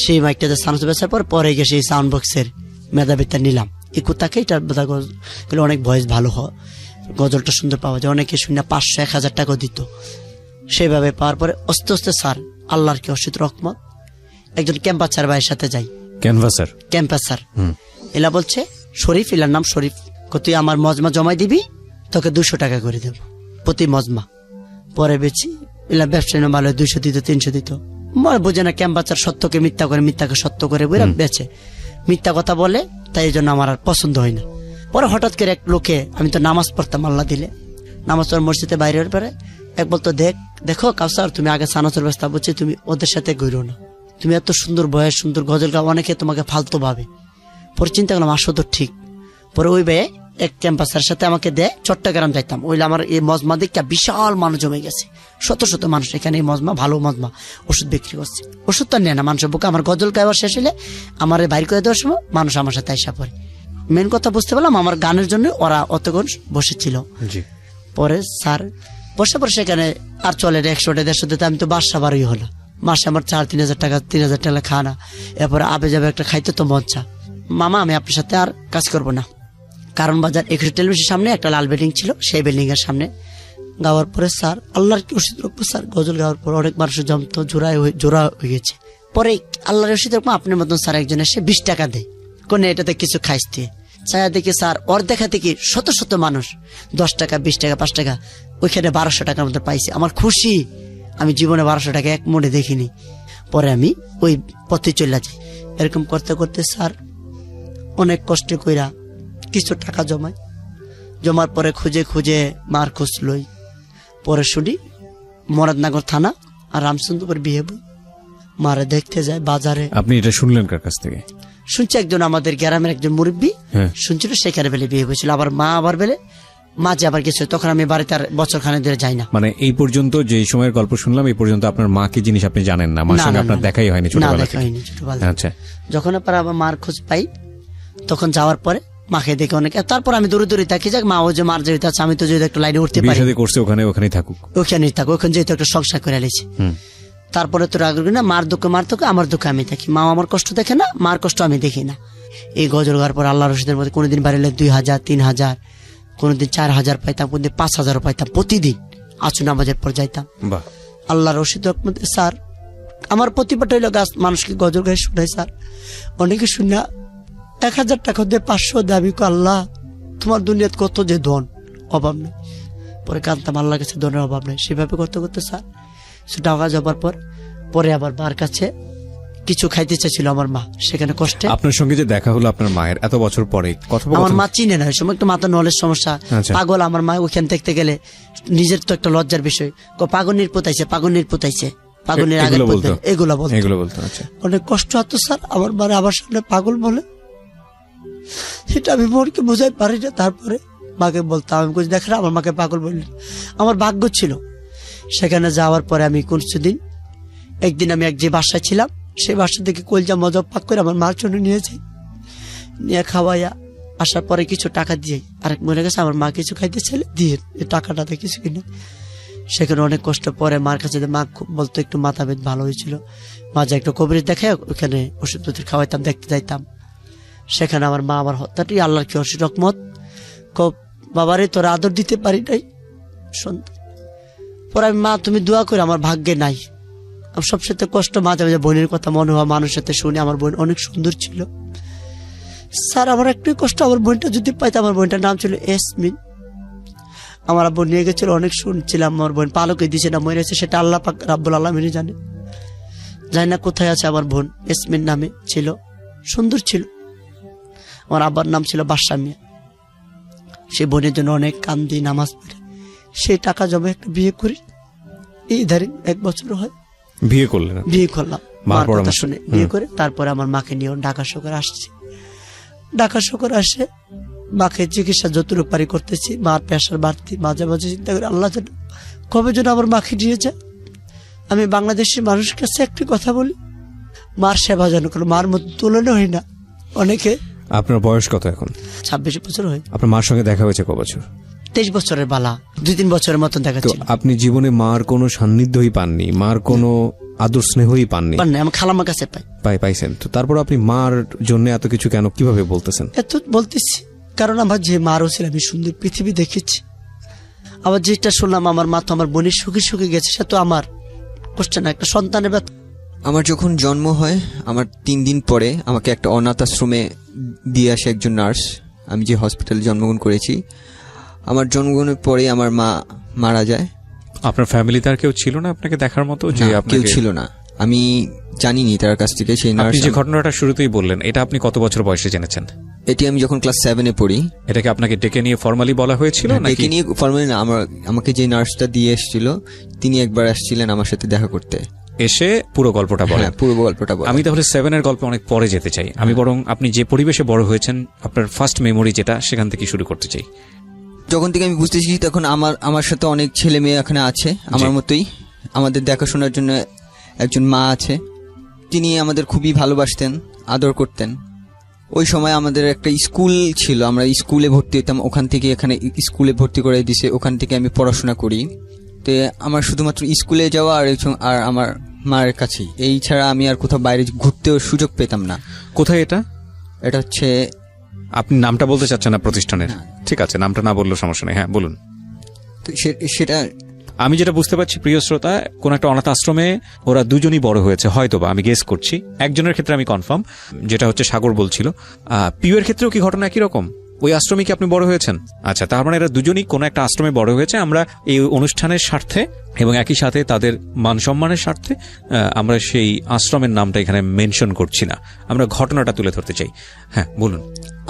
সেই মাইকটাতে সানাচুর বেচার পরে গিয়ে সেই সাউন্ড বক্সের মেধাবিদ্যা নিলাম। এই কোথাকে এটার অনেক ভয়েস ভালো হয়, গজলটা সুন্দর পাওয়া যায়। অনেকে শুনে 500-1000 টাকা দিত। সেইভাবে পাওয়ার পরে আস্তে আস্তে স্যার আল্লাহর কি অসিত রহমত, একজন ক্যাম্পাসার ভাইয়ের সাথে যাই। ক্যাম্পাসার এলা বলছে শরীফ, এলার নাম শরীফ, তুই আমার মজমা জমাই দিবি, তোকে 200 টাকা করে দেব প্রতি মজমা। পরে বেছি এলা ব্যবসায়ী ভালো, 200 দিত 300 দিত। বোঝে না ক্যাম্পাসার সত্যকে মিথ্যা করে, মিথ্যাকে সত্য করে বুঝলাম বেচে, মিথ্যা কথা বলে, তাই এই জন্য আমার আর পছন্দ হয় না। পরে হঠাৎ করে এক লোকে, আমি তো নামাজ পড়তাম আল্লাহ দিলে, নামাজ পড়ার মসজিদে বাইরের পরে এক বলতো, দেখো কাউসার তুমি আগে সানাচুর ব্যবস্থা বলছি, তুমি ওদের সাথে ঘুরো না, তুমি এত সুন্দর বয়স সুন্দর গজল গাও, অনেকে তোমাকে ফালতু ভাবে। পরে চিন্তা করলাম আসো তো ঠিক। পরে ওই ভাই এক ক্যাম্পাসের সাথে আমাকে দেয়, চট্টগ্রাম যাইতাম। ওইলে আমার এই মজমা দেখে বিশাল মানুষ জমে গেছে, শত শত মানুষ এখানে এই মজমা, ভালো মজমা, ওষুধ বিক্রি করছে। ওষুধ তো নেয় না মানুষের বুকে। আমার গজল গাওয়া শেষ হলে আমার বাইর করে দেওয়ার সময় মানুষ আমার সাথে আইসা পড়ে। মেন কথা বুঝতে পারলাম, আমার গানের জন্য ওরা অতক্ষণ বসেছিল। পরে স্যার বসে পরে সেখানে আর চলে 100-150 দিতে, আমি তো বাসা বারোই হলো, মাসে আমার 3,000 টাকা 3,000 টাকা খানা। এরপরে আবে যাবে একটা খাইতে তো মজা। মামা আমি আপনার সাথে আর কাজ করবো না। কারণ বাজার 100 টেলিভিশনের সামনে একটা লাল বিল্ডিং ছিল, সেই বিল্ডিং এর সামনে গাওয়ার পরে স্যার আল্লাহর কি রশিদ রাখবো স্যার, গজল গাওয়ার পর অনেক মানুষের জমতো, জোড়া হয়ে গেছে। পরে আল্লাহর রশিদ রাখবো আপনার মতন স্যার একজন এসে 20 টাকা দেয়, কোনে এটাতে কিছু খাইস দিয়ে ছায়া দেখি স্যার ওর দেখা দেখি শত শত মানুষ 10 টাকা 20 টাকা 5 টাকা, ওইখানে 1200 টাকার মতো পাইছি। আমার খুশি, আমি জীবনে 1200 টাকা এক মোড়ে দেখিনি। পরে আমি ওই পথে চলে যাই। এরকম করতে করতে স্যার অনেক কষ্ট কইরা কিছু টাকা জমার পরে খুঁজে মার খোঁজ লই। পরে শুনি মরাদনগর থানা আর রামচন্দ্রপুর বিয়ে বই, মারে দেখতে যায় বাজারে। আপনি এটা শুনলেন কার কাছ থেকে? শুনছি একজন আমাদের গ্রামের একজন মুরব্বী শুনছিল, সেখানে বেলে বিয়ে হয়েছিল। আবার মা আবার বেলে মাঝে আবার গেছিল, তখন আমি বাড়িতে আর বছর খানে ধরে যাই না। মানে এই পর্যন্ত যে সময়ের গল্প শুনলাম, এই পর্যন্ত আপনার মা কি জিনিস আপনি জানেন না? মার সঙ্গে আপনার দেখাই হয়নি ছোটবেলা থেকে? আচ্ছা। যখন আবার মার খোঁজ পাই, তখন যাওয়ার পরে মাকে দেখে অনেক, তারপর আমি দূরে থাকি, যাক মা ও যে মার যেতে আছে, আমি তো যদি একটু লাইনে উঠতে পারি, করছে ওখানেই থাকুক, ওখানেই যেহেতু একটা সংসার করে আলেছি। তারপরে তো রাগ না, মার দুঃখ মার দুঃখ, আমার দুঃখ আমি দেখি। মা আমার কষ্ট দেখে না, মার কষ্ট আমি দেখি না। এই গজল গাওয়ার পর আল্লাহ রশিদের মধ্যে কোনোদিন বাড়িলে 2,000 3,000, কোনোদিন 4,000 পাইতাম, কোনোদিন 5,000 পাইতাম। প্রতিদিন আচু নামাজের পর যাইতাম। আল্লাহ রশিদ মধ্যে স্যার আমার প্রতিভাটা হইল গাছ মানুষকে গজল গায়ে শুনাই স্যার। অনেকে শুনা 1,000 টাকা দিয়ে 500 দেয়। আমি আল্লাহ তোমার দুনিয়াত কত যে ধন, অভাব নেই। পরে কাঁদতাম আল্লাহর কাছে, ধনের অভাব নেই। সেভাবে করতে করতে স্যার টাকা জবার পরে আবার মার কাছে কিছু খাইতে চাইছিল আমার মা, সেখানে কষ্টে। আপনার সঙ্গে যে দেখা হলো আপনার মায়ের এত বছর পরে, আমার মা চিনে না, সময় একটু মাথা নলের সমস্যা, পাগল। আমার মা ওইখানে দেখতে গেলে নিজের তো একটা লজ্জার বিষয়, পাগল পুতাইছে পাগলের আগে এগুলো বলতো। অনেক কষ্ট হতো স্যার। আমার মারে আবার সামনে পাগল বলে, সেটা আমি মনকে বোঝাই পারি না। তারপরে মাকে বলতাম, আমি কিছু দেখ আমার মাকে পাগল বললি। আমার ভাগ্য ছিল সেখানে যাওয়ার পরে আমি একদিন আমি যে বাসায় ছিলাম, সেই বাসা থেকে কলজা মজা পাক করে আমার মার জন্য নিয়ে খাওয়াইয়া আসার পরে কিছু টাকা দিয়ে আরেক মনে গেছে আমার মা কিছু খাইতে ছেলে দিয়ে, এই টাকাটাতে কিছু কিনে সেখানে অনেক কষ্ট পরে মার কাছে মা খুব বলতো একটু মাথা বেদ ভালো হয়েছিল, মা যা একটু কবির দেখে ওখানে ওষুধ খাওয়াইতাম, দেখতে যাইতাম। সেখানে আমার মা আমার হত্যাটি আল্লাহর কি অসীম রহমত, বাবারে তোরা আদর দিতে পারি নাই সন্তান। পরে আমি, মা তুমি দোয়া করে, আমার ভাগ্যে নাই। আমার সবসাথে কষ্ট মাঝে মাঝে বোনের কথা মনে হওয়া, মানুষের সাথে শুনে আমার বোন অনেক সুন্দর ছিল। স্যার আমার একটু কষ্ট, আমার বোনটা যদি পাইতাম। আমার বোনটার নাম ছিল এসমিন। আমার বোন নিয়ে গেছিল, অনেক শুনছিলাম আমার বোন পালকে দিছে না মরেছে, সেটা আল্লাহ পাক রাব্বুল আলামিনই জানে। জানি না কোথায় আছে আমার বোন। এসমিন নামে ছিল, সুন্দর ছিল। আমার আব্বার নাম ছিল বাদশা মিয়া। সে বোনের জন্য অনেক কান্দি, নামাজ পড়ে সেই টাকা জমা একটা বিয়ে করি। এই ধারে 1 বছর হয় বিয়ে করলেন? বিয়ে করলাম মার মার কথা পরামর্শ। শুনে বিয়ে করে। তারপরে আমার মাকে নিয়ে ঢাকা শহরে আসছি। ঢাকা শহরে আসে মাকে চিকিৎসা যতটুকু পারি করতেছি। মার প্রেশার বাড়তি, মাঝে মাঝে চিন্তা করি আল্লাহ যেন কবে যেন আমার মাকে নিয়ে যায়। আমি বাংলাদেশের মানুষের কাছে একটি কথা বলি, মার সেবা যেন করো, মার মতো তুলনা হয় না অনেকে। আপনার বয়স কত এখন? 26 বছর হয়। আপনার মার সঙ্গে দেখা হয়েছে ক বছর? 23 বছরের বালা, 2-3 বছরের মতন তো দেখাচ্ছিল। আপনি জীবনে মার কোনো সান্নিধ্যই পাননি, মার কোনো আদর স্নেহই পাননি? মানে আমি খালাম্মার কাছে পাইছেন তো, তারপর আপনি মার জন্য এত কিছু কেন, কিভাবে বলতেছেন? এত বলতেছি কারণ আমার যে মারও ছিল, আমি সুন্দর পৃথিবী দেখেছি। আবার যেটা শুনলাম আমার মা তো আমার বোনের সুখে সুখে গেছে, সে তো আমার কষ্ট না, একটা সন্তানের ব্যথা। আমার যখন জন্ম হয়, আমার 3 দিন পরে আমাকে একটা অনাথ আশ্রমে দিয়ে আসে একজন নার্স। আমি যে হসপিটালে জন্মগ্রহণ করেছি, আমার জন্মগ্রহণের পরে আমার মা মারা যায়। আপনার ফ্যামিলিতে আর কেউ ছিল না আপনাকে দেখার মতো? যে না, কেউ আপনাকে ছিল না, আমি জানিনি তার কাছ থেকে। সেই নার্স, আপনি যে ঘটনাটা শুরুতেই বললেন, এটা আপনি কত বছর বয়সে জেনেছেন? এটি আমি যখন ক্লাস 7-এ পড়ি। এটাকে আপনাকে ডেকে নিয়ে ফর্মালি বলা হয়েছিল নাকি? ডেকে নিয়ে ফর্মালি না, আমাকে যে নার্সটা দিয়ে এসেছিল তিনি একবার আসছিলেন আমার সাথে দেখা করতে, এসে পুরো গল্পটা বলেন? হ্যাঁ, পুরো গল্পটা বলেন। আমি তাহলে 7 এর গল্পে অনেক পরে যেতে চাই। আমি বরং আপনি যে পরিবেশে বড় হয়েছেন, আপনার ফার্স্ট মেমোরি যেটা, সেখান থেকে শুরু করতে চাই। যখন থেকে আমি বুঝতেছি তখন আমার সাথে অনেক ছেলে মেয়ে এখানে আছে আমার মতোই। আমাদের দেখাশোনার জন্য একজন মা আছে, তিনি আমাদের খুবই ভালোবাসতেন, আদর করতেন। ওই সময় আমাদের একটা স্কুল ছিল, আমরা স্কুলে ভর্তি হতাম, ওখান থেকে এখানে স্কুলে ভর্তি করে দিয়েছে, ওখান থেকে আমি পড়াশোনা করি। তো আমার শুধুমাত্র স্কুলে যাওয়া আর আমার মায়ের কাছেই, এই ছাড়া আমি আর কোথাও বাইরে ঘুরতেও সুযোগ পেতাম না। কোথায় এটা? এটা হচ্ছে, আপনি নামটা বলতে চাচ্ছেন না প্রতিষ্ঠানের? ঠিক আছে, নামটা না বললেও সমস্যা নেই, হ্যাঁ বলুন। তো সেটা আমি যেটা বুঝতে পারছি প্রিয় শ্রোতা, কোন একটা অনাথ আশ্রমে ওরা দুজনই বড় হয়েছে, হয়তোবা, আমি গেস করছি। একজনের ক্ষেত্রে আমি কনফার্ম, যেটা হচ্ছে সাগর বলছিল। পিউয়ের ক্ষেত্রেও কি ঘটনা একই রকম? ওই আশ্রমে কি আপনি বড় হয়েছেন? আচ্ছা, তার মানে এরা দুজনই কোনো একটা আশ্রমে বড় হয়েছে। আমরা এই অনুষ্ঠানের স্বার্থে এবং একই সাথে তাদের মান সম্মানের স্বার্থে আমরা সেই আশ্রমের নামটা এখানে মেনশন করছি না, আমরা ঘটনাটা তুলে ধরতে চাই। হ্যাঁ বলুন।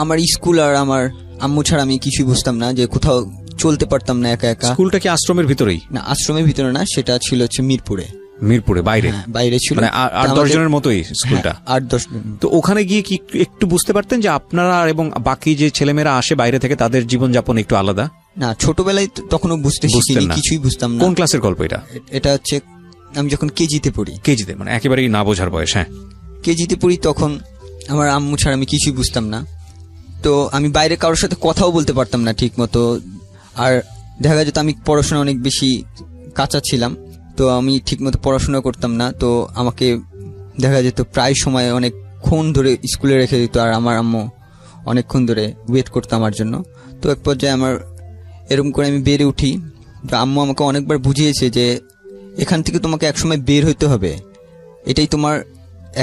আমার স্কুল আর আমার আম্মু ছাড়া আমি কিছুই বুঝতাম না, যে কোথাও চলতে পারতাম না একা একা। স্কুলটা কি আশ্রমের ভিতরেই? না, আশ্রমের ভিতরে না, সেটা ছিল হচ্ছে মিরপুরে। মিরপুরে বাইরে? বাইরে ছিল, মানে 8-10 জনের মতোই স্কুলটা? 8-10 জন। তো ওখানে গিয়ে কি একটু বুঝতে পারতেন যে আপনারা এবং বাকি যে ছেলেমেয়েরা আসে বাইরে থেকে, তাদের জীবনযাপন একটু আলাদা? না, ছোটবেলায় তখনও বুঝতে শিখিনি, কিছুই বুঝতাম না। কোন ক্লাসের গল্প এটা? এটা হচ্ছে আমি যখন কেজিতে পড়ি। কেজিতে, মানে একেবারেই না বোঝার বয়স? হ্যাঁ, কেজিতে পড়ি, তখন আমার আম্মু ছাড়া আমি কিছুই বুঝতাম না। তো আমি বাইরে কারোর সাথে কথাও বলতে পারতাম না ঠিক মতো। আর দেখা যেত আমি পড়াশোনা অনেক বেশি কাঁচা ছিলাম, তো আমি ঠিক মতো পড়াশোনা করতাম না। তো আমাকে দেখা যেত প্রায় সময় অনেকক্ষণ ধরে স্কুলে রেখে দিত, আর আমার আম্মু অনেকক্ষণ ধরে ওয়েট করতো আমার জন্য। তো এক পর্যায়ে আমার এরকম করে আমি বেড়ে উঠি। তো আম্মু আমাকে অনেকবার বুঝিয়েছে যে এখান থেকে তোমাকে একসময় বের হইতে হবে, এটাই তোমার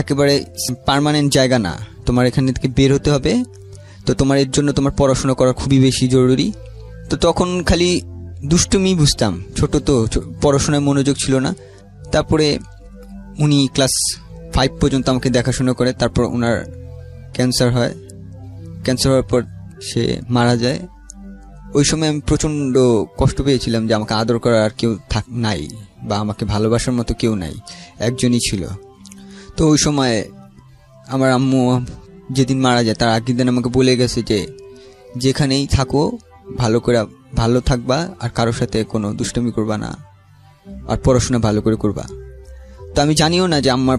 একেবারে পার্মানেন্ট জায়গা না, তোমার এখান থেকে বের হতে হবে। তো তোমার এর জন্য তোমার পড়াশোনা করা খুবই বেশি জরুরি। তো তখন খালি দুষ্টুমি বুঝতাম, ছোট তো, পড়াশোনায় মনোযোগ ছিল না। তারপরে উনি ক্লাস 5 পর্যন্ত আমাকে দেখাশোনা করে, তারপর ওনার ক্যান্সার হয়। ক্যান্সার হওয়ার পর সে মারা যায়। ওই সময় আমি প্রচণ্ড কষ্ট পেয়েছিলাম যে আমাকে আদর করার আর কেউ নাই, বা আমাকে ভালোবাসার মতো কেউ নাই, একজনই ছিল। তো ওই সময় আমার আম্মু যেদিন মারা যায় তার আগের দিন আমাকে বলে গেছে যে যেখানেই থাকো ভালো থাকবা, আর কারোর সাথে কোনো দুষ্টুমি করবা না, আর পড়াশোনা ভালো করে করবা। তো আমি জানিও না যে আমার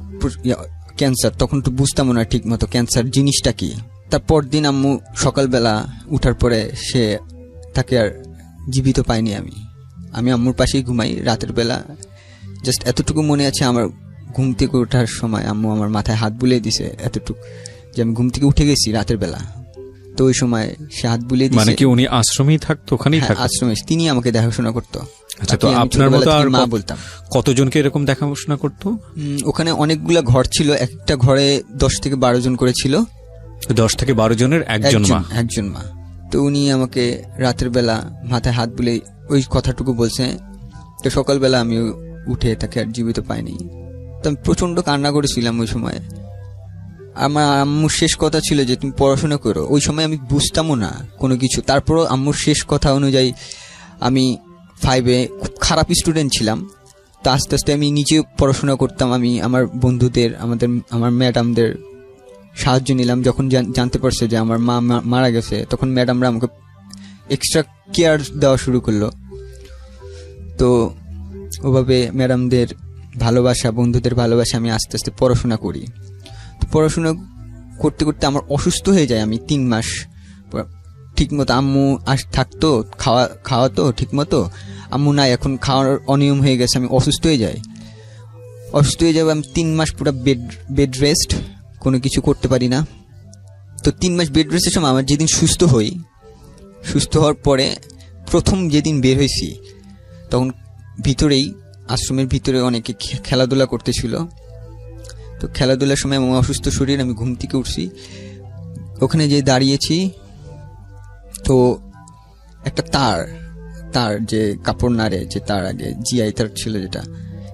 ক্যান্সার, তখন তো বুঝতামও না ঠিক মতো ক্যান্সার জিনিসটা কি। তারপর দিন আম্মু সকালবেলা উঠার পরে তাকে আর জীবিত পাইনি আমি। আমি আম্মুর পাশেই ঘুমাই রাতের বেলা। জাস্ট এতটুকু মনে আছে, আমার ঘুম থেকে ওঠার সময় আম্মু আমার মাথায় হাত বুলিয়ে দিছে, এতটুকু যে আমি ঘুম থেকে উঠে গেছি রাতের বেলা। তো ওই সময় সে হাত বুলিয়ে দিছে। মানে কি উনি আশ্রমেই থাকতো, ওখানেই হ্যাঁ, থাকতো? আশ্রমে তিনি আমাকে দেখাশোনা করতো। আচ্ছা, তো তাকে আমি আপনার মতো ছোটবেলা আর থেকে মা বলতাম। কতজনকে এরকম দেখাশোনা করতো? ওখানে অনেকগুলা ঘর ছিল, একটা ঘরে 10 থেকে 12 জন করে ছিল। 10 থেকে 12 জনের একজন মা। একজন মা। তো উনি আমাকে রাতের বেলা মাথায় হাত বুলে ওই কথাটুকু বলছে। তো সকালবেলা আমি উঠে তাকে আর জীবিত পাইনি। তো আমি প্রচন্ড কান্না করেছিলাম ওই সময়। আমার আম্মুর শেষ কথা ছিল যে তুমি পড়াশোনা করো। ওই সময় আমি বুঝতামও না কোনো কিছু। তারপরও আম্মুর শেষ কথা অনুযায়ী আমি 5-এ খুব খারাপ স্টুডেন্ট ছিলাম। তো আস্তে আস্তে আমি নিজে পড়াশোনা করতাম। আমি আমার বন্ধুদের, আমার ম্যাডামদের সাহায্য নিলাম। যখন জানতে পারছে যে আমার মা মারা গেছে, তখন ম্যাডামরা আমাকে এক্সট্রা কেয়ার দেওয়া শুরু করলো। তো ওভাবে ম্যাডামদের ভালোবাসা, বন্ধুদের ভালোবাসা আমি আস্তে আস্তে পড়াশোনা করি। তো পড়াশোনা করতে করতে আমার অসুস্থ হয়ে যায়। আমি 3 মাস ঠিকমতো আম্মু থাকতো, খাওয়াতো ঠিকমতো, আম্মু নাই, এখন খাওয়ার অনিয়ম হয়ে গেছে, আমি অসুস্থ হয়ে যাই। আমি 3 মাস পুরো বেড রেস্ট, কোনো কিছু করতে পারি না। তো 3 মাস বেড রেস্টের সময় আমার যেদিন সুস্থ হওয়ার পরে প্রথম যেদিন বের হয়েছি, তখন আশ্রমের ভিতরে অনেকে খেলাধুলা করতেছিল। তো খেলাধুলার সময় আমার অসুস্থ শরীর, আমি ঘুম থেকে উঠছি, ওখানে যে দাঁড়িয়েছি, তো একটা তার যে কাপড় নাড়ে, যে তার আগে জিআই তার ছিল যেটা,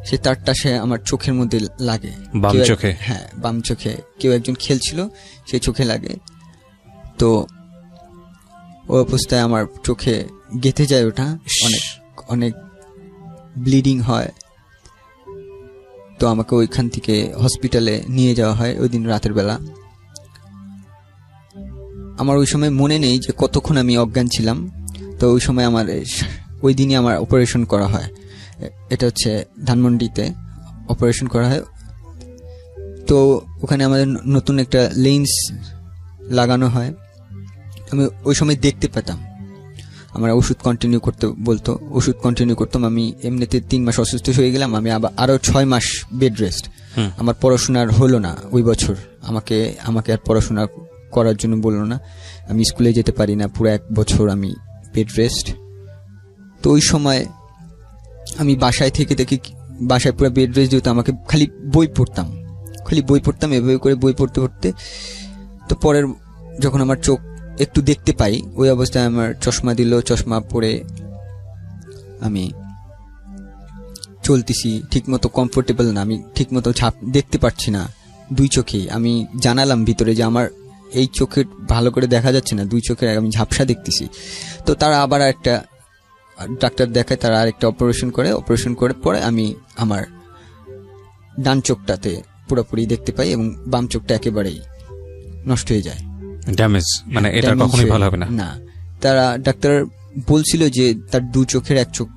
সে তারটা সে আমার চোখের মধ্যে লাগে, বাম চোখে। হ্যাঁ, বাম চোখে। কেউ একজন খেলছিল, সেই চোখে লাগে। তো ওই অবস্থায় আমার চোখে গেঁথে যায় ওটা, অনেক ব্লিডিং হয়। তো আমাকে ওইখান থেকে হসপিটালে নিয়ে যাওয়া হয় ওই দিন রাতের বেলা। আমার ওই সময় মনে নেই যে কতক্ষণ আমি অজ্ঞান ছিলাম। তো ওই সময় ওই দিনই আমার অপারেশন করা হয়। এটা হচ্ছে ধানমন্ডিতে অপারেশন করা হয়। তো ওখানে আমাদের নতুন একটা লেন্স লাগানো হয়। আমি ওই সময় দেখতে পেতাম। আমার ওষুধ কন্টিনিউ করতে বলতো, ওষুধ কন্টিনিউ করতাম। আমি এমনিতে 3 মাস অসুস্থ হয়ে গেলাম। আমি আরো 6 মাস বেড রেস্ট। আমার পড়াশোনার হলো না ওই বছর। আমাকে আর পড়াশোনা করার জন্য বললো না। আমি স্কুলে যেতে পারি না, পুরো 1 বছর আমি বেড রেস্ট। তো ওই সময় আমি বাসায় পুরো বেড রেস্ট যেহেতু, আমাকে খালি বই পড়তাম, এভাবে করে বই পড়তে তো পরের যখন আমার চোখ একটু দেখতে পাই, ওই অবস্থায় আমার চশমা দিল। চশমা পরে আমি চলতেছি, ঠিকমতো কমফোর্টেবল না, আমি ঠিকমতো দেখতে পাচ্ছি না 2 চোখেই। আমি জানালাম ভিতরে যে আমার এই চোখে ভালো করে দেখা যাচ্ছে না, 2 চোখের আমি ঝাপসা দেখতেছি। তো তারা আবার একটা ডাক্তার দেখায়, তারা আরেকটা অপারেশন করে পরে আমি আমার ডান চোখটাতে পুরোপুরি দেখতে পাই এবং বাম চোখটা একেবারেই নষ্ট হয়ে যায়, ড্যামেজ। মানে এটা কখনোই ভালো হবে না। তারা ডাক্তার বলছিল যে তার 2 চোখের 1 চোখ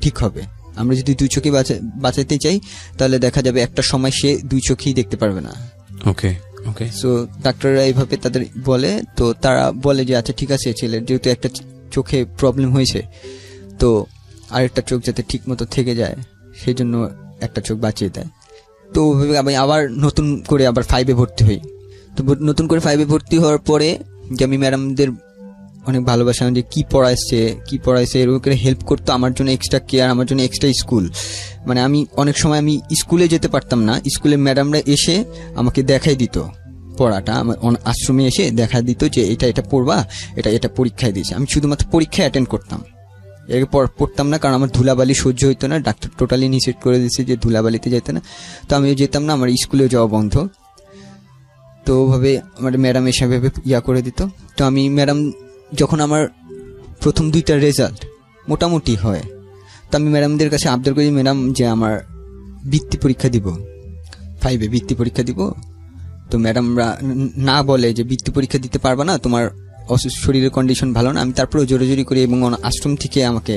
ঠিক হবে। আমরা যদি 2 চোখে বাঁচাতে চাই, তাহলে দেখা যাবে একটা সময় সে 2 চোখেই দেখতে পারবে না। ওকে। সো ডাক্তাররা এইভাবে তাদের বলে। তো তারা বলে যে আচ্ছা ঠিক আছে, ছেলের যেহেতু একটা চোখে প্রবলেম হয়েছে, তো আরেকটা চোখ যাতে ঠিক মতো থেকে যায়, সেই জন্য একটা চোখ বাঁচিয়ে দেয়। তো আমি আবার নতুন করে 5-এ ভর্তি হই। তো নতুন করে 5-এ ভর্তি হওয়ার পরে যে আমি ম্যাডামদের অনেক ভালোবাসলাম, যে কি পড়াইছে এরকম করে হেল্প করতো, আমার জন্য এক্সট্রা কেয়ার, আমার জন্য এক্সট্রা স্কুল। মানে আমি অনেক সময় আমি স্কুলে যেতে পারতাম না, স্কুলে ম্যাডামরা এসে আমাকে দেখাই দিত পড়াটা, আমার আশ্রমে এসে দেখা দিত যে এটা পড়বা, এটা পরীক্ষায় দিয়েছে। আমি শুধুমাত্র পরীক্ষায় অ্যাটেন্ড করতাম, এরপর পড়তাম না, কারণ আমার ধুলাবালি সহ্য হইতো না। ডাক্তার টোটালি নিষেধ করে দিয়েছে যে ধুলাবালিতে যেতে না। তো আমিও যেতাম না, আমার স্কুলেও যাওয়া বন্ধ। তো ওভাবে আমার ম্যাডাম এসে করে দিত। তো আমি যখন আমার প্রথম 2টা রেজাল্ট মোটামুটি হয়, তো আমি ম্যাডামদের কাছে আবদার করি, ম্যাডাম যে আমার বৃত্তি পরীক্ষা দিব, 5-এ বৃত্তি পরীক্ষা দিব। তো ম্যাডামরা না বলে যে বৃত্তি পরীক্ষা দিতে পারবা না, তোমার শরীরের কন্ডিশন ভালো না। আমি তারপরেও জোরাজোরি করি এবং আশ্রম থেকে আমাকে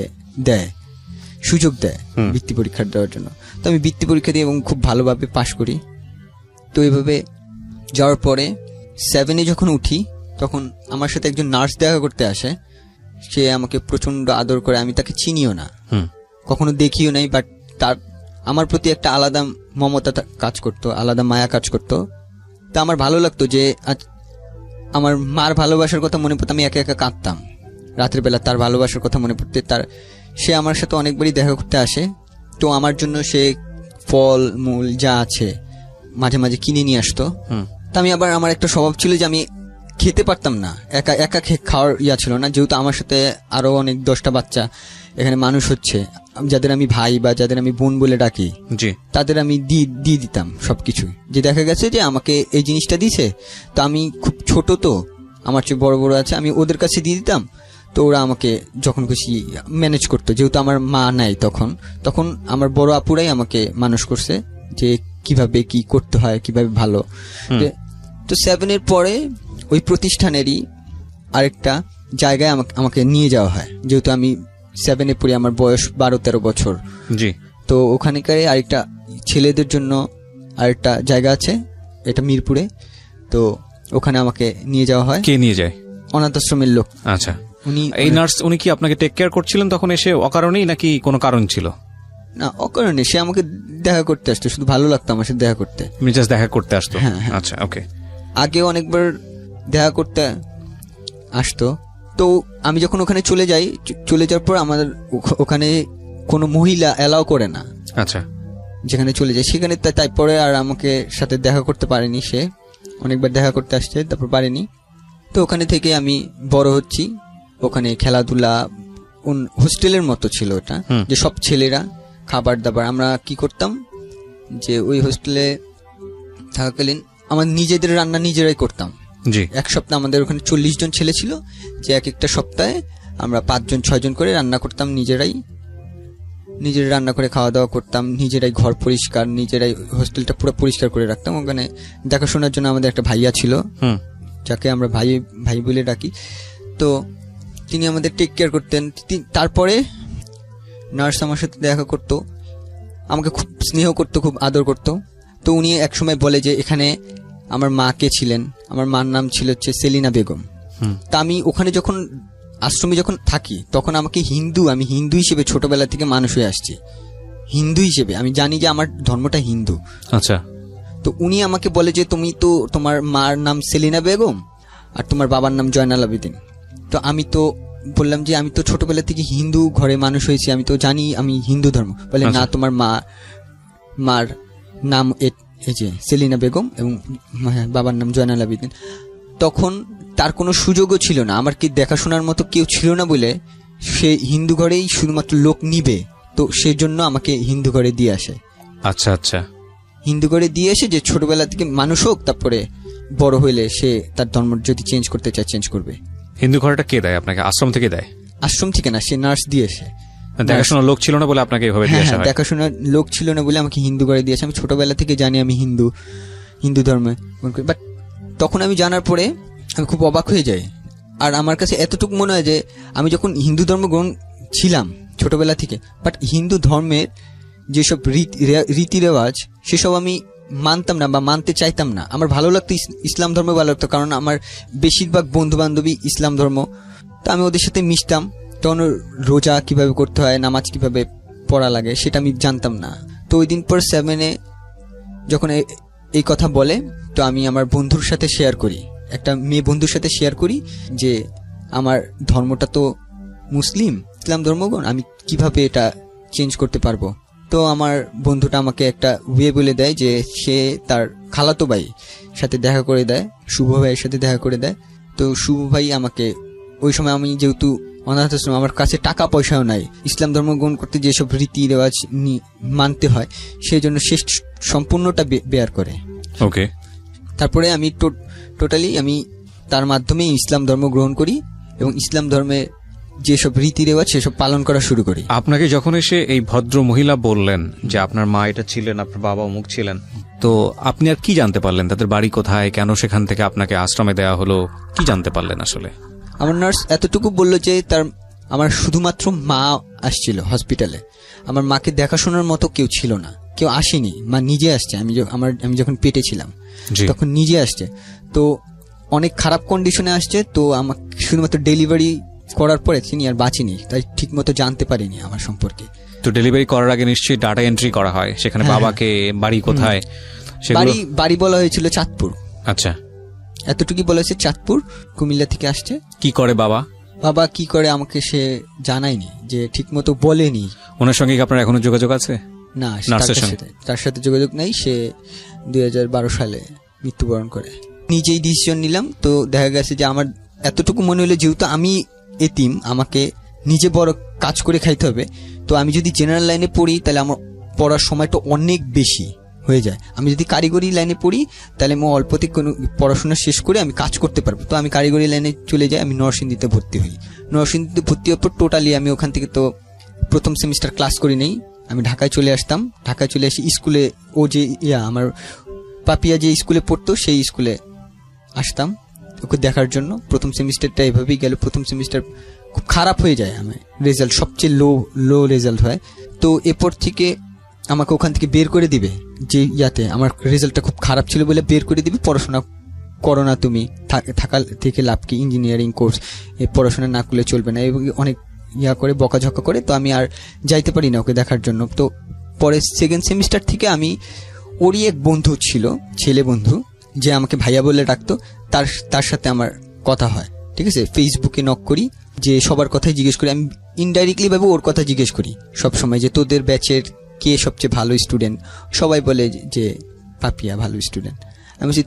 সুযোগ দেয় বৃত্তি পরীক্ষা দেওয়ার জন্য। তো আমি বৃত্তি পরীক্ষা দিই এবং খুব ভালোভাবে পাশ করি। তো এইভাবে যাওয়ার পরে 7-এ যখন উঠি, তখন আমার সাথে একজন নার্স দেখা করতে আসে। সে আমাকে প্রচন্ড আদর করে, আমি তাকে চিনিও না। কখনো দেখিও নাই, বাট তার আমার প্রতি একটা আলাদা মমতা কাজ করতো, আলাদা মায়া কাজ করতো। তা আমার ভালো লাগতো যে আমার মার ভালোবাসার কথা মনে পড়তো, আমি একা একা কাঁদতাম রাতের বেলা তার ভালোবাসার কথা মনে পড়তে। সে আমার সাথে অনেকবারই দেখা করতে আসে, তো আমার জন্য সে ফল মূল যা আছে মাঝে মাঝে কিনে নিয়ে আসতো। তা আমি আবার, আমার একটা স্বভাব ছিল যে আমি খেতে পারতাম না, একা একা খাওয়ার ছিল না, যেহেতু আমার সাথে আরো অনেক 10টা বাচ্চা এখানে মানুষ হচ্ছে, যাদের আমি ভাই বা যাদের আমি বোন বলে ডাকি, জি, তাদের আমি দিয়ে দিতাম সবকিছু। যে দেখা গেছে যে আমাকে এই জিনিসটা দিছে, তো আমি খুব ছোট, তো আমার চেয়ে বড় বড় আছে, আমি ওদের কাছে দিয়ে দিতাম, তো ওরা আমাকে যখন খুশি ম্যানেজ করতো। যেহেতু আমার মা নাই তখন আমার বড় আপুরাই আমাকে মানুষ করছে যে কিভাবে কি করতে হয়, কিভাবে ভালো। তো 7 পরে ওই প্রতিষ্ঠানেরই আরেকটা জায়গায় আমাকে নিয়ে যাওয়া হয়, যেহেতু আমি 7 পড়ি, আমার বয়স 12-13 বছর। জি। তো ওখানকার আরেকটা ছেলেদের জন্য আরেকটা জায়গা আছে, এটা মিরপুরে। তো ওখানে আমাকে নিয়ে যাওয়া হয়। কে নিয়ে যায়? অনাথ আশ্রমের লোক। আচ্ছা, এই নার্স উনি কি আপনাকে টেক কেয়ার করছিলেন তখন এসে অকারণেই, নাকি কোনো কারণ ছিল? না, অকারণে সে আমাকে দেখা করতে আসতো, শুধু ভালো লাগতো আমার সাথে দেখা করতে। জাস্ট দেখা করতে আসতো? হ্যাঁ। আচ্ছা, ওকে। আগে অনেকবার দেখা করতে আসতো। তো আমি যখন ওখানে চলে যাওয়ার পর আমাদের ওখানে কোনো মহিলা অ্যালাউ করে না। আচ্ছা। যেখানে চলে যায় সেখানে, তাই পরে আর আমাকে সাথে দেখা করতে পারেনি। সে অনেকবার দেখা করতে আসছে, তারপর পারেনি। তো ওখানে থেকে আমি বড় হচ্ছি, ওখানে খেলাধুলা, হোস্টেলের মতো ছিল ওটা, যে সব ছেলেরা, খাবার দাবার। আমরা কি করতাম যে ওই হোস্টেলে থাকাকালীন আমার নিজেদের রান্না নিজেরাই করতাম। জি। এক সপ্তাহ আমাদের ওখানে 40 জন ছেলে ছিল, যে এক একটা সপ্তাহে আমরা 5-6 জন করে রান্না করতাম, নিজেরাই রান্না করে খাওয়া দাওয়া করতাম, নিজেরাই ঘর পরিষ্কার, নিজেরাই হোস্টেলটা পুরো পরিষ্কার করে রাখতাম। ওখানে দেখাশোনার জন্য আমাদের একটা ভাইয়া ছিল, যাকে আমরা ভাই বলে ডাকি। তো তিনি আমাদের টেক কেয়ার করতেন। তারপরে নার্স আমার সাথে দেখা করতো, আমাকে খুব স্নেহ করতো, খুব আদর করতো। তো উনি একসময় বলে যে এখানে আমার মা কে ছিলেন, আমার মার নাম ছিল হচ্ছে সেলিনা বেগম। তা আমি ওখানে যখন আশ্রমে যখন থাকি, তখন আমাকে আমি হিন্দু হিসেবে ছোটবেলা থেকে মানুষ হয়ে আসছি, হিন্দু হিসেবে আমি জানি যে আমার ধর্মটা হিন্দু। আচ্ছা। তো উনি আমাকে বলে যে তুমি তো, তোমার মার নাম সেলিনা বেগম আর তোমার বাবার নাম জয়নাল আবেদিন। তো আমি তো বললাম যে আমি তো ছোটবেলা থেকে হিন্দু ঘরে মানুষ হয়েছি, আমি তো জানি আমি হিন্দু ধর্ম। বলে না, তোমার মার নাম এই যে সেলিনা বেগম এবং বাবার নাম জয়নাল আবেদিন। তখন তার কোনো সুযোগও ছিল না, আমার কি দেখাশোনার মতো কেউ ছিল না বলে সে হিন্দু ঘরেই শুধুমাত্র লোক নিবে, তো সেজন্য আমাকে হিন্দু ঘরে দিয়ে আসে। আচ্ছা আচ্ছা। হিন্দু ঘরে দিয়ে এসে যে ছোটবেলা থেকে মানুষ হোক, তারপরে বড় হইলে সে তার ধর্ম যদি চেঞ্জ করতে চায় চেঞ্জ করবে। হিন্দু ঘরটা কে দেয় আপনাকে? আশ্রম থেকে দেয়? আশ্রম থেকে না, সে নার্স দিয়েছে। দেখাশোনার লোক ছিল না বলে আপনাকে এভাবে দিয়ে আসা হয়? দেখাশোনার লোক ছিল না বলে আমাকে হিন্দু ঘরে দিয়েছে। আমি ছোটবেলা থেকে জানি আমি হিন্দু ধর্মে, বাট তখন আমি জানার পরে আমি খুব অবাক হয়ে যাই। আর আমার কাছে এতটুকু মনে হয় যে আমি যখন হিন্দু ধর্ম গ্রহণ ছিলাম ছোটবেলা থেকে, বাট হিন্দু ধর্মের যেসব রীতি রেওয়াজ সেসব আমি মানতাম না বা মানতে চাইতাম না। আমার ভালো লাগতো, ইসলাম ধর্ম ভালো লাগতো, কারণ আমার বেশিরভাগ বন্ধু বান্ধবী ইসলাম ধর্ম। তা আমি ওদের সাথে মিশতাম, তখন রোজা কিভাবে করতে হয়, নামাজ কিভাবে পড়া লাগে সেটা আমি জানতাম না। তো ওই দিন পর 7 যখন এই কথা বলে, তো আমি আমার বন্ধুর সাথে শেয়ার করি, একটা মেয়ে বন্ধুর সাথে শেয়ার করি যে আমার ধর্মটা তো মুসলিম, ইসলাম ধর্মগণ, আমি কিভাবে এটা চেঞ্জ করতে পারবো। তো আমার বন্ধুটা আমাকে একটা ওয়ে বলে দেয় যে সে তার খালাতো ভাই সাথে দেখা করে দেয়, শুভ ভাইয়ের সাথে দেখা করে দেয়। তো শুভ ভাই আমাকে, ওই সময় আমি যেহেতু অনাথ আশ্রম, আমার কাছে টাকা পয়সাও নাই, ইসলাম ধর্ম গ্রহণ করতে যেসব রীতি রেওয়াজ মানতে হয় সেই জন্য সে সম্পূর্ণটা বেয়ার করে। ওকে। তারপরে আমি টোটালি আমি তার মাধ্যমে ইসলাম ধর্ম গ্রহণ করি এবং ইসলাম ধর্মে যেসব রীতি রেওয়াজ সেসব পালন করা শুরু করি। আপনাকে যখন এসে এই ভদ্র মহিলা বললেন যে আপনার মা এটা ছিলেন, আপনার বাবা অমুক ছিলেন, তো আপনি আর কি জানতে পারলেন? তাদের বাড়ি কোথায়, কেন সেখান থেকে আপনাকে আশ্রমে দেওয়া হলো, কি জানতে পারলেন আসলে? আমার নার্স এতটুকু বলল যে আমার শুধুমাত্র মা আসছিল হসপিটালে, আমার মাকে দেখাশোনার মতো কেউ ছিল না, কেউ আসেনি, মা নিজে আসছে। আমি যখন পেটে ছিলাম তখন নিজে আসছে, তো অনেক খারাপ কন্ডিশনে আসছে। তো আমাকে শুধুমাত্র ডেলিভারি করার পরে তিনি আর বাঁচিনি, তাই ঠিক মতো জানতে পারিনি আমার সম্পর্কে। তো ডেলিভারি করার আগে নিশ্চয়ই ডাটা এন্ট্রি করা হয় সেখানে, হ্যাঁ, বাবাকে, বাড়ি কোথায় সেগুলো। বাড়ি বলা হয়েছিল চাঁদপুর, আচ্ছা, এতটুকুই বলা হয়েছে চাঁদপুর, কুমিল্লা থেকে আসছে। কি করে বাবা? বাবা কি করে আমাকে সে জানায়নি, যে ঠিক মতো বলেনি। ওনার সঙ্গে কি আপনার এখনো যোগাযোগ আছে? না, নার্সের সঙ্গে? তার সাথে যোগাযোগ নাই। সে 2012 সালে মৃত্যুবরণ করে। নিজেই ডিসিশন নিলাম। তো দেখা গেছে যে আমার এতটুকু মনে হলো, যেহেতু আমি এতিম, আমাকে নিজে বড় কাজ করে খাইতে হবে, তো আমি যদি জেনারেল লাইনে পড়ি তাহলে আমার পড়ার সময়টা অনেক বেশি হয়ে যায়। আমি যদি কারিগরি লাইনে পড়ি তাহলে আমি অল্পতে কোনো পড়াশোনা শেষ করে আমি কাজ করতে পারবো। তো আমি কারিগরি লাইনে চলে যাই, আমি নরসিংদীতে ভর্তি হই। নরসিংদীতে ভর্তি হওয়ার পর টোটালি আমি ওখান থেকে তো প্রথম সেমিস্টার ক্লাস করি নেই, আমি ঢাকায় চলে আসতাম। ঢাকায় চলে আসি স্কুলে, ও যে আমার পাপিয়া যে স্কুলে পড়তো সেই স্কুলে আসতাম ওকে দেখার জন্য। প্রথম সেমিস্টারটা এভাবেই গেল। প্রথম সেমিস্টার খুব খারাপ হয়ে যায়, আমার রেজাল্ট সবচেয়ে লো রেজাল্ট হয়। তো এরপর থেকে আমাকে ওখান থেকে বের করে দিবে, যে ইয়াতে আমার রেজাল্টটা খুব খারাপ ছিল বলে বের করে দিবে। পড়াশোনা করো না তুমি, থাকা থেকে লাভ কি, ইঞ্জিনিয়ারিং কোর্স, পড়াশোনা না করলে চলবে না, এবং অনেক করে বকাঝকা করে। তো আমি আর যাইতে পারি না ওকে দেখার জন্য। তো পরে সেকেন্ড সেমিস্টার থেকে আমি, ওরই এক বন্ধু ছিল, ছেলে বন্ধু, যে আমাকে ভাইয়া বলে ডাকতো, তার সাথে আমার কথা হয়। ঠিক আছে, ফেসবুকে নক করি, যে সবার কথাই জিজ্ঞেস করি, আমি ইনডাইরেক্টলি ভাবে ওর কথা জিজ্ঞেস করি সব সময়, যে তোদের ব্যাচের কে সবচেয়ে ভালো স্টুডেন্ট। সবাই বলে যে পাপিয়া ভালো স্টুডেন্ট। আমি বলছি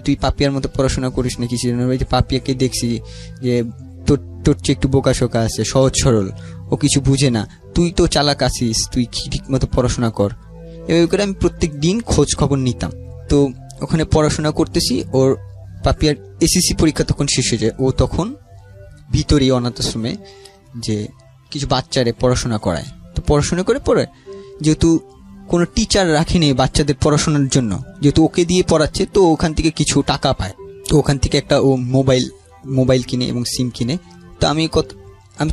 তুই পাপিয়ার মতো পড়াশোনা করিস না কিছু, যে পাপিয়াকে দেখছি যে তোর চেয়ে একটু বোকাশোকা আছে, সহজ সরল, ও কিছু বুঝে না, তুই তো চালাক আছিস, তুই ঠিক মতো পড়াশোনা কর। এভাবে করে আমি প্রত্যেক দিন খোঁজ খবর নিতাম। তো ওখানে পড়াশোনা করতেছি, ওর পাপিয়ার এসএসসি পরীক্ষা তখন শেষ হয়ে যায়। ও তখন ভিতরেই অনাথ আশ্রমে যে কিছু বাচ্চারে পড়াশোনা করায়। তো পড়াশোনা করে পড়ে, যেহেতু কোনো টিচার রাখেনি বাচ্চাদের পড়াশোনার জন্য, যেহেতু ওকে দিয়ে পড়াচ্ছে, তো ওখান থেকে কিছু টাকা পায়। তো ওখান থেকে একটা ও মোবাইল কিনে এবং সিম কিনে। তো আমি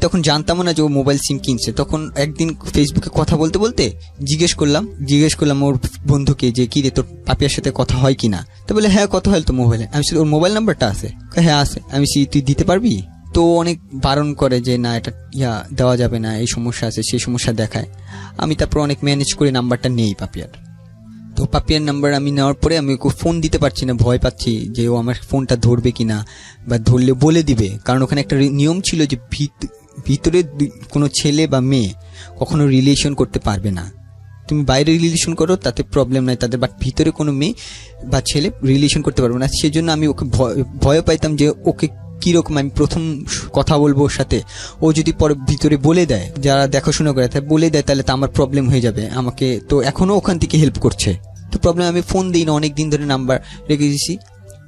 তখন জানতাম না যে ও মোবাইল সিম কিনছে। তখন একদিন ফেসবুকে কথা বলতে বলতে জিজ্ঞেস করলাম ওর বন্ধুকে, যে কি রে, তোর পাপিয়ার সাথে কথা হয় কিনা? তো বলে হ্যাঁ, কথা হয় তো মোবাইলে। আমি ওর মোবাইল নাম্বারটা আছে? হ্যাঁ আছে। আমি তুই দিতে পারবি? তো অনেক বারণ করে যে না, এটা দেওয়া যাবে না, এই সমস্যা আছে, সেই সমস্যা দেখায়। আমি তারপর অনেক ম্যানেজ করে নাম্বারটা নেই পাপিয়ার। তো পাপিয়ার নাম্বার আমি নেওয়ার পরে আমি ওকে ফোন দিতে পারছি না, ভয় পাচ্ছি যে ও আমার ফোনটা ধরবে কিনা, বা ধরলে বলে দিবে। কারণ ওখানে একটা নিয়ম ছিল যে ভিতরে কোনো ছেলে বা মেয়ে কখনো রিলেশন করতে পারবে না। তুমি বাইরে রিলেশন করো তাতে প্রবলেম নাই তাদের, বাট ভিতরে কোনো মেয়ে বা ছেলে রিলেশন করতে পারবে না। সেজন্য আমি ওকে ভয় পাইতাম যে ওকে কিরকম আমি প্রথম কথা বলবো ওর সাথে, ও যদি পরে ভিতরে বলে দেয়, যারা দেখাশোনা করে তাই বলে দেয়, তাহলে তো আমার প্রবলেম হয়ে যাবে। আমাকে তো এখনো ওখান থেকে হেল্প করছে, তো প্রবলেম। আমি ফোন দিই না, অনেকদিন ধরে নাম্বার রেখে দিয়েছি।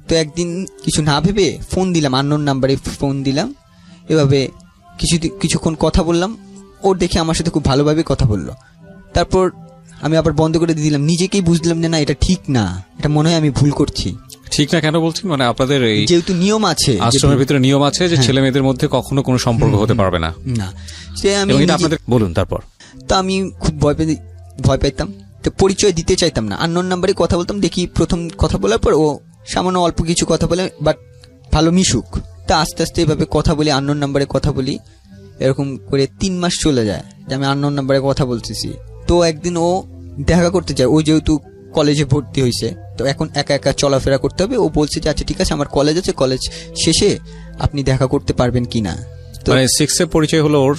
তো একদিন কিছু না ভেবে ফোন দিলাম, আননোন নাম্বারে ফোন দিলাম। এভাবে কিছুক্ষণ কথা বললাম, ওর দেখে আমার সাথে খুব ভালোভাবে কথা বললো। তারপর আমি আবার বন্ধ করে দিয়ে দিলাম। নিজেকেই বুঝলাম যে না, এটা ঠিক না, এটা মনে হয় আমি ভুল করছি। ঠিক না কেন বলছেন? মানে আপনাদের এই যেহেতু নিয়ম আছে, আশ্রমের ভিতরে নিয়ম আছে যে ছেলে মেয়েদের মধ্যে কখনো কোনো সম্পর্ক হতে পারবে না। না, সে আমি আপনাদের বলুন। তারপর তো আমি খুব ভয় পাইতাম, তো পরিচয় দিতে চাইতাম না, আননোন নাম্বারে কথা বলতাম। দেখি প্রথম কথা বলার পর ও সামান্য অল্প কিছু কথা বলে, বাট ভালো মিশুক। তা আস্তে আস্তে এভাবে কথা বলি, আননোন নাম্বারে কথা বলি। এরকম করে 3 মাস চলে যায় যে আমি আননোন নাম্বারে কথা বলতেছি। তো একদিন ও দেখা করতে চায়, ও যেহেতু কলেজে ভর্তি হয়েছে, তো এখন একা একা চলাফেরা করতে হবে। ও বলছে যে আচ্ছা ঠিক আছে, আমার কলেজ আছে, কলেজ শেষে আপনি দেখা করতে পারবেন কিনা। মানে 6 এ পরিচয় হলো ওর,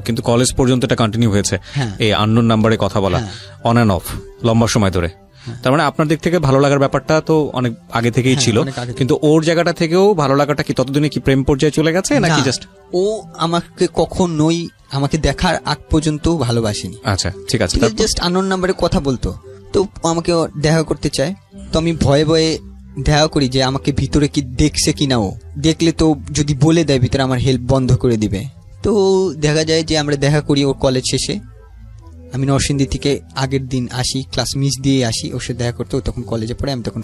কিন্তু কলেজ পর্যন্ত এটা কন্টিনিউ হয়েছে, এই আননোন নাম্বারে কথা বলা, অন অ্যান্ড অফ, লম্বা সময় ধরে। তার মানে আপনার দিক থেকে ভালো লাগার ব্যাপারটা তো অনেক আগে থেকেই ছিল, কিন্তু ওর জায়গাটা থেকেও ভালো লাগাটা কি ততদিনে কি প্রেম পর্যায়ে চলে গেছে নাকি জাস্ট? ও আমাকে কখনোই আমাকে দেখার আগ পর্যন্ত ভালোবাসেনি। আচ্ছা ঠিক আছে, জাস্ট আননোন নাম্বারে কথা বলতো। তো আমাকে দেখা করতে চায়, তো আমি ভয়ে ভয়ে দেখা করি যে আমাকে ভিতরে কি দেখছে কিনা। ও দেখলে তো যদি বলে দেয় ভিতরে, আমার হেল্প বন্ধ করে দিবে। তো দেখা যায় যে আমরা দেখা করি ওর কলেজ শেষে। আমি নরসিংদী থেকে আগের দিন আসি, ক্লাস মিস দিয়ে আসি ওর সাথে দেখা করতে। ও তখন কলেজে পড়ে, আমি তখন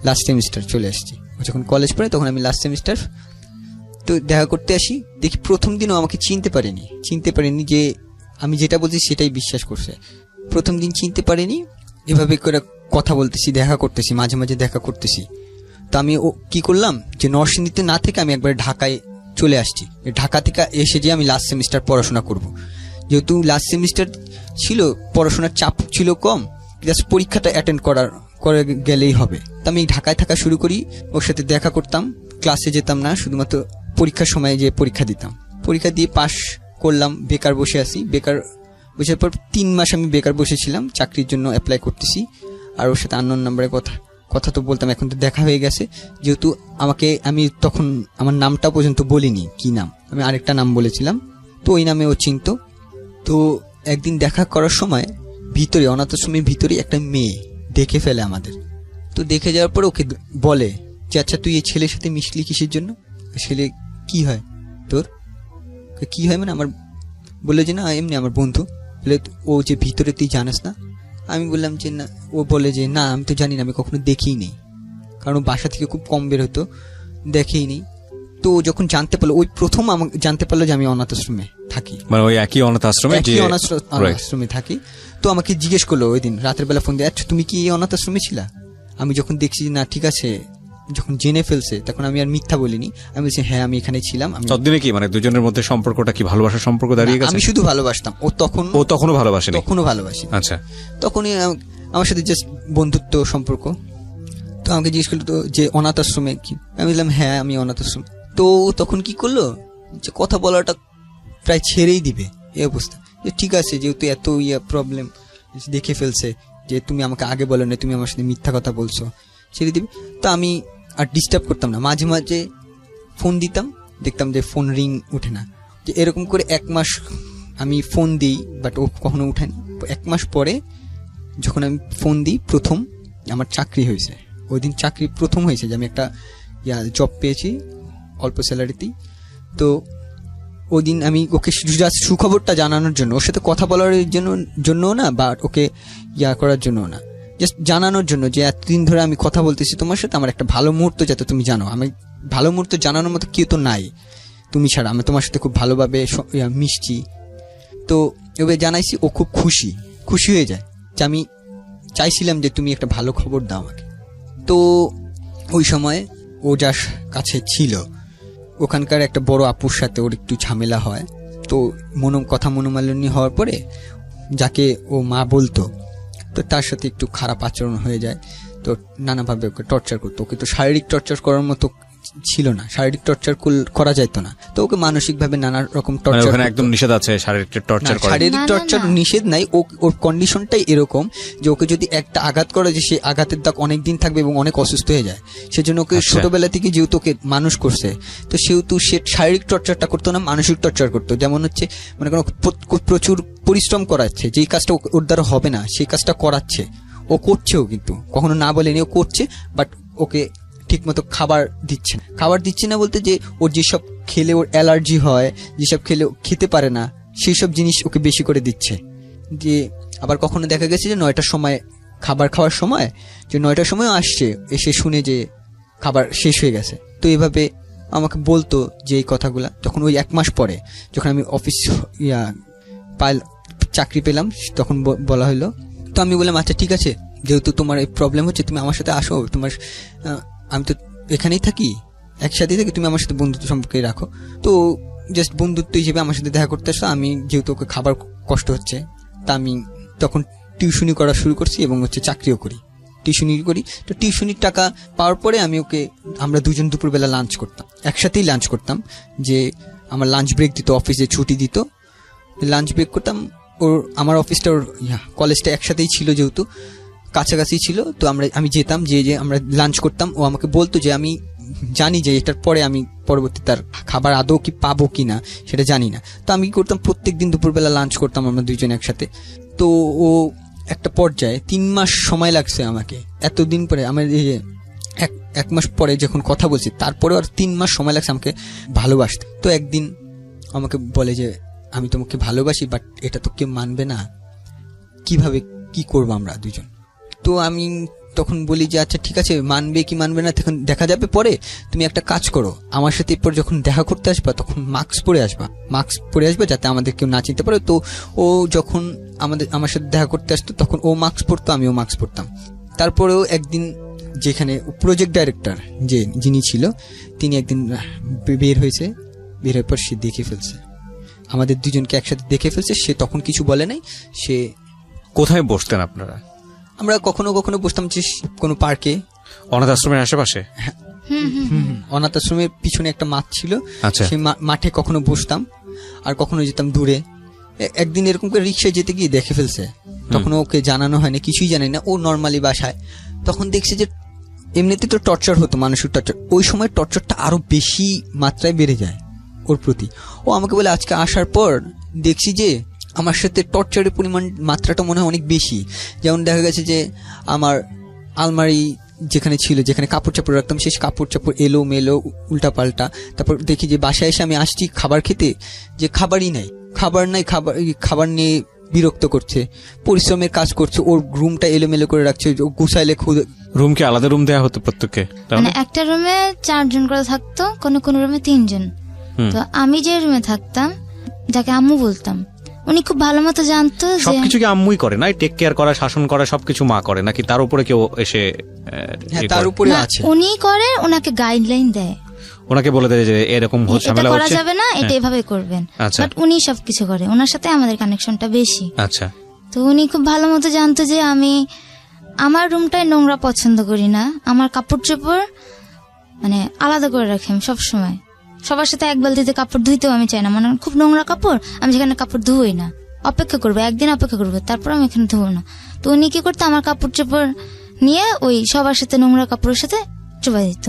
লাস্ট সেমিস্টার চলে আসছি। ও যখন কলেজ পড়ে তখন আমি লাস্ট সেমিস্টার। তো দেখা করতে আসি, দেখি প্রথম দিনও আমাকে চিনতে পারেনি যে আমি যেটা বলছি সেটাই বিশ্বাস করছে। প্রথম দিন চিনতে পারেনি। এভাবে করে কথা বলতেছি, দেখা করতেছি, মাঝে মাঝে দেখা করতেছি। তো আমি কি করলাম যে নরসিংদীতে না থেকে আমি একবার ঢাকায় চলে আসছি। ঢাকা থেকে এসে যে আমি লাস্ট সেমিস্টার পড়াশোনা করব, যেহেতু লাস্ট সেমিস্টার ছিল, পড়াশোনার চাপ ছিল কম, জাস্ট পরীক্ষাটা অ্যাটেন্ড করে গেলেই হবে। তো আমি ঢাকায় থাকা শুরু করি, ওর সাথে দেখা করতাম, ক্লাসে যেতাম না, শুধুমাত্র পরীক্ষার সময় যে পরীক্ষা দিতাম। পরীক্ষা দিয়ে পাশ করলাম, বেকার বসে আছি। বেকার বসার পর 3 মাস আমি বেকার বসেছিলাম, চাকরির জন্য অ্যাপ্লাই করতেছি। আর ওর সাথে আননোন নাম্বারে কথা তো বলতাম, এখন তো দেখা হয়ে গেছে। যেহেতু আমি তখন আমার নামটা পর্যন্ত বলিনি, কি নাম, আমি আরেকটা নাম বলেছিলাম, তো ওই নামে ও চিনত। তো একদিন দেখা করার সময় ভিতরে, অনাথ আশ্রমের ভিতরে একটা মেয়ে দেখে ফেলে আমাদের। তো দেখে যাওয়ার পর ওকে বলে যে আচ্ছা তুই এই ছেলের সাথে মিশলি কিসের জন্য, ছেলে কি হয় তোর, কি হয় মানে আমার, বললো যে না এমনি আমার বন্ধু। বলে ও যে ভিতরে তুই জানিস না? আমি বললাম যে না। ও বলে যে না আমি তো জানি না, আমি কখনো দেখিই নেই, কারণ বাসা থেকে খুব কম বের হতো, দেখেই নেই। তো ও যখন জানতে পারলো, ওই প্রথম আমাকে জানতে পারলো যে আমি অনাথ আশ্রমে থাকি, মানে ওই একই অনাথ আশ্রমে, অনাথ আশ্রমে থাকি। তো আমাকে জিজ্ঞেস করলো ওই দিন রাতের বেলা ফোন দিয়ে, আচ্ছা তুমি কি এই অনাথ আশ্রমে ছিলা? আমি যখন দেখছি না ঠিক আছে, যখন জেনে ফেলছে, তখন আমি আর মিথ্যা বলিনি, আমি বলছি হ্যাঁ আমি এখানে ছিলাম। আমি ততদিনে কি মানে দুজনের মধ্যে সম্পর্কটা কি ভালোবাসার সম্পর্ক দাঁড়িয়ে গেছে? আমি শুধু ভালোবাসতাম, ও তখনও ভালোবাসি। আচ্ছা, তখনই আমার সাথে জাস্ট বন্ধুত্ব সম্পর্ক। তো আমাকে জিজ্ঞেস করলো তো যে অনাথ আশ্রমে কি, আমি বললাম হ্যাঁ আমি অনাথ আশ্রম। তো তখন কি করলো যে কথা বলাটা প্রায় ছেড়েই দিবে এই অবস্থা, যে ঠিক আছে যেহেতু এত প্রবলেম দেখে ফেলছে, যে তুমি আমাকে আগে বলো না, তুমি আমার সাথে মিথ্যা কথা বলছো, ছেড়ে দিবে। তো আমি আর ডিস্টার্ব করতাম না, মাঝে মাঝে ফোন দিতাম, দেখতাম যে ফোন রিং উঠে না, যে এরকম করে 1 মাস আমি ফোন দিই, বাট ও কখনো উঠায়নি। 1 মাস পরে যখন আমি ফোন দিই, প্রথম আমার চাকরি হয়েছে, ওই দিন চাকরি প্রথম হয়েছে যে আমি একটা জব পেয়েছি অল্প স্যালারিতেই। তো ওই দিন আমি ওকে জাস্ট সুখবরটা জানানোর জন্য, ওর সাথে কথা বলার জন্য না, বা ওকে করার জন্য না, জাস্ট জানানোর জন্য যে এতদিন ধরে আমি কথা বলতেছি তোমার সাথে, আমার একটা ভালো মুহূর্ত যাতে তুমি জানো, আমি ভালো মুহূর্ত জানানোর মতো কেউ তো নাই তুমি ছাড়া, আমি তোমার সাথে খুব ভালোভাবে মিশছি। তো এভাবে জানাইছি, ও খুব খুশি হয়ে যায় যে আমি চাইছিলাম যে তুমি একটা ভালো খবর দাও আমাকে। তো ওই সময় ও যার কাছে ছিল, ওখানকার একটা বড় আপুর সাথে ওর একটু ঝামেলা হয়। তো মনোমালিন্য হওয়ার পরে যাকে ও মা বলতো, তো তার সাথে একটু খারাপ আচরণ হয়ে যায়। তো নানাভাবে ওকে টর্চার করতো। ওকে তো শারীরিক টর্চার করার মতো ছিল না, শারীরিক টর্চার করা যেত না, তো ওকে মানসিকভাবে নানা রকম টর্চার। ওখানে একদম নিষেধ আছে শারীরিক টর্চার করা? শারীরিক টর্চার নিষেধ নাই, ওর কন্ডিশনটাই এরকম যে ওকে যদি একটা আঘাত করে, যে সেই আঘাতের দাগ অনেক দিন থাকবে এবং অনেক অসুস্থ হয়ে যায়। সেজন্য ওকে ছোটবেলা থেকে যেহেতু ওকে মানুষ করছে, তো সেহেতু সে শারীরিক টর্চারটা করতো না, মানসিক টর্চার করতো। যেমন হচ্ছে মনে করো প্রচুর পরিশ্রম করাচ্ছে, যেই কাজটা ওর দ্বারা হবে না সেই কাজটা করাচ্ছে, ও করছেও, কিন্তু কখনো না বলেনি ও করছে, বাট ওকে ঠিক মতো খাবার দিচ্ছে না বলতে যে ওর যেসব খেলে ওর অ্যালার্জি হয়, যেসব খেলে খেতে পারে না, সেই সব জিনিস ওকে বেশি করে দিচ্ছে। যে আবার কখনো দেখা গেছে যে 9টার সময় খাবার খাওয়ার সময়, যে 9টার সময়ও আসছে, এসে শুনে যে খাবার শেষ হয়ে গেছে। তো এভাবে আমাকে বলতো যে এই কথাগুলা। তখন ওই 1 মাস পরে যখন আমি অফিস চাকরি পেলাম, তখন বলা হলো। তো আমি বললাম আচ্ছা ঠিক আছে, যেহেতু তোমার এই প্রবলেম হচ্ছে, তুমি আমার সাথে আসো, আমি তো এখানেই থাকি, একসাথেই থাকি, তুমি আমার সাথে বন্ধুত্ব সম্পর্কে রাখো। তো জাস্ট বন্ধুত্ব হিসেবে আমার সাথে দেখা করতে আসো। আমি যেহেতু ওকে খাবার কষ্ট হচ্ছে, তা আমি তখন টিউশনি করা শুরু করছি এবং চাকরিও করি, টিউশনি করি। তো টিউশনির টাকা পাওয়ার পরে আমরা দুজন দুপুরবেলা লাঞ্চ করতাম, একসাথেই লাঞ্চ করতাম। যে আমার লাঞ্চ ব্রেক দিত, অফিসে ছুটি দিত, লাঞ্চ ব্রেক করতাম। আমার অফিসটা কলেজটা একসাথেই ছিল, যেহেতু কাছাকাছি ছিল। তো আমি যেতাম, যে আমরা লাঞ্চ করতাম। ও আমাকে বলতো যে আমি জানি যে এটার পরে আমি পরবর্তী তার খাবার আদৌ কি পাবো কিনা সেটা জানি না। তো আমি কি করতাম, প্রত্যেকদিন দুপুরবেলা লাঞ্চ করতাম আমরা দুইজন একসাথে। তো ও একটা পর্যায়ে 3 মাস সময় লাগছে আমাকে, এতদিন পরে আমার এই যে 1 মাস পরে যখন কথা বলছি, তারপরে আর 3 মাস সময় লাগছে আমাকে ভালোবাসতে। তো একদিন আমাকে বলে যে আমি তোমাকে ভালোবাসি, বাট এটা তো কেউ মানবে না, কিভাবে কি করবো আমরা দুজন। তো আমি তখন বলি যে আচ্ছা ঠিক আছে, মানবে কি মানবে না তখন দেখা যাবে পরে, তুমি একটা কাজ করো, আমার সাথে এরপর যখন দেখা করতে আসবা তখন মাস্ক পরে আসবা যাতে আমাদের কেউ না চিনতে পারে। তো ও যখন আমার সাথে দেখা করতে আসতো, তখন ও মাস্ক পরতো, আমিও মাস্ক পরতাম। তারপরেও একদিন যেখানে প্রজেক্ট ডাইরেক্টর যিনি ছিল, তিনি একদিন বের হয়েছে বের হওয়ার পর সে দেখে ফেলছে, আমাদের দুজনকে একসাথে দেখে ফেলছে। সে তখন কিছু বলে নাই। সে কোথায় বসতেন আপনারা? আমরা কখনো কখনো বসতাম যে কোনো পার্কে, অনাথ আশ্রমের আশেপাশে? অনাথ আশ্রমের পিছনে একটা মাঠ ছিল, আচ্ছা। সেই মাঠে কখনো বসতাম, আর কখনো যেতাম দূরে। একদিন এরকম করে রিক্সায় যেতে গিয়ে দেখে ফেলছে, তখন ওকে জানানো হয়নি, কিছুই জানি না, ও নর্মালি বাসায়। তখন দেখছে যে এমনিতে তো টর্চার হতো, মানুষের টর্চার, ওই সময় টর্চারটা আরো বেশি মাত্রায় বেড়ে যায় ওর প্রতি। ও আমাকে বলে আজকে আসার পর দেখছি যে আমার সাথে টর্চারের পরিমাণ মাত্রাটা মনে হয় অনেক বেশি। যেমন দেখা গেছে যে আমার আলমারি যেখানে ছিল, যেখানে কাপড় চাপড় রাখতাম, সেই কাপড় চাপড় এলো মেলো উল্টা পাল্টা। তারপর দেখি যে বাসায় এসে আমি আসছি খাবার খেতে, যে খাবারই নাই, খাবার নিয়ে বিরক্ত করছে, পরিশ্রমের কাজ করছে, ওর রুমটা এলোমেলো করে রাখছে, গুছাইলে রুমকে আলাদা রুম দেওয়া হতো প্রত্যেককে? মানে একটা রুমে 4 জন করে থাকতো, কোন কোন রুমে 3 জন। তো আমি যে রুমে থাকতাম, যাকে আম্মু বলতাম, উনি খুব ভালো মতো জানতো যে সবকিছু কি আম্মুই করে, না টেক কেয়ার করা, শাসন করা সবকিছু মা করে, নাকি তার উপরে কেউ এসে তার উপরে আছে? উনি করে, ওনাকে গাইডলাইন দেয়, ওনাকে বলে দেয় যে এরকম এটা ঝামেলা করা হচ্ছে, যাবে না, এটা এভাবে করবেন। আচ্ছা। বাট উনি সবকিছু করে, ওনার সাথে আমাদের কানেকশনটা বেশি। আচ্ছা। তো উনি খুব ভালো মতো জানতো যে আমি আমার রুমটাই নোংরা পছন্দ করি না, আমার কাপড় চোপড় মানে আলাদা করে রাখি আমি সবসময়। সবার সাথে এক বালতিতে কাপড় ধুইতেও আমি চাই না, মানে খুব নোংরা কাপড় আমি যেখানে কাপড় ধুই না, অপেক্ষা করবো, একদিন অপেক্ষা করবো, তারপর আমি এখানে ধুবো না। তো উনি কি করতো, আমার কাপড় চোপড় নিয়ে ওই সবার সাথে নোংরা কাপড়ের সাথে চুবাই দিত।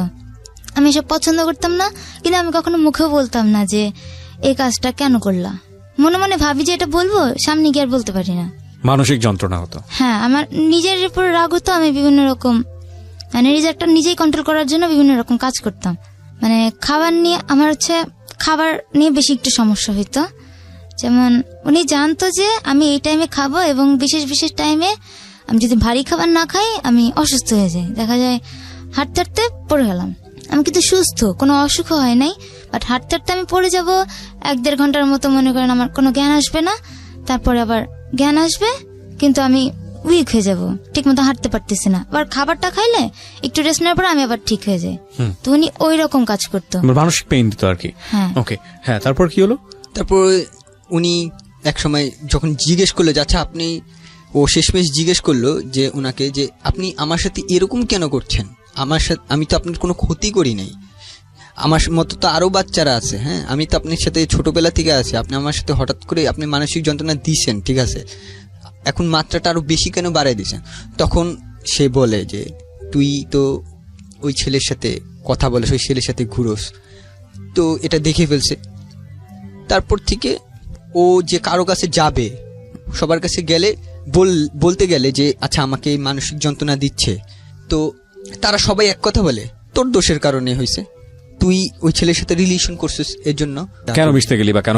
আমি এসব পছন্দ করতাম না, কিন্তু আমি কখনো মুখেও বলতাম না যে এই কাজটা কেন করলা। মনে মনে ভাবি যে এটা বলবো, সামনে গিয়ে আর বলতে পারি না। মানসিক যন্ত্রণা হতো। হ্যাঁ, আমার নিজের উপর রাগ হতো, আমি বিভিন্ন রকম মানে রিজেক্টটা নিজেই কন্ট্রোল করার জন্য বিভিন্ন রকম কাজ করতাম। মানে খাবার নিয়ে আমার খাবার নিয়ে বেশি একটু সমস্যা হইতো। যেমন উনি জানতো যে আমি এই টাইমে খাবো, এবং বিশেষ বিশেষ টাইমে আমি যদি ভারী খাবার না খাই আমি অসুস্থ হয়ে যাই। দেখা যায় হাঁটতে হাঁটতে পড়ে গেলাম, আমি কিন্তু সুস্থ, কোনো অসুখ হয় নাই, বাট হাঁটতে হাঁটতে আমি পড়ে যাব, 1-1.5 ঘন্টার মতো মনে করেন আমার কোনো জ্ঞান আসবে না, তারপরে আবার জ্ঞান আসবে, কিন্তু আমি উইক হয়ে যাব, ঠিক মতো হাঁটতে পারতেছি না। আবার খাবারটা খাইলে একটু রেস্ট নেওয়ার পর আমি আবার ঠিক হয়ে যাই। তো উনি ওই রকম কাজ করতো, মানসিক পেইন দিত আর কি। হ্যাঁ। ওকে, হ্যাঁ, তারপর কি হলো? তারপর উনি এক সময় যখন জিজ্ঞেস করলো যে আচ্ছা আপনি, ও শেষমেশ জিজ্ঞেস করলো যে ওনাকে যে আপনি আমার সাথে এরকম কেন করছেন, আমার সাথে আমি তো আপনার কোনো ক্ষতি করি নাই, আমার মতো তো আরো বাচ্চারা আছে, হ্যাঁ আমি তো আপনার সাথে ছোটবেলা থেকে আছি, আপনি আমার সাথে হঠাৎ করে আপনি মানসিক যন্ত্রণা দিচ্ছেন, ঠিক আছে, এখন মাত্রাটা আরো বেশি কেন বাড়াই দিচ্ছেন? তখন সে বলে যে তুই তো ওই ছেলের সাথে কথা বলিস, ওই ছেলের সাথে ঘুরোস, তো এটা দেখে ফেলছে। তারপর থেকে ও যে কারো কাছে যাবে, সবার কাছে গেলে বলতে গেলে যে আচ্ছা আমাকে এই মানসিক যন্ত্রণা দিচ্ছে, তো তারা সবাই এক কথা বলে তোর দোষের কারণে হয়েছে, তুই ওই ছেলের সাথে রিলেশন করছিস, এর জন্য কেন মিশতে গেলি বা কেন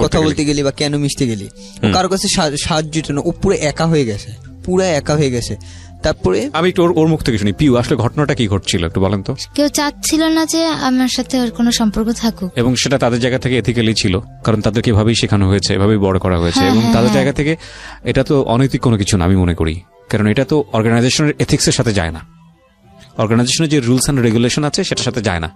কথা বলতে গেলি বা কেন মিশতে গেলি, ও কারো কাছে সাহায্য জন্য ও পুরো একা হয়ে গেছে, পুরো একা হয়ে গেছে। তারপরে আমি একটু ওর মুখ থেকে শুনি, পিউ আসলে ঘটনাটা কি ঘটছিল একটু বলেন তো। কেউ চাচ্ছিল না যে আমার সাথে ওর কোনো সম্পর্ক থাকুক, এবং সেটা তাদের জায়গা থেকে এথিক্যালি ছিল, কারণ তাদেরকে এভাবেই শেখানো হয়েছে, এভাবেই বড় করা হয়েছে, এবং তাদের জায়গা থেকে এটা তো অনৈতিক কোনো কিছু না আমি মনে করি, কারণ এটা তো অর্গানাইজেশনের এথিক্সের সাথে যায় না, অর্গানাইজেশনের যে রুলস অ্যান্ড রেগুলেশন আছে সেটার সাথে যায় না।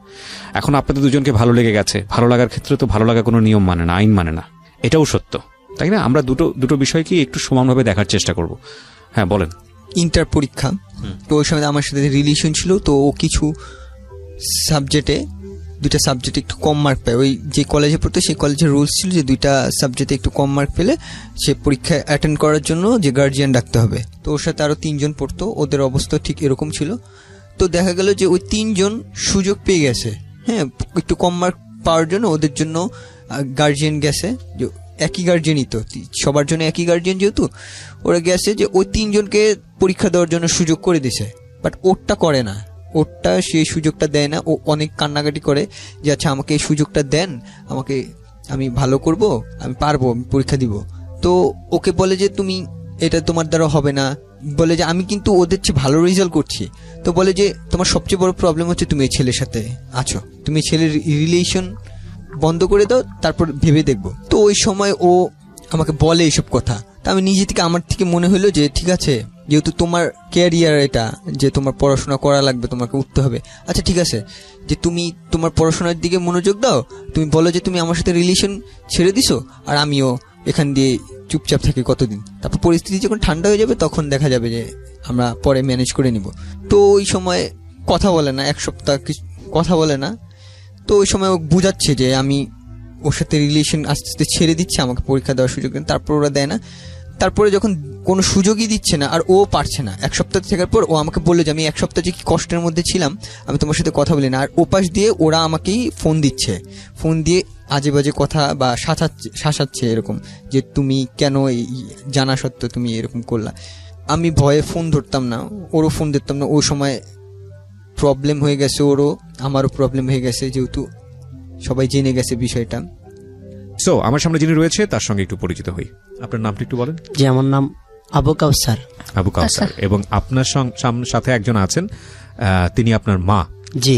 এখন আপনাদের দুজনকে ভালো লেগে গেছে, ভালো লাগার ক্ষেত্রে তো ভালো লাগা কোনো নিয়ম মানে না, আইন মানে না, এটাও সত্য, তাই না? আমরা দুটো বিষয়কে একটু সমানভাবে দেখার চেষ্টা করব। হ্যাঁ বলেন। ইন্টার পরীক্ষা, তো ওই সময় আমার সাথে রিলেশন ছিল, তো ও কিছু সাবজেক্টে 2টা সাবজেক্টে একটু কম মার্ক পায়, ওই যে কলেজে পড়তো সেই কলেজের রুলস ছিল যে 2টা সাবজেক্টে একটু কম মার্ক পেলে সে পরীক্ষা অ্যাটেন্ড করার জন্য যে গার্জিয়ান ডাকতে হবে। তো ওর সাথে আরো 3 জন পড়তো, ওদের অবস্থা ঠিক এরকম ছিল। তো দেখা গেল যে ওই 3 জন সুযোগ পেয়ে গেছে, হ্যাঁ একটু কম মার্ক পাওয়ার জন্য ওদের জন্য গার্জিয়ান গেছে, যে একই গার্জিয়ানই তো সবার জন্য একই গার্জিয়ান, যেহেতু ওরা গেছে যে ওই 3 জনকে পরীক্ষা দেওয়ার জন্য সুযোগ করে দিছে, বাট ওরটা করে না, ওরটা সেই সুযোগটা দেয় না। ও অনেক কান্নাকাটি করে যে আচ্ছা আমাকে এই সুযোগটা দেন, আমাকে, আমি ভালো করব, আমি পারবো, আমি পরীক্ষা দিব। তো ওকে বলে যে তুমি এটা তোমার দ্বারা হবে না, বলে যে আমি কিন্তু ওদের চেয়ে ভালো রেজাল্ট করছি। তো বলে যে তোমার সবচেয়ে বড় প্রবলেম হচ্ছে তুমি এই ছেলের সাথে আছো, তুমি ছেলের রিলেশন বন্ধ করে দাও, তারপর ভেবে দেখবো। তো ওই সময় ও আমাকে বলে এইসব কথা, তা আমি নিজে থেকে আমার থেকে মনে হলো যে ঠিক আছে যেহেতু তোমার ক্যারিয়ার এটা, যে তোমার পড়াশোনা করা লাগবে, তোমাকে উঠতে হবে, আচ্ছা ঠিক আছে, যে তুমি তোমার পড়াশোনার দিকে মনোযোগ দাও, তুমি বলো যে তুমি আমার সাথে রিলেশন ছেড়ে দিছো, আর আমিও এখান দিয়ে চুপচাপ থাকি কতদিন, তারপর পরিস্থিতি যখন ঠান্ডা হয়ে যাবে তখন দেখা যাবে যে আমরা পরে ম্যানেজ করে নিব। তো ওই সময় কথা বলে না, এক সপ্তাহ কথা বলে না। তো ওই সময় ও বুঝাচ্ছে যে আমি ওর সাথে রিলেশন আস্তে আস্তে ছেড়ে দিচ্ছে, আমাকে পরীক্ষা দেওয়ার সুযোগ দেন, তারপর ওরা দেয় না। তারপরে যখন কোনো সুযোগই দিচ্ছে না আর ও পারছে না, এক সপ্তাহ থাকার পর ও আমাকে বললো যে আমি এক সপ্তাহ যে কি কষ্টের মধ্যে ছিলাম, আমি তোমার সাথে কথা বলি না। আর ওপাশ দিয়ে ওরা আমাকেই ফোন দিচ্ছে, ফোন দিয়ে আজে বাজে কথা বা শাসাচ্ছে এরকম, যে তুমি কেন এই জানা সত্ত্বেও তুমি এরকম করলা। আমি ভয়ে ফোন ধরতাম না, ওরও ফোন ধরতাম না। ওই সময় প্রবলেম হয়ে গেছে, ওরও আমারও প্রবলেম হয়ে গেছে, যেহেতু সবাই জেনে গেছে বিষয়টা। সো আমার সামনে যিনি রয়েছে তার সঙ্গে একটু পরিচিত হই। আপনার নামটা একটু বলেন। যে আমার নাম আবু কাউসার। আবু কাউসার, এবং আপনার সাথে একজন আছেন, তিনি আপনার মা। জি।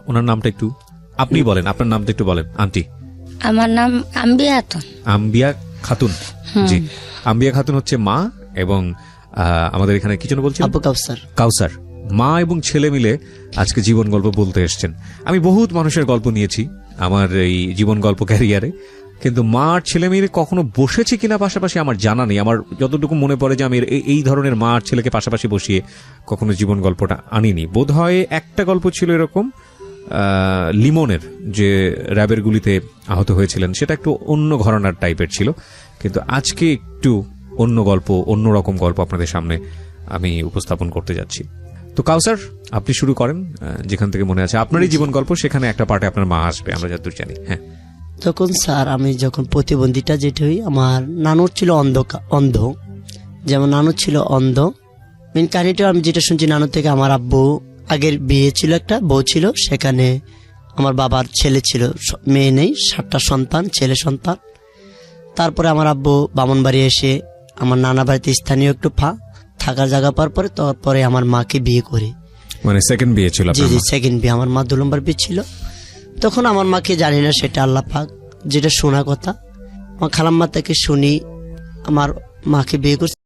ওনার নামটা একটু আপনি বলেন, আপনার নামটা একটু বলেন আন্টি। আমার নাম আম্বিয়া খাতুন। আম্বিয়া খাতুন। জি, আম্বিয়া খাতুন হচ্ছে মা, এবং আমাদের এখানে কি যেন বলছেন, আবু কাউসার। কাউসার। মা এবং ছেলে মিলে আজকে জীবন গল্প বলতে এসছেন। আমি বহুত মানুষের গল্প নিয়েছি আমার এই জীবন গল্প ক্যারিয়ারে, কিন্তু মা আর ছেলে মেয়ে কখনো বসেছি কিনা পাশাপাশি আমার জানা নেই। আমার যতটুকু মনে পড়ে যে আমি এই ধরনের মা আর ছেলেকে পাশাপাশি বসিয়ে কখনো জীবন গল্পটা আনিনি। বোধ হয় একটা গল্প ছিল এরকম, লিমনের, যে র্যাবের গুলিতে আহত হয়েছিলেন, সেটা একটু অন্য ঘরানার টাইপের ছিল। কিন্তু আজকে একটু অন্য গল্প, অন্যরকম গল্প আপনাদের সামনে আমি উপস্থাপন করতে যাচ্ছি। তো কাউসার, আপনি শুরু করেন যেখান থেকে মনে আছে আপনারই জীবন গল্প, সেখানে একটা পার্টে আপনার মা আসবে, আমরা যতদূর জানি। হ্যাঁ। তখন স্যার আমি যখন প্রতিবন্ধীটা যেটা হই, আমার নানুর ছিল অন্ধ, যেমন নানু ছিল অন্ধ। মেন কাহিনীটা আমি যেটা শুনছি, নানুর থেকে আমার আব্বু আগের বিয়ে ছিল, একটা বউ ছিল, সেখানে আমার বাবার ছেলে ছিল, মেয়ে নেই, 7টা সন্তান, ছেলে সন্তান। তারপরে আমার আব্বু বামনবাড়ি এসে আমার নানা বাড়িতে স্থানীয় একটু থাকার জায়গা পাওয়ার পরে, তারপরে আমার মাকে বিয়ে করে। মানে সেকেন্ড বিয়ে ছিল? জি জি, সেকেন্ড বিয়ে। আমার মা 2 নম্বর বিয়ে ছিল। তখন আমার মাকে জানি না, সেটা আল্লাহ পাক, যেটা শোনা কথা আমার খালাম্মা থেকে শুনি আমার মাকে বিয়ে করছে।